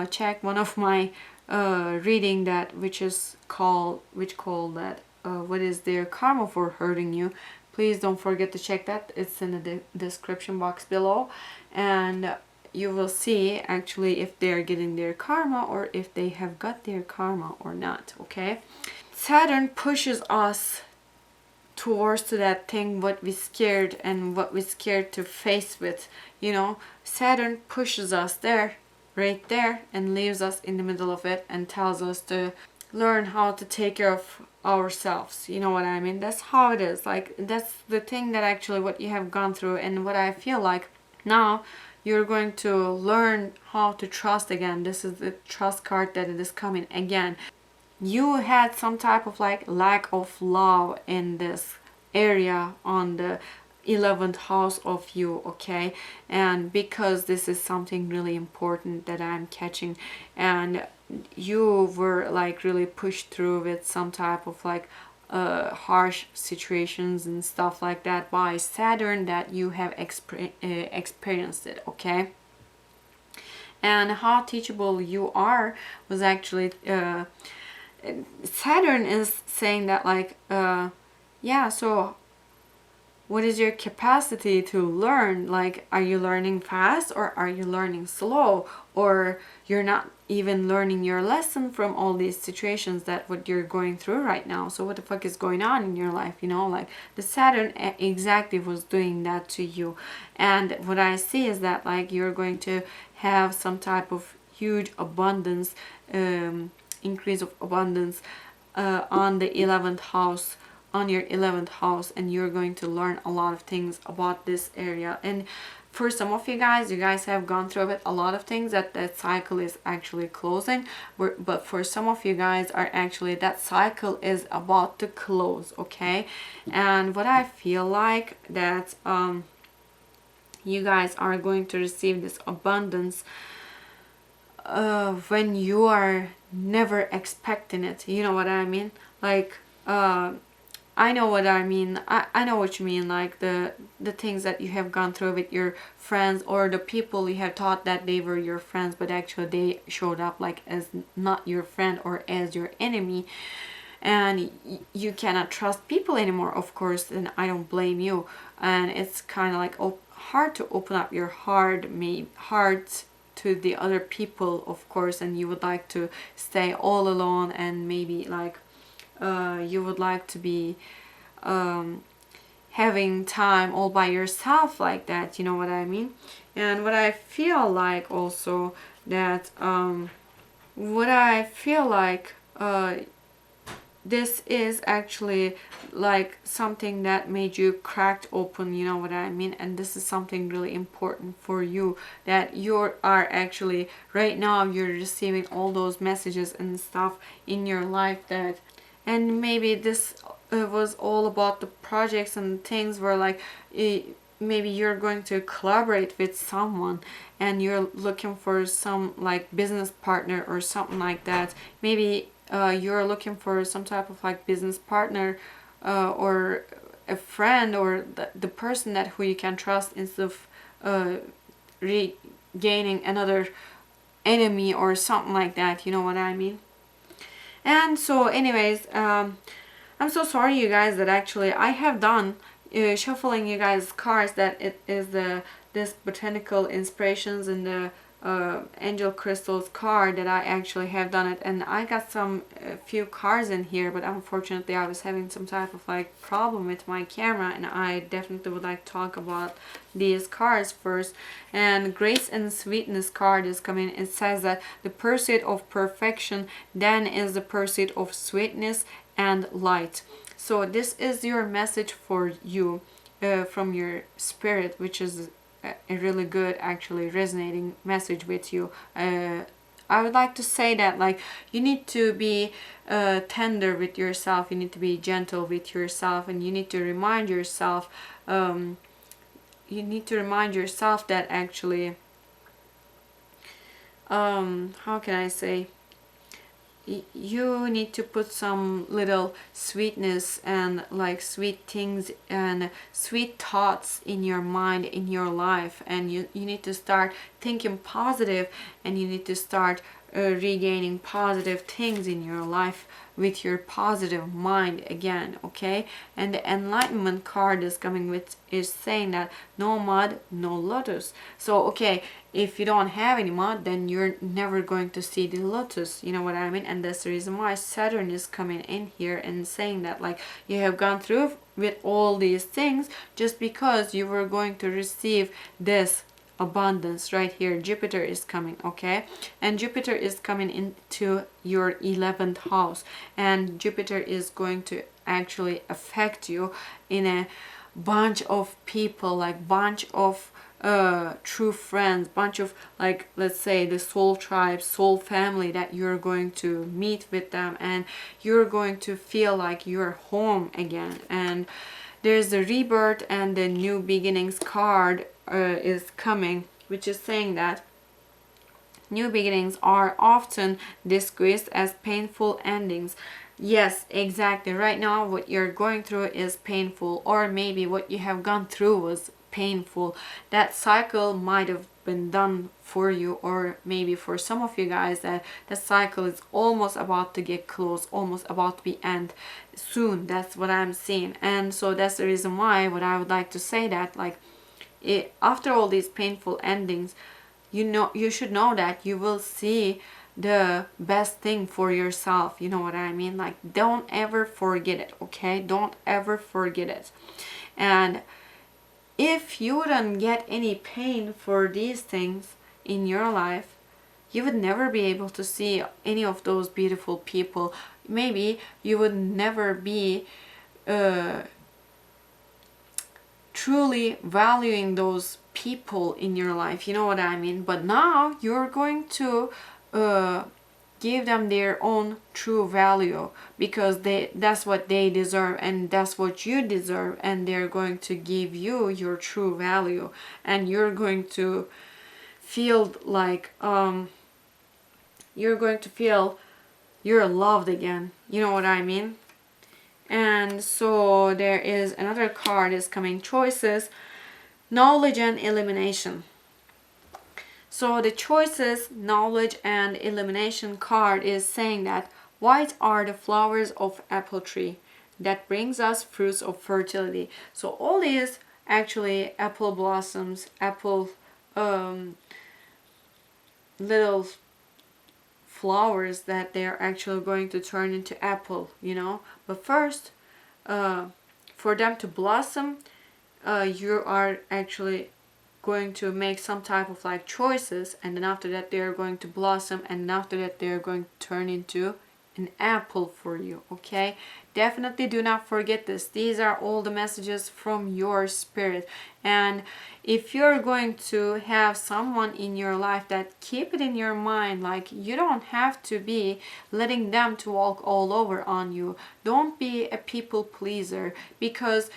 check one of my reading that which called that what is their karma for hurting you, please don't forget to check that. It's in the description box below, and you will see actually if they're getting their karma or if they have got their karma or not, okay. Saturn pushes us towards to that thing what we scared and what we scared to face with, you know. Saturn pushes us there, right there, and leaves us in the middle of it and tells us to learn how to take care of ourselves, you know what I mean. That's how it is. Like that's the thing that actually what you have gone through, and what I feel like now you're going to learn how to trust again. This is the trust card that it is coming again. You had some type of like lack of love in this area on the 11th house of you, okay. And because this is something really important that I'm catching, and you were like really pushed through with some type of like harsh situations and stuff like that by Saturn, that you have experienced it, okay. And how teachable you are was actually Saturn is saying that like yeah, so what is your capacity to learn? Like, are you learning fast or are you learning slow? Or you're not even learning your lesson from all these situations that what you're going through right now. So what the fuck is going on in your life? You know, like the Saturn exactly was doing that to you. And what I see is that like you're going to have some type of huge abundance, increase of abundance on the 11th house, on your 11th house, and you're going to learn a lot of things about this area. And for some of you guys have gone through it, a lot of things that cycle is actually closing, but for some of you guys are actually that cycle is about to close. Okay, and what I feel like that you guys are going to receive this abundance when you are never expecting it. You know what I mean? Like I know what I mean. I know what you mean. Like the things that you have gone through with your friends, or the people you have thought that they were your friends, but actually they showed up like as not your friend or as your enemy, and you cannot trust people anymore, of course. And I don't blame you. And it's kind of like hard to open up your heart to the other people, of course, and you would like to stay all alone, and maybe like you would like to be having time all by yourself like that. You know what I mean? And what I feel like also that what I feel like this is actually like something that made you cracked open, you know what I mean? And this is something really important for you, that you are actually right now you're receiving all those messages and stuff in your life that, and maybe this was all about the projects and things where like maybe you're going to collaborate with someone and you're looking for some like business partner or something like that. Maybe you're looking for some type of like business partner or a friend, or the person that who you can trust, instead of regaining another enemy or something like that. You know what I mean? And so anyways, I'm so sorry you guys that actually I have done shuffling you guys cards, that it is this botanical inspirations and the angel crystals card that I actually have done it, and I got some few cards in here, but unfortunately I was having some type of like problem with my camera, and I definitely would like to talk about these cards first. And grace and sweetness card is coming. It says that the pursuit of perfection then is the pursuit of sweetness and light. So this is your message for you from your spirit, which is a really good, actually resonating message with you. I would like to say that like you need to be tender with yourself, you need to be gentle with yourself, and you need to remind yourself that actually how can I say, you need to put some little sweetness and like sweet things and sweet thoughts in your mind, in your life, and you need to start thinking positive, and you need to start regaining positive things in your life with your positive mind again. Okay, and the enlightenment card is coming with is saying that no mud, no lotus. So okay, if you don't have any mud, then you're never going to see the lotus. You know what I mean? And that's the reason why Saturn is coming in here and saying that like you have gone through with all these things just because you were going to receive this abundance right here. Jupiter is coming, okay? And Jupiter is coming into your 11th house, and Jupiter is going to actually affect you in a bunch of people, like bunch of true friends, bunch of like, let's say the soul tribe, soul family that you're going to meet with them, and you're going to feel like you're home again. And there's the rebirth and the new beginnings card is coming, which is saying that new beginnings are often disguised as painful endings. Yes, exactly. Right now what you're going through is painful, or maybe what you have gone through was painful. That cycle might have been done for you, or maybe for some of you guys that the cycle is almost about to get close, almost about to be end soon. That's what I'm seeing. And so that's the reason why what I would like to say that, like, after all these painful endings, you should know that you will see the best thing for yourself. You know what I mean? Like, don't ever forget it, okay? Don't ever forget it. And if you wouldn't get any pain for these things in your life, you would never be able to see any of those beautiful people. Maybe you would never be truly valuing those people in your life. You know what I mean? But now you're going to give them their own true value, because that's what they deserve, and that's what you deserve, and they're going to give you your true value, and you're going to feel like you're loved again. You know what I mean? And so there is another card is coming: choices, knowledge, and elimination. So the choices, knowledge, and elimination card is saying that white are the flowers of apple tree that brings us fruits of fertility. So all these actually apple blossoms, apple little flowers that they're actually going to turn into apple, you know. But first, for them to blossom, you are actually going to make some type of like choices, and then after that they're going to blossom, and after that they're going to turn into an apple for you. Okay, definitely do not forget this. These are all the messages from your spirit. And if you're going to have someone in your life, that keep it in your mind, like, you don't have to be letting them to walk all over on you. Don't be a people pleaser, because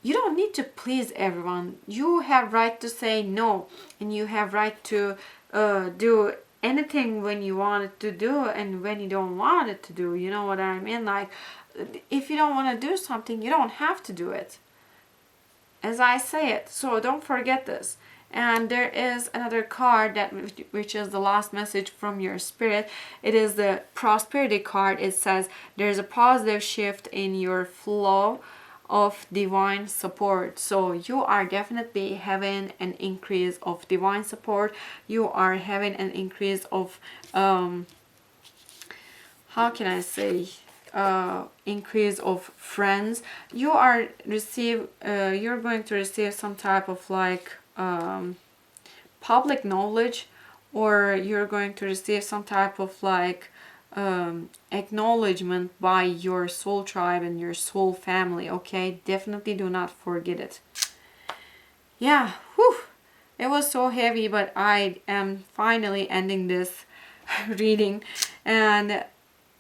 you don't need to please everyone. You have right to say no, and you have right to do anything when you want it to do and when you don't want it to do. You know what I mean? Like, if you don't want to do something, you don't have to do it, as I say it. So don't forget this. And there is another card that which is the last message from your spirit. It is the prosperity card. It says there's a positive shift in your flow of divine support. So you are definitely having an increase of divine support. You are having an increase of how can I say, increase of friends. You are you're going to receive some type of like public knowledge, or you're going to receive some type of like acknowledgement by your soul tribe and your soul family. Okay, definitely do not forget it. Yeah, whew, it was so heavy, but I am finally ending this reading. And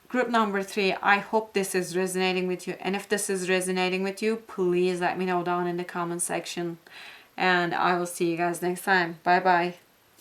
group number 3, I hope this is resonating with you, and if this is resonating with you, please let me know down in the comment section, and I will see you guys next time. Bye bye.